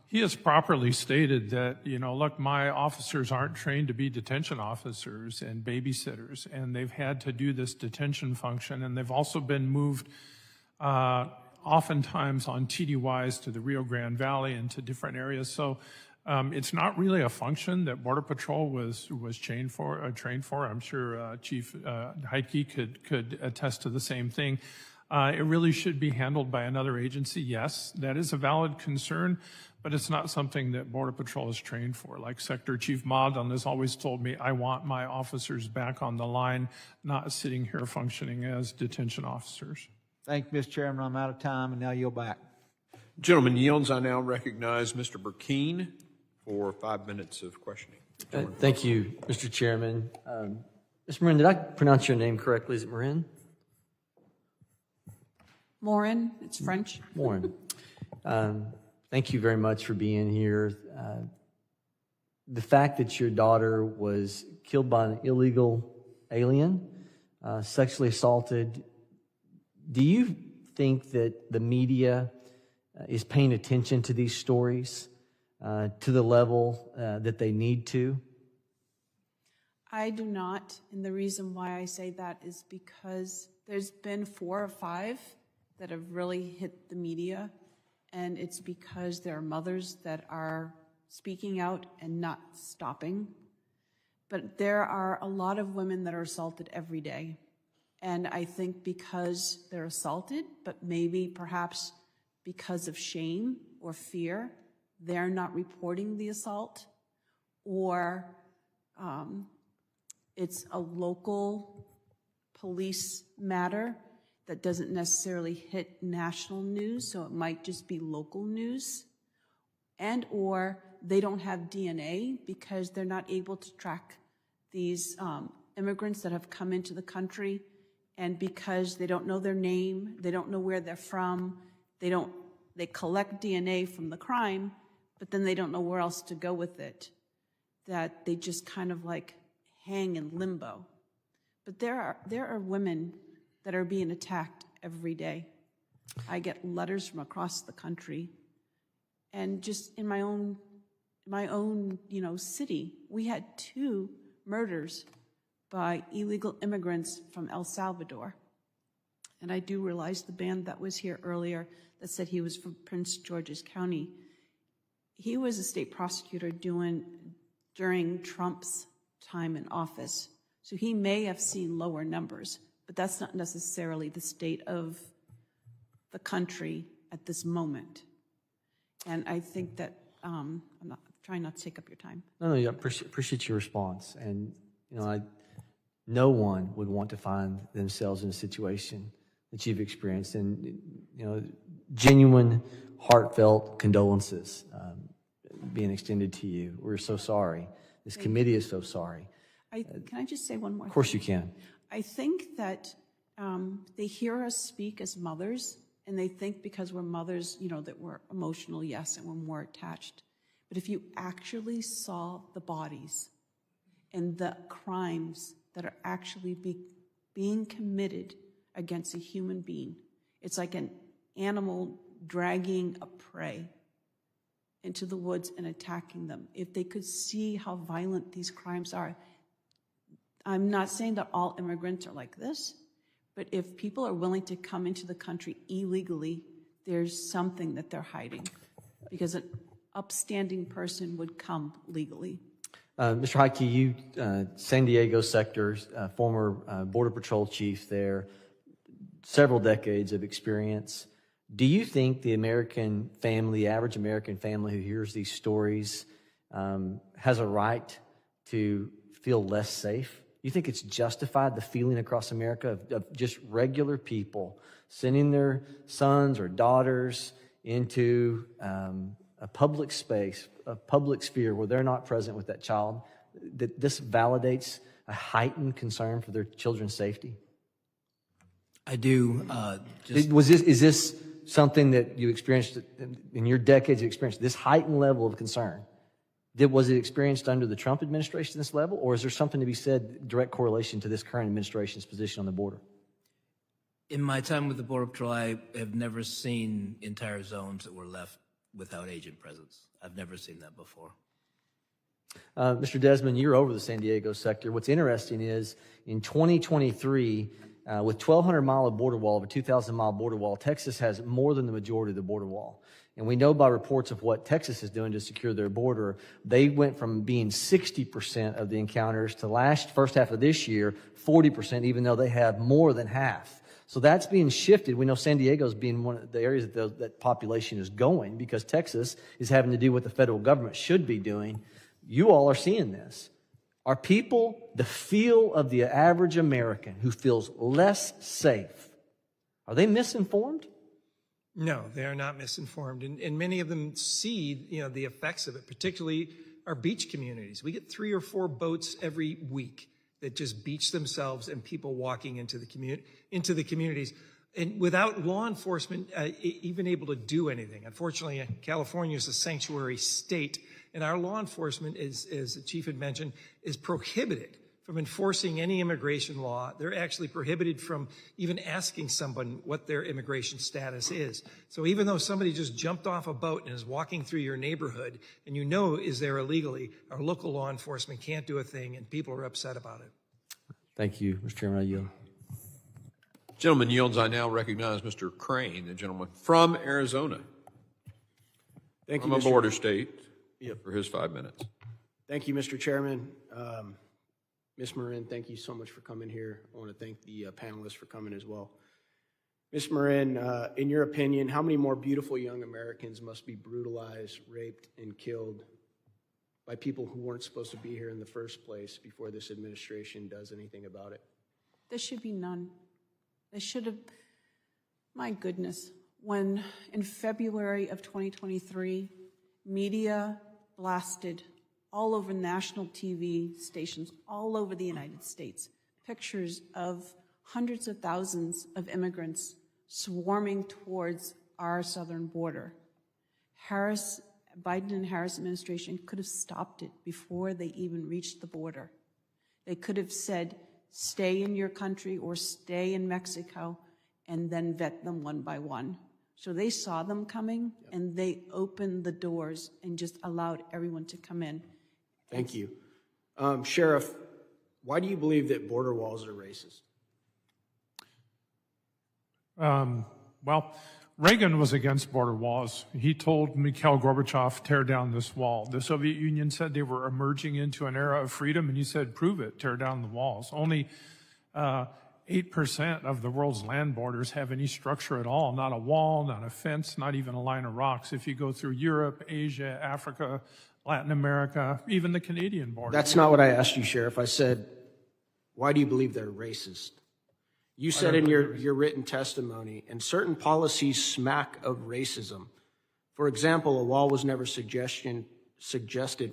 He has properly stated that, look, my officers aren't trained to be detention officers and babysitters, and they've had to do this detention function, and they've also been moved oftentimes on TDYs to the Rio Grande Valley and to different areas. So it's not really a function that Border Patrol was trained for. I'm sure Chief Heitke could attest to the same thing. It really should be handled by another agency. Yes, that is a valid concern, but it's not something that Border Patrol is trained for. Like Sector Chief Maudlin has always told me, I want my officers back on the line, not sitting here functioning as detention officers. Thank you, Mr. Chairman. I'm out of time, and now yield back. Gentleman yields. I now recognize Mr. Burkeen for 5 minutes of questioning. Thank you, Mr. Chairman. Mr. Marin, did I pronounce your name correctly? Is it Marin? Morin, it's French. Morin. Thank you very much for being here. The fact that your daughter was killed by an illegal alien, sexually assaulted, do you think that the media is paying attention to these stories to the level that they need to? I do not, and the reason why I say that is because there's been 4 or 5 that have really hit the media, and it's because there are mothers that are speaking out and not stopping. But there are a lot of women that are assaulted every day, and I think because they're assaulted, but maybe perhaps because of shame or fear, they're not reporting the assault, or it's a local police matter that doesn't necessarily hit national news, so it might just be local news, and or they don't have DNA because they're not able to track these immigrants that have come into the country, and because they don't know their name, they don't know where they're from, they collect DNA from the crime, but then they don't know where else to go with it, that they just kind of like hang in limbo. But there are women that are being attacked every day. I get letters from across the country, and just in my own city, we had 2 murders by illegal immigrants from El Salvador. And I do realize the band that was here earlier that said he was from Prince George's County. He was a state prosecutor during Trump's time in office. So he may have seen lower numbers, but that's not necessarily the state of the country at this moment. And I think that, I'm not trying not to take up your time. No, I appreciate your response. And, no one would want to find themselves in a situation that you've experienced. And, genuine, heartfelt condolences being extended to you. We're so sorry. This committee is so sorry. Can I just say one more thing? Of course you can. I think that they hear us speak as mothers, and they think because we're mothers, that we're emotional, yes, and we're more attached. But if you actually saw the bodies and the crimes that are actually being committed against a human being, it's like an animal dragging a prey into the woods and attacking them. If they could see how violent these crimes are, I'm not saying that all immigrants are like this, but if people are willing to come into the country illegally, there's something that they're hiding, because an upstanding person would come legally. Mr. Heitke, you, San Diego sector, former Border Patrol chief there, several decades of experience. Do you think the American family, the average American family who hears these stories, has a right to feel less safe You think it's justified, the feeling across America of just regular people sending their sons or daughters into a public space, a public sphere where they're not present with that child, that this validates a heightened concern for their children's safety? I do. Is this something that you experienced in your decades of experience, this heightened level of concern? Was it experienced under the Trump administration, this level, or is there something to be said, direct correlation to this current administration's position on the border? In my time with the Border Patrol, I have never seen entire zones that were left without agent presence. I've never seen that before. Mr. Desmond, you're over the San Diego sector. What's interesting is in 2023, with 1,200-mile border wall, of a 2,000-mile border wall, Texas has more than the majority of the border wall. And we know by reports of what Texas is doing to secure their border, they went from being 60% of the encounters to first half of this year, 40%, even though they have more than half. So that's being shifted. We know San Diego's being one of the areas that population is going because Texas is having to do what the federal government should be doing. You all are seeing this. Are people, the feel of the average American who feels less safe, are they misinformed? No, they are not misinformed. And many of them see, the effects of it, particularly our beach communities. We get 3 or 4 boats every week that just beach themselves and people walking into the communities. And without law enforcement even able to do anything. Unfortunately, California is a sanctuary state, and our law enforcement, as the chief had mentioned, is prohibited from enforcing any immigration law. They're actually prohibited from even asking someone what their immigration status is. So even though somebody just jumped off a boat and is walking through your neighborhood and is there illegally, our local law enforcement can't do a thing and people are upset about it. Thank you, Mr. Chairman. I yield. Gentleman yields. I now recognize Mr. Crane, the gentleman from Arizona. Thank you, from a border state, for his 5 minutes. Thank you, Mr. Chairman. Ms. Marin, thank you so much for coming here. I want to thank the panelists for coming as well. Ms. Marin, in your opinion, how many more beautiful young Americans must be brutalized, raped, and killed by people who weren't supposed to be here in the first place before this administration does anything about it? There should be none. They should have, my goodness, when in February of 2023, media blasted all over national TV stations, all over the United States, pictures of hundreds of thousands of immigrants swarming towards our southern border. Biden and Harris administration could have stopped it before they even reached the border. They could have said, stay in your country or stay in Mexico, and then vet them one by one. So they saw them coming, and they opened the doors and just allowed everyone to come in. Thank you. Sheriff, why do you believe that border walls are racist? Well, Reagan was against border walls. He told Mikhail Gorbachev, tear down this wall. The Soviet Union said they were emerging into an era of freedom, and he said, prove it, tear down the walls. Only 8% of the world's land borders have any structure at all, not a wall, not a fence, not even a line of rocks. If you go through Europe, Asia, Africa, Latin America, even the Canadian border. That's not what I asked you, Sheriff. I said, why do you believe they're racist? You said in your written testimony, and certain policies smack of racism. For example, a wall was never suggested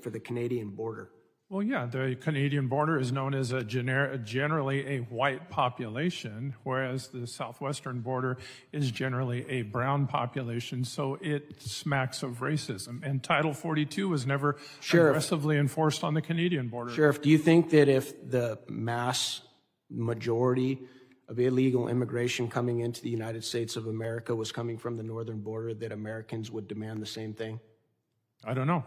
for the Canadian border. Well, yeah, the Canadian border is known as generally a white population, whereas the southwestern border is generally a brown population, so it smacks of racism. And Title 42 was never aggressively enforced on the Canadian border. Sheriff, do you think that if the mass majority of illegal immigration coming into the United States of America was coming from the northern border, that Americans would demand the same thing? I don't know.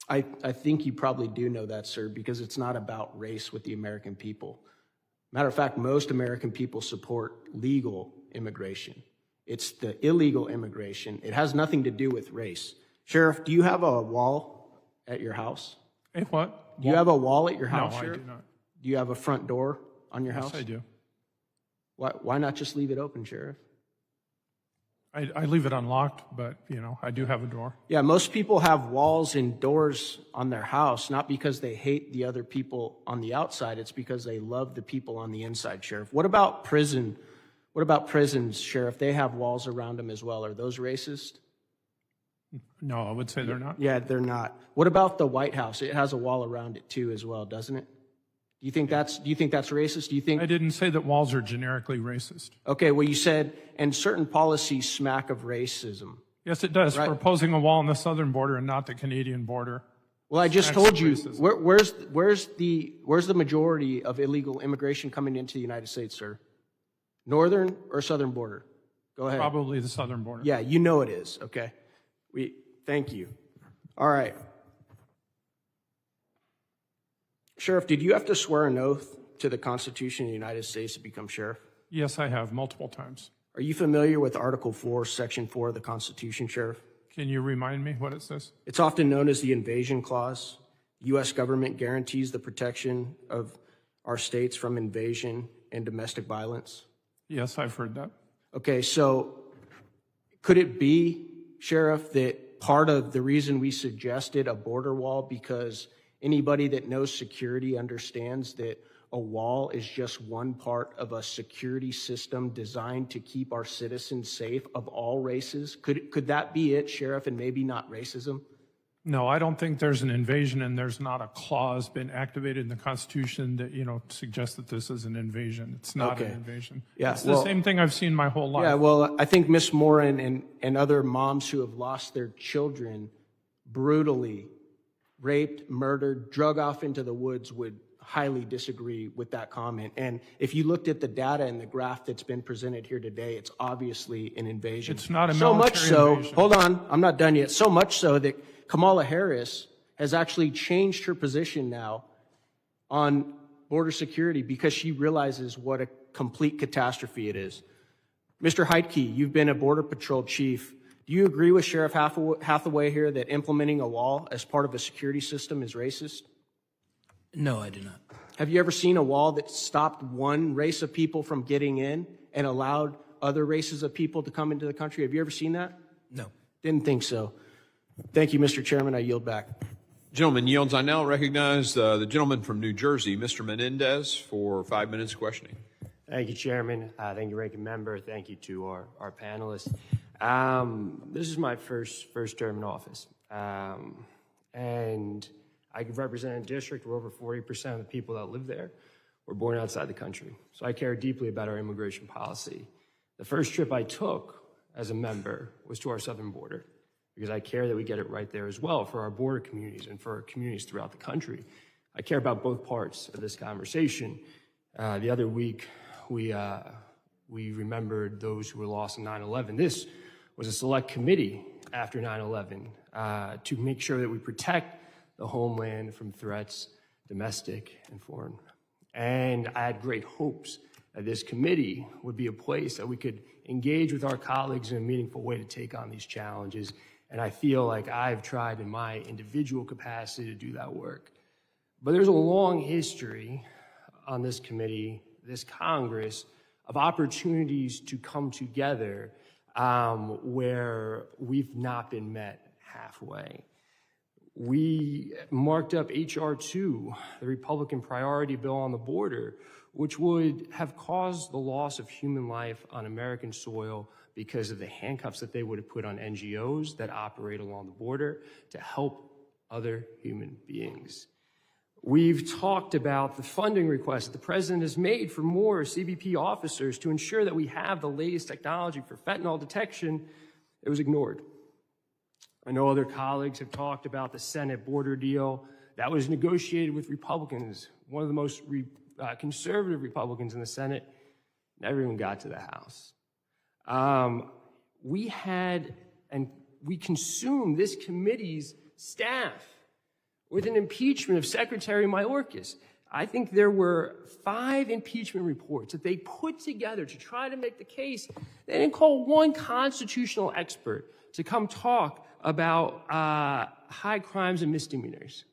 I think you probably do know that, sir, because it's not about race with the American people. Matter of fact, most American people support legal immigration. It's the illegal immigration. It has nothing to do with race. Sheriff, do you have a wall at your house? A what? Do you have a wall at your house, No, Sheriff? I do not. Do you have a front door on your house? Yes, I do. Why not just leave it open, Sheriff? I leave it unlocked, but, you know, I do have a door. Yeah, most people have walls and doors on their house, not because they hate the other people on the outside. It's because they love the people on the inside, Sheriff. What about prison? What about prisons, Sheriff? They have walls around them as well. Are those racist? No, I would say they're not. Yeah, they're not. What about the White House? It has a wall around it too as well, doesn't it? Do you think that's racist? Do you think I didn't say that walls are generically racist. Okay, well you said and certain policies smack of racism. Yes, it does. Right. We're opposing a wall on the southern border and not the Canadian border. Well, I just Smacks told of you racism. where's the majority of illegal immigration coming into the United States, sir? Northern or southern border? Go ahead. Probably the southern border. Yeah, you know it is. Okay. Thank you. All right. Sheriff, did you have to swear an oath to the Constitution of the United States to become sheriff? Yes, I have multiple times. Are you familiar with Article 4, Section 4 of the Constitution, Sheriff? Can you remind me what it says? It's often known as the Invasion Clause. The U.S. government guarantees the protection of our states from invasion and domestic violence. Yes, I've heard that. Okay, so could it be, Sheriff, that part of the reason we suggested a border wall, because anybody that knows security understands that a wall is just one part of a security system designed to keep our citizens safe of all races? Could that be it, Sheriff, and maybe not racism? No, I don't think there's an invasion, and there's not a clause been activated in the Constitution that, you know, suggests that this is an invasion. It's not an invasion. Yeah, it's the same thing I've seen my whole life. Yeah, well, I think Miss Morin and other moms who have lost their children brutally raped, murdered, drug off into the woods would highly disagree with that comment. And if you looked at the data and the graph that's been presented here today, it's obviously an invasion. It's not a so military much so, invasion. hold on, I'm not done yet. So much so that Kamala Harris has actually changed her position now on border security because she realizes what a complete catastrophe it is. Mr. Heidke, you've been a Border Patrol chief. Do you agree with Sheriff Hathaway here that implementing a wall as part of a security system is racist? No, I do not. Have you ever seen a wall that stopped one race of people from getting in and allowed other races of people to come into the country? Have you ever seen that? No. Didn't think so. Thank you, Mr. Chairman. I yield back. Gentleman yields. I now recognize the gentleman from New Jersey, Mr. Menendez, for 5 minutes questioning. Thank you, Chairman. Thank you, Ranking Member. Thank you to our panelists. This is my first term in office. And I represent a district where over 40% of the people that live there were born outside the country. So I care deeply about our immigration policy. The first trip I took as a member was to our southern border, because I care that we get it right there as well for our border communities and for our communities throughout the country. I care about both parts of this conversation. The other week, we remembered those who were lost in 9/11. This was a select committee after 9/11 to make sure that we protect the homeland from threats, domestic and foreign. And I had great hopes that this committee would be a place that we could engage with our colleagues in a meaningful way to take on these challenges. And I feel like I've tried in my individual capacity to do that work. But there's a long history on this committee, this Congress, of opportunities to come together where we've not been met halfway. We marked up H.R. 2, the Republican priority bill on the border, which would have caused the loss of human life on American soil because of the handcuffs that they would have put on NGOs that operate along the border to help other human beings. We've talked about the funding request that the president has made for more CBP officers to ensure that we have the latest technology for fentanyl detection. It was ignored. I know other colleagues have talked about the Senate border deal that was negotiated with Republicans, one of the most conservative Republicans in the Senate, never even got to the House. We consumed this committee's staff with an impeachment of Secretary Mayorkas. I think there were 5 impeachment reports that they put together to try to make the case. They didn't call one constitutional expert to come talk about high crimes and misdemeanors.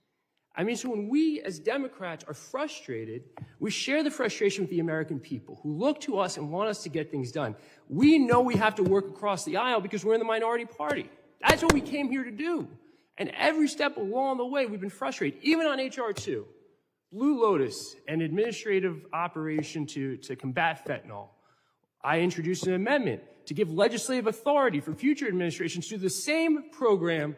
I mean, so when we as Democrats are frustrated, we share the frustration with the American people who look to us and want us to get things done. We know we have to work across the aisle because we're in the minority party. That's what we came here to do. And every step along the way, we've been frustrated, even on H.R. 2. Blue Lotus, an administrative operation to combat fentanyl. I introduced an amendment to give legislative authority for future administrations to do the same program.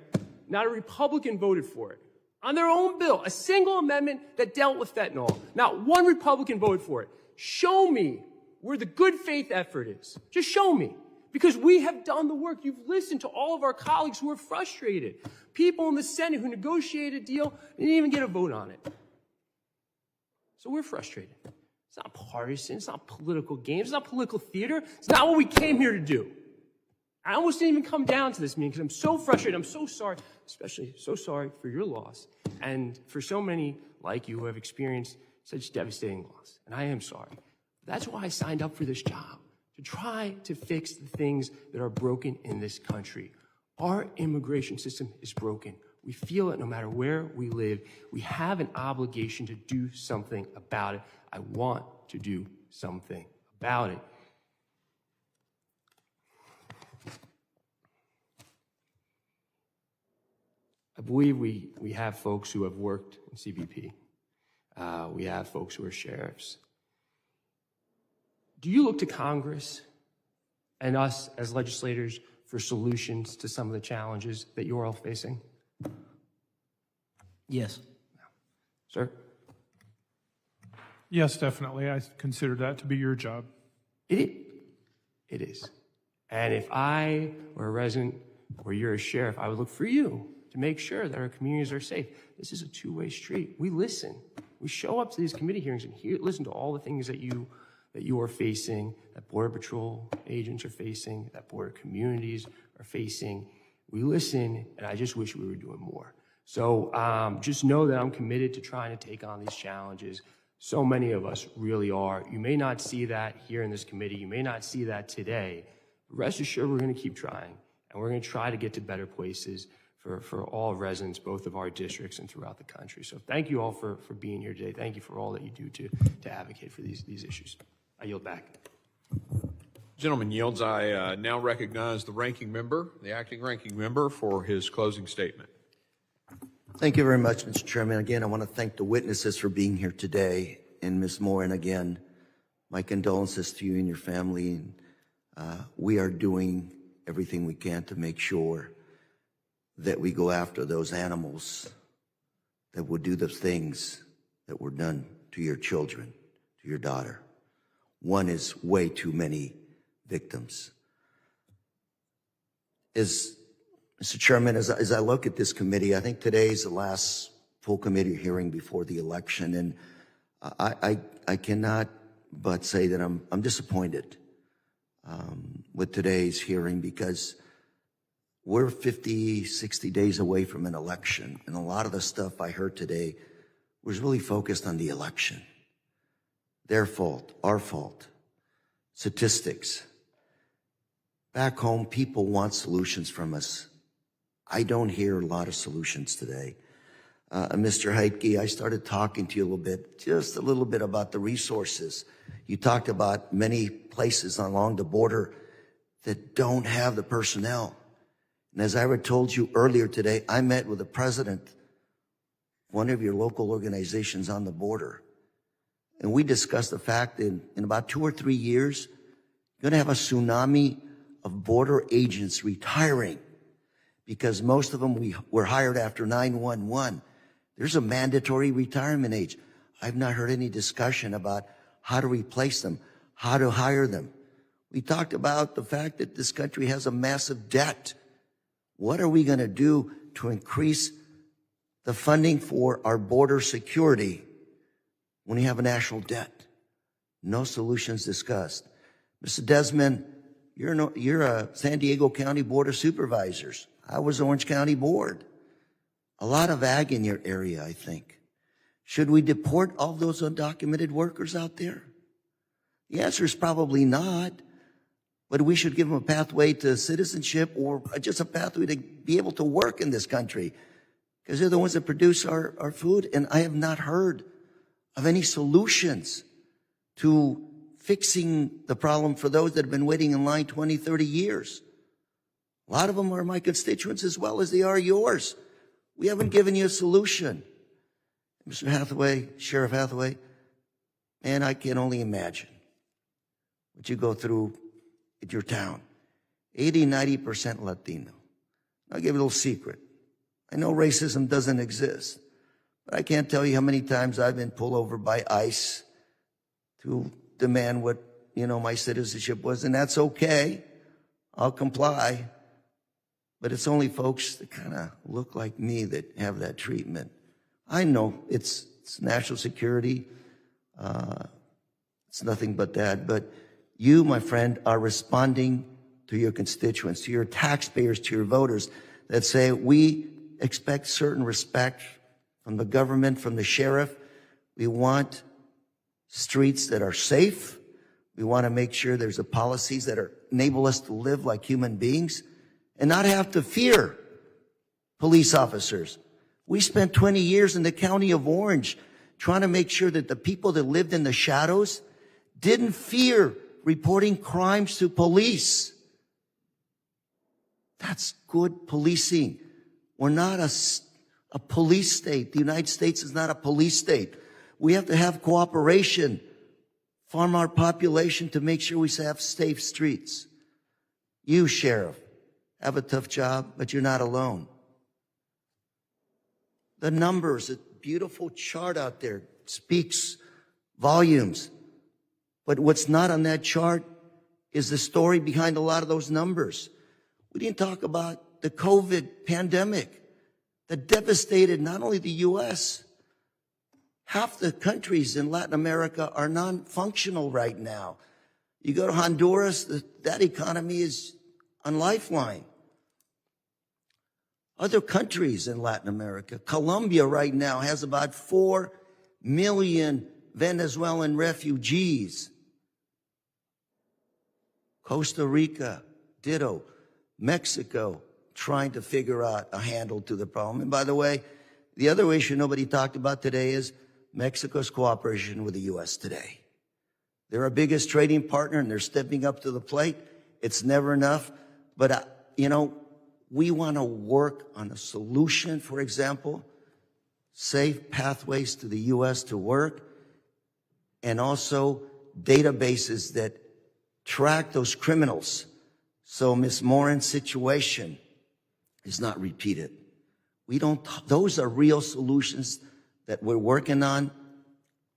Not a Republican voted for it. On their own bill, a single amendment that dealt with fentanyl. Not one Republican voted for it. Show me where the good faith effort is. Just show me. Because we have done the work. You've listened to all of our colleagues who are frustrated. People in the Senate who negotiated a deal and didn't even get a vote on it. So we're frustrated. It's not partisan. It's not political games. It's not political theater. It's not what we came here to do. I almost didn't even come down to this meeting because I'm so frustrated. I'm so sorry, especially so sorry for your loss and for so many like you who have experienced such devastating loss. And I am sorry. That's why I signed up for this job, to try to fix the things that are broken in this country. Our immigration system is broken. We feel it no matter where we live. We have an obligation to do something about it. I want to do something about it. I believe we have folks who have worked in CBP. We have folks who are sheriffs. Do you look to Congress and us as legislators for solutions to some of the challenges that you're all facing? Yes. Sir? Yes, definitely. I consider that to be your job. It is. And if I were a resident or you're a sheriff, I would look for you to make sure that our communities are safe. This is a two-way street. We listen. We show up to these committee hearings and listen to all the things that you are facing, that Border Patrol agents are facing, that border communities are facing. We listen, and I just wish we were doing more. So just know that I'm committed to trying to take on these challenges. So many of us really are. You may not see that here in this committee. You may not see that today. But rest assured, we're going to keep trying, and we're going to try to get to better places for all residents, both of our districts and throughout the country. So thank you all for being here today. Thank you for all that you do to advocate for these issues. I yield back. Gentleman yields. I now recognize the ranking member, the acting ranking member, for his closing statement. Thank you very much, Mr. Chairman. Again, I want to thank the witnesses for being here today. And Ms. Moore, and again, my condolences to you and your family. And we are doing everything we can to make sure that we go after those animals that would do the things that were done to your children, to your daughter. One is way too many victims. Mr. Chairman, as I look at this committee, I think today is the last full committee hearing before the election, and I cannot but say that I'm disappointed with today's hearing, because we're 50, 60 days away from an election, and a lot of the stuff I heard today was really focused on the election. Their fault, our fault, statistics. Back home, people want solutions from us. I don't hear a lot of solutions today. Mr. Heitke, I started talking to you just a little bit about the resources. You talked about many places along the border that don't have the personnel. And as I told you earlier today, I met with the president of one of your local organizations on the border. And we discussed the fact that in about 2 or 3 years, you're going to have a tsunami of border agents retiring, because most of them were hired after 9/11. There's a mandatory retirement age. I've not heard any discussion about how to replace them, how to hire them. We talked about the fact that this country has a massive debt. What are we going to do to increase the funding for our border security when we have a national debt? No solutions discussed. Mr. Desmond, you're a San Diego County Board of Supervisors. I was Orange County Board. A lot of ag in your area, I think. Should we deport all those undocumented workers out there? The answer is probably not. But we should give them a pathway to citizenship, or just a pathway to be able to work in this country. because they're the ones that produce our food. And I have not heard of any solutions to fixing the problem for those that have been waiting in line 20, 30 years. A lot of them are my constituents as well as they are yours. We haven't given you a solution. Mr. Hathaway, Sheriff Hathaway, man, I can only imagine what you go through at your town. 80, 90% Latino. I'll give you a little secret. I know racism doesn't exist, but I can't tell you how many times I've been pulled over by ICE to demand what, my citizenship was, and that's okay. I'll comply. But it's only folks that kind of look like me that have that treatment. I know it's national security. It's nothing but that. But you, my friend, are responding to your constituents, to your taxpayers, to your voters that say, we expect certain respect from the government, from the sheriff. We want streets that are safe. We want to make sure there's policies that enable us to live like human beings and not have to fear police officers. We spent 20 years in the county of Orange trying to make sure that the people that lived in the shadows didn't fear reporting crimes to police. That's good policing. We're not a police state. The United States is not a police state. We have to have cooperation from our population to make sure we have safe streets. You, Sheriff, have a tough job, but you're not alone. The numbers, a beautiful chart out there, speaks volumes. But what's not on that chart is the story behind a lot of those numbers. We didn't talk about the COVID pandemic that devastated not only the U.S., half the countries in Latin America are non-functional right now. You go to Honduras, that economy is on lifeline. Other countries in Latin America, Colombia right now has about 4 million Venezuelan refugees. Costa Rica, ditto. Mexico, trying to figure out a handle to the problem. And by the way, the other issue nobody talked about today is Mexico's cooperation with the U.S. today. They're our biggest trading partner, and they're stepping up to the plate. It's never enough. But, we want to work on a solution, for example, safe pathways to the U.S. to work, and also databases that track those criminals so Ms. Morin's situation is not repeated. Those are real solutions that we're working on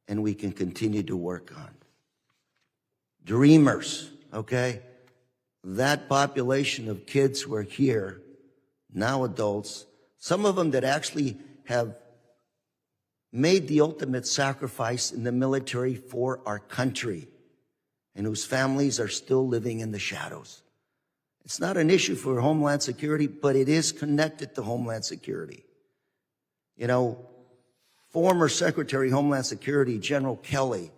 and we can continue to work on. Dreamers, okay? That population of kids who are here, now adults, some of them that actually have made the ultimate sacrifice in the military for our country and whose families are still living in the shadows. It's not an issue for Homeland Security, but it is connected to Homeland Security. Former Secretary of Homeland Security, General Kelly,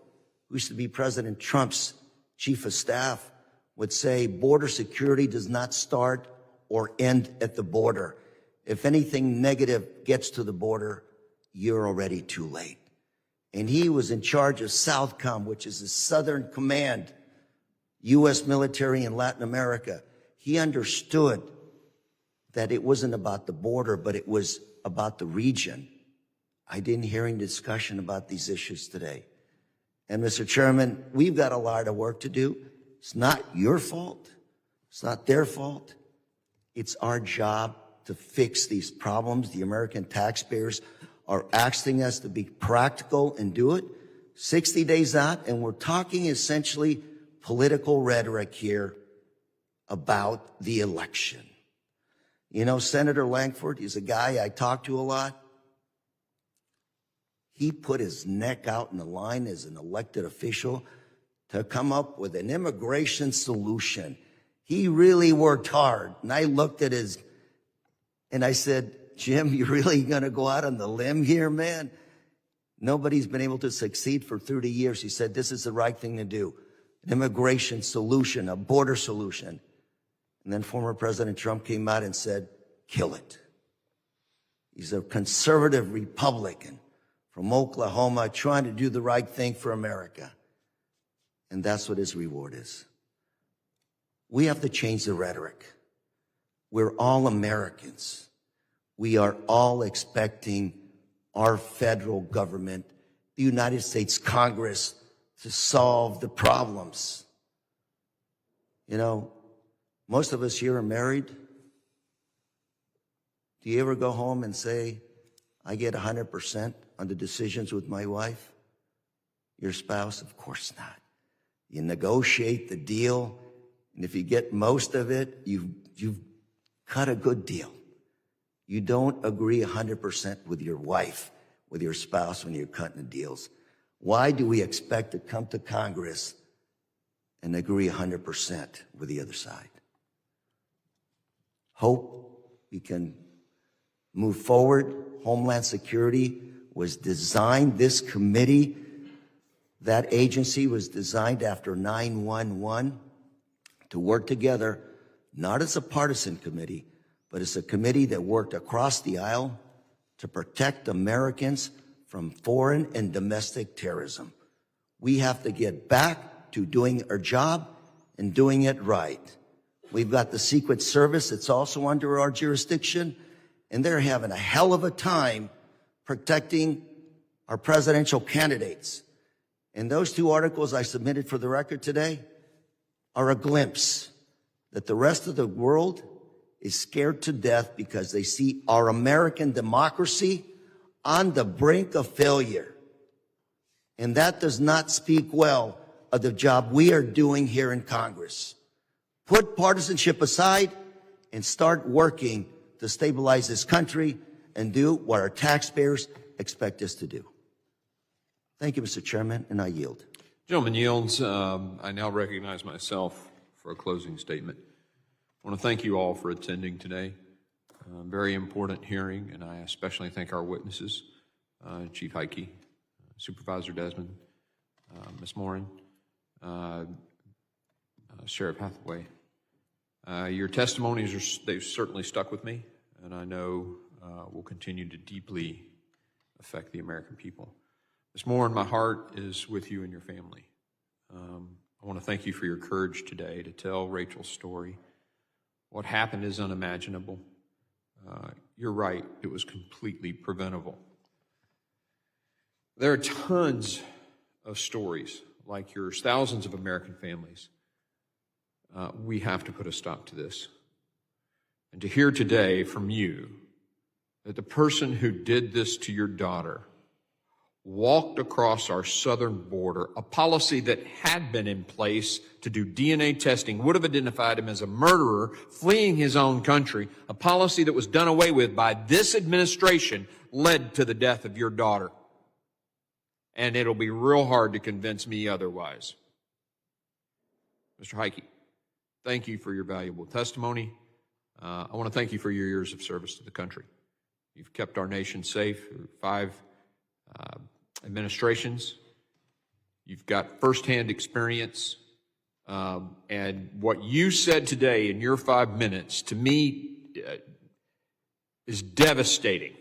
who used to be President Trump's chief of staff, would say border security does not start or end at the border. If anything negative gets to the border, you're already too late. And he was in charge of Southcom, which is the Southern Command, U.S. military in Latin America. He understood that it wasn't about the border, but it was about the region. I didn't hear any discussion about these issues today. And Mr. Chairman, we've got a lot of work to do. It's not your fault. It's not their fault. It's our job to fix these problems. The American taxpayers are asking us to be practical and do it. 60 days out, and we're talking essentially political rhetoric here about the election. Senator Langford is a guy I talk to a lot. He put his neck out in the line as an elected official to come up with an immigration solution. He really worked hard. And I looked at and I said, Jim, you really going to go out on the limb here, man? Nobody's been able to succeed for 30 years. He said, this is the right thing to do. An immigration solution, a border solution. And then former President Trump came out and said, kill it. He's a conservative Republican from Oklahoma trying to do the right thing for America. And that's what his reward is. We have to change the rhetoric. We're all Americans. We are all expecting our federal government, the United States Congress, to solve the problems. You know, most of us here are married. Do you ever go home and say, I get 100% on the decisions with my wife? Your spouse? Of course not. You negotiate the deal, and if you get most of it, you've cut a good deal. You don't agree 100% with your wife, with your spouse when you're cutting the deals. Why do we expect to come to Congress and agree 100% with the other side? Hope we can move forward. Homeland Security was designed, this committee, that agency was designed after 9/11 to work together, not as a partisan committee, but as a committee that worked across the aisle to protect Americans from foreign and domestic terrorism. We have to get back to doing our job and doing it right. We've got the Secret Service that's also under our jurisdiction, and they're having a hell of a time protecting our presidential candidates. And those two articles I submitted for the record today are a glimpse that the rest of the world is scared to death because they see our American democracy on the brink of failure. And that does not speak well of the job we are doing here in Congress. Put partisanship aside and start working to stabilize this country and do what our taxpayers expect us to do. Thank you, Mr. Chairman, and I yield. Gentleman yields. I now recognize myself for a closing statement. I want to thank you all for attending today. Very important hearing, and I especially thank our witnesses, Chief Heike, Supervisor Desmond, Ms. Morin, Sheriff Hathaway. Your testimonies, they've certainly stuck with me, and I know will continue to deeply affect the American people. Ms. Morin, my heart is with you and your family. I want to thank you for your courage today to tell Rachel's story. What happened is unimaginable. You're right, it was completely preventable. There are tons of stories like yours, thousands of American families. We have to put a stop to this. And to hear today from you that the person who did this to your daughter walked across our southern border, a policy that had been in place to do DNA testing, would have identified him as a murderer fleeing his own country, a policy that was done away with by this administration, led to the death of your daughter. And it'll be real hard to convince me otherwise. Mr. Heike, thank you for your valuable testimony. I want to thank you for your years of service to the country. You've kept our nation safe through 5 administrations. You've got firsthand experience. And what you said today in your 5 minutes, to me, is devastating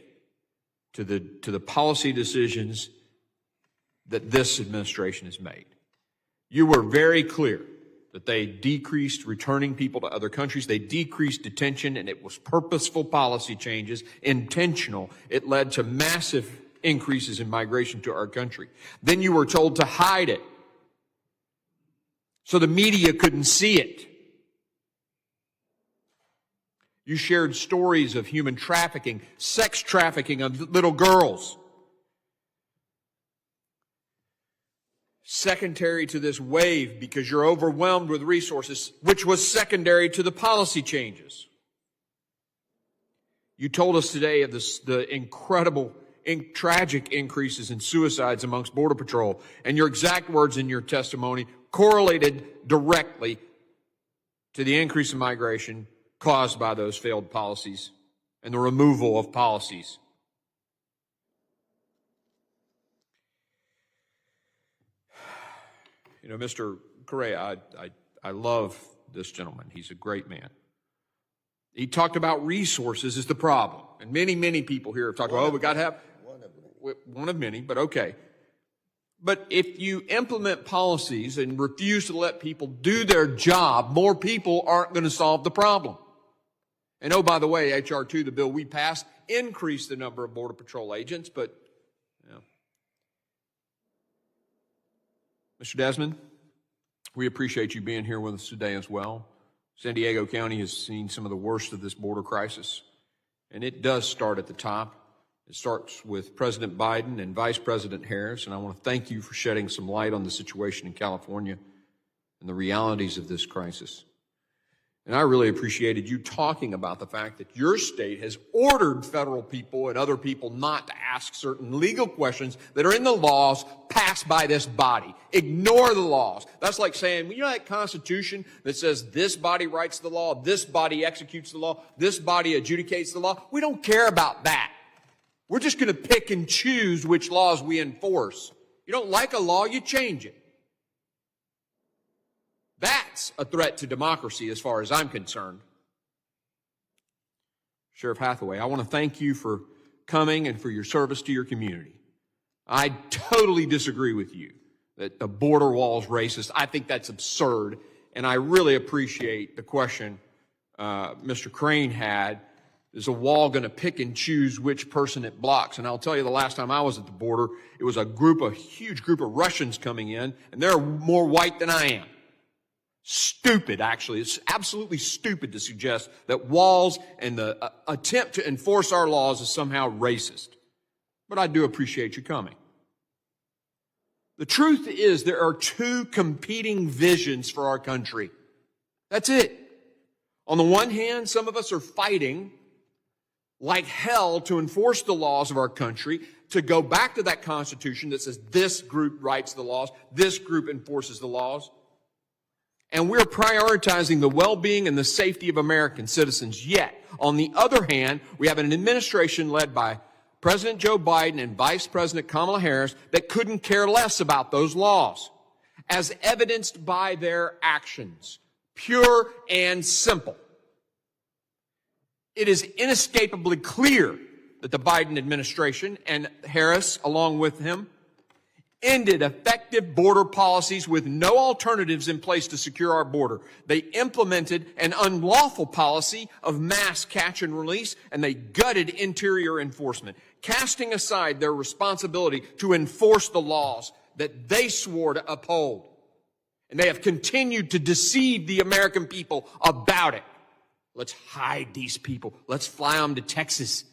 to the policy decisions that this administration has made. You were very clear that they decreased returning people to other countries. They decreased detention, and it was purposeful policy changes, intentional. It led to massive increases in migration to our country. Then you were told to hide it so the media couldn't see it. You shared stories of human trafficking, sex trafficking of little girls. Secondary to this wave, because you're overwhelmed with resources, which was secondary to the policy changes. You told us today of the incredible, tragic increases in suicides amongst Border Patrol, and your exact words in your testimony correlated directly to the increase in migration caused by those failed policies and the removal of policies. You know, Mr. Correa, I love this gentleman. He's a great man. He talked about resources as the problem. and many, many people here have talked about, we got to have one of many, but okay. But if you implement policies and refuse to let people do their job, more people aren't going to solve the problem. And oh, by the way, H.R. 2, the bill we passed, increased the number of Border Patrol agents, but, you know. Mr. Desmond, we appreciate you being here with us today as well. San Diego County has seen some of the worst of this border crisis, and it does start at the top. It starts with President Biden and Vice President Harris, and I want to thank you for shedding some light on the situation in California and the realities of this crisis. And I really appreciated you talking about the fact that your state has ordered federal people and other people not to ask certain legal questions that are in the laws passed by this body. Ignore the laws. That's like saying, well, you know that Constitution that says this body writes the law, this body executes the law, this body adjudicates the law? We don't care about that. We're just going to pick and choose which laws we enforce. You don't like a law, you change it. That's a threat to democracy as far as I'm concerned. Sheriff Hathaway, I want to thank you for coming and for your service to your community. I totally disagree with you that the border wall is racist. I think that's absurd, and I really appreciate the question Mr. Crane had. Is a wall going to pick and choose which person it blocks? And I'll tell you, the last time I was at the border, it was a huge group of Russians coming in, and they're more white than I am. Stupid, actually. It's absolutely stupid to suggest that walls and the attempt to enforce our laws is somehow racist. But I do appreciate you coming. The truth is there are two competing visions for our country. That's it. On the one hand, some of us are fighting like hell to enforce the laws of our country, to go back to that Constitution that says this group writes the laws, this group enforces the laws. And we're prioritizing the well-being and the safety of American citizens. Yet, on the other hand, we have an administration led by President Joe Biden and Vice President Kamala Harris that couldn't care less about those laws, as evidenced by their actions. Pure and simple. It is inescapably clear that the Biden administration and Harris, along with him, ended effective border policies with no alternatives in place to secure our border. They implemented an unlawful policy of mass catch and release, and they gutted interior enforcement, casting aside their responsibility to enforce the laws that they swore to uphold. And they have continued to deceive the American people about it. Let's hide these people. Let's fly them to Texas.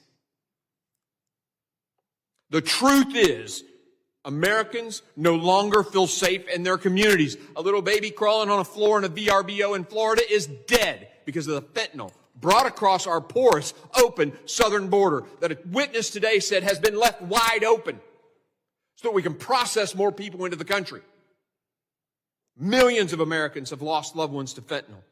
The truth is, Americans no longer feel safe in their communities. A little baby crawling on a floor in a VRBO in Florida is dead because of the fentanyl brought across our porous, open southern border that a witness today said has been left wide open so that we can process more people into the country. Millions of Americans have lost loved ones to fentanyl.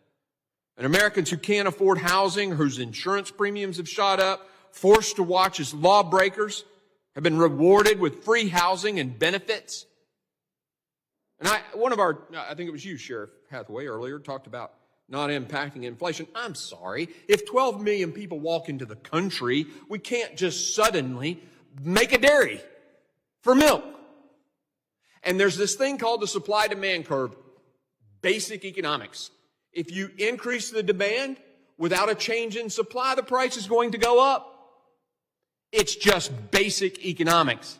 And Americans who can't afford housing, whose insurance premiums have shot up, forced to watch as lawbreakers, have been rewarded with free housing and benefits. And I think it was you, Sheriff Hathaway, earlier, talked about not impacting inflation. I'm sorry. If 12 million people walk into the country, we can't just suddenly make a dairy for milk. And there's this thing called the supply-demand curve, basic economics. If you increase the demand without a change in supply, the price is going to go up. It's just basic economics.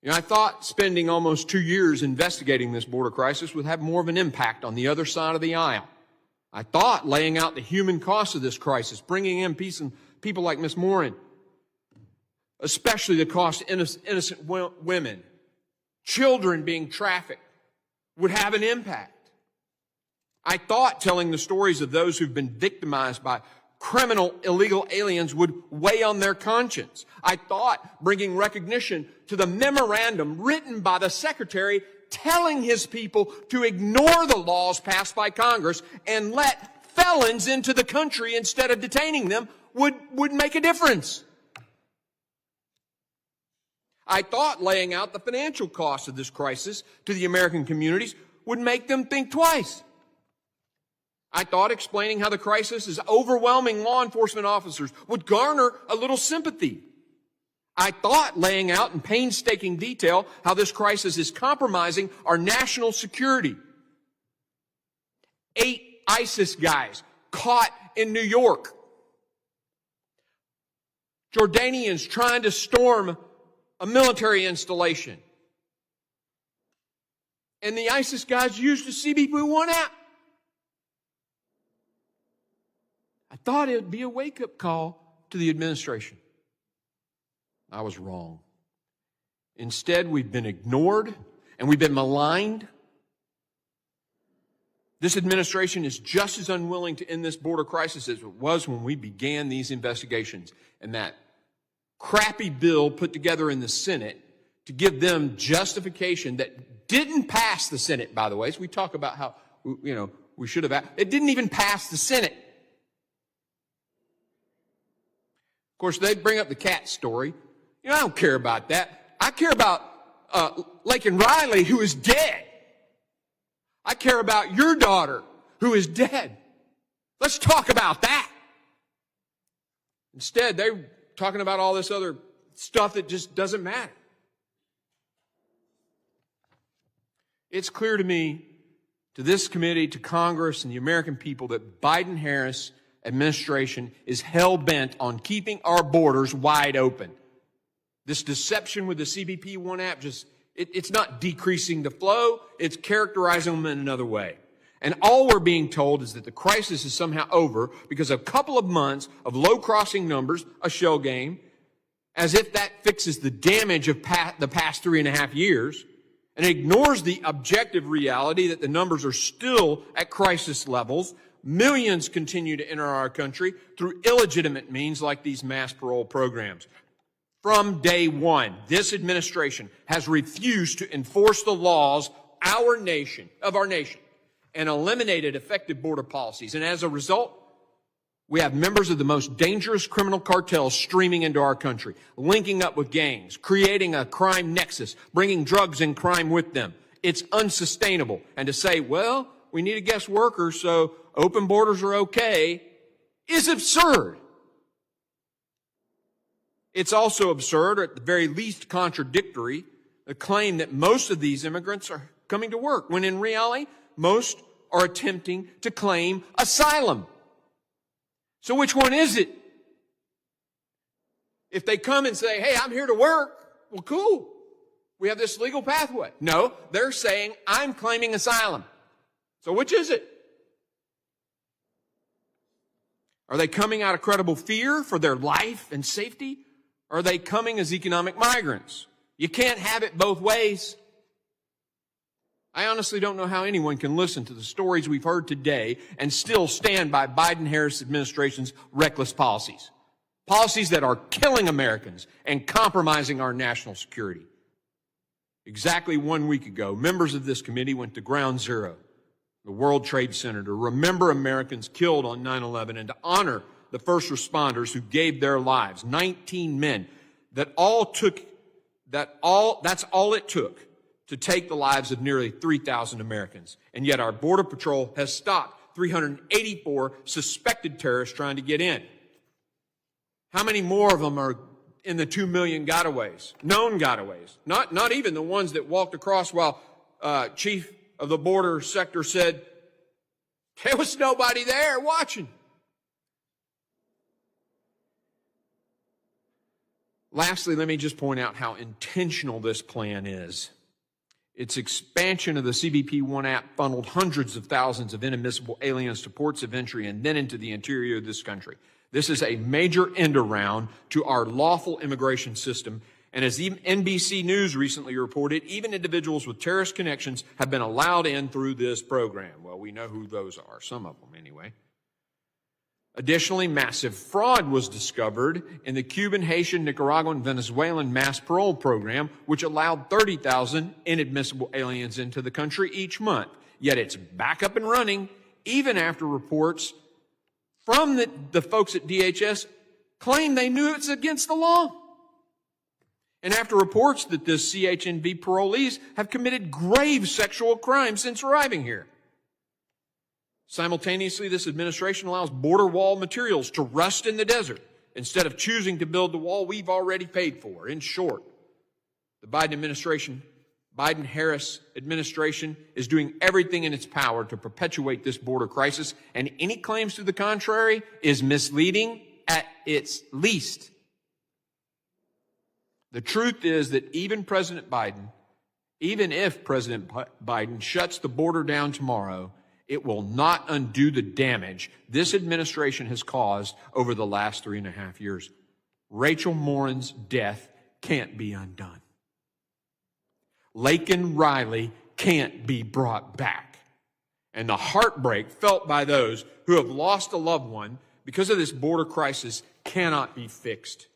You know, I thought spending almost 2 years investigating this border crisis would have more of an impact on the other side of the aisle. I thought laying out the human cost of this crisis, bringing in people like Ms. Morin, especially the cost of innocent women, children being trafficked, would have an impact. I thought telling the stories of those who've been victimized by criminal illegal aliens would weigh on their conscience. I thought bringing recognition to the memorandum written by the Secretary telling his people to ignore the laws passed by Congress and let felons into the country instead of detaining them would make a difference. I thought laying out the financial cost of this crisis to the American communities would make them think twice. I thought explaining how the crisis is overwhelming law enforcement officers would garner a little sympathy. I thought laying out in painstaking detail how this crisis is compromising our national security. 8 ISIS guys caught in New York. Jordanians trying to storm a military installation. And the ISIS guys used the CBP-1 app. I thought it would be a wake-up call to the administration. I was wrong. Instead, we've been ignored and we've been maligned. This administration is just as unwilling to end this border crisis as it was when we began these investigations. And that crappy bill put together in the Senate to give them justification that didn't pass the Senate, by the way. So we talk about how, we should have. It didn't even pass the Senate. Of course, they bring up the cat story. I don't care about that. I care about Laken Riley, who is dead. I care about your daughter, who is dead. Let's talk about that. Instead, they're talking about all this other stuff that just doesn't matter. It's clear to me, to this committee, to Congress, and the American people that Biden-Harris administration is hell-bent on keeping our borders wide open. This deception with the CBP-1 app it's not decreasing the flow, it's characterizing them in another way. And all we're being told is that the crisis is somehow over because of a couple of months of low crossing numbers, a shell game, as if that fixes the damage of the past 3.5 years, and ignores the objective reality that the numbers are still at crisis levels. Millions continue to enter our country through illegitimate means like these mass parole programs. From day one, this administration has refused to enforce the laws of our nation, and eliminated effective border policies. And as a result, we have members of the most dangerous criminal cartels streaming into our country, linking up with gangs, creating a crime nexus, bringing drugs and crime with them. It's unsustainable. And to say, well, we need a guest worker, so open borders are okay, is absurd. It's also absurd, or at the very least contradictory, the claim that most of these immigrants are coming to work, when in reality, most are attempting to claim asylum. So which one is it? If they come and say, hey, I'm here to work, well, cool. We have this legal pathway. No, they're saying, I'm claiming asylum. So which is it? Are they coming out of credible fear for their life and safety? Or are they coming as economic migrants? You can't have it both ways. I honestly don't know how anyone can listen to the stories we've heard today and still stand by Biden-Harris administration's reckless policies. Policies that are killing Americans and compromising our national security. Exactly 1 week ago, members of this committee went to Ground Zero, the World Trade Center, to remember Americans killed on 9/11 and to honor the first responders who gave their lives, 19 men, that's all it took to take the lives of nearly 3,000 Americans. And yet our Border Patrol has stopped 384 suspected terrorists trying to get in. How many more of them are in the 2 million gotaways, known gotaways? Not even the ones that walked across while Chief of the Border Sector said, there was nobody there watching. Lastly, let me just point out how intentional this plan is. Its expansion of the CBP-1 app funneled hundreds of thousands of inadmissible aliens to ports of entry and then into the interior of this country. This is a major end around to our lawful immigration system. And as even NBC News recently reported, even individuals with terrorist connections have been allowed in through this program. Well, we know who those are, some of them anyway. Additionally, massive fraud was discovered in the Cuban, Haitian, Nicaraguan, Venezuelan mass parole program, which allowed 30,000 inadmissible aliens into the country each month. Yet it's back up and running, even after reports from the folks at DHS claim they knew it's against the law. And after reports that the CHNV parolees have committed grave sexual crimes since arriving here. Simultaneously, this administration allows border wall materials to rust in the desert instead of choosing to build the wall we've already paid for. In short, the Biden-Harris administration is doing everything in its power to perpetuate this border crisis, and any claims to the contrary is misleading at its least. The truth is that even if President Biden shuts the border down tomorrow, it will not undo the damage this administration has caused over the last 3.5 years. Rachel Morin's death can't be undone. Laken Riley can't be brought back. And the heartbreak felt by those who have lost a loved one because of this border crisis cannot be fixed.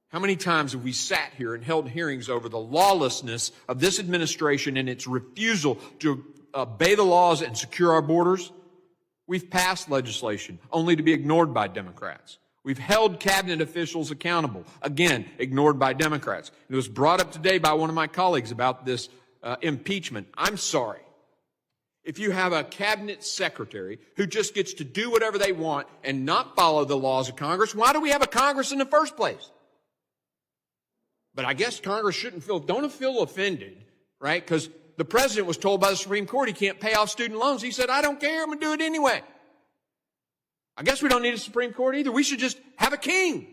How many times have we sat here and held hearings over the lawlessness of this administration and its refusal to obey the laws and secure our borders? We've passed legislation only to be ignored by Democrats. We've held cabinet officials accountable, again, ignored by Democrats. It was brought up today by one of my colleagues about this impeachment. I'm sorry. If you have a cabinet secretary who just gets to do whatever they want and not follow the laws of Congress, why do we have a Congress in the first place? But I guess Congress don't feel offended, right? Because the president was told by the Supreme Court he can't pay off student loans. He said, I don't care, I'm going to do it anyway. I guess we don't need a Supreme Court either. We should just have a king.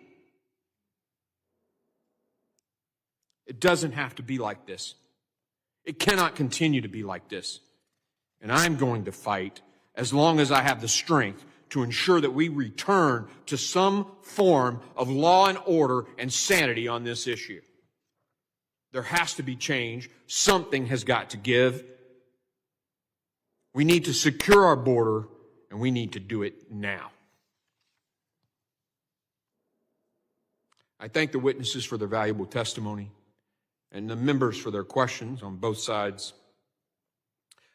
It doesn't have to be like this. It cannot continue to be like this. And I'm going to fight as long as I have the strength to ensure that we return to some form of law and order and sanity on this issue. There has to be change. Something has got to give. We need to secure our border, and we need to do it now. I thank the witnesses for their valuable testimony and the members for their questions on both sides.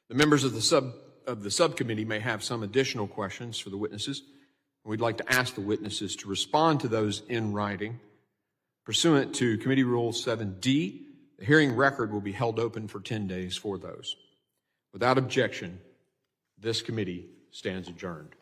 The members of the subcommittee may have some additional questions for the witnesses. We'd like to ask the witnesses to respond to those in writing. Pursuant to Committee Rule 7D, the hearing record will be held open for 10 days for those. Without objection, this committee stands adjourned.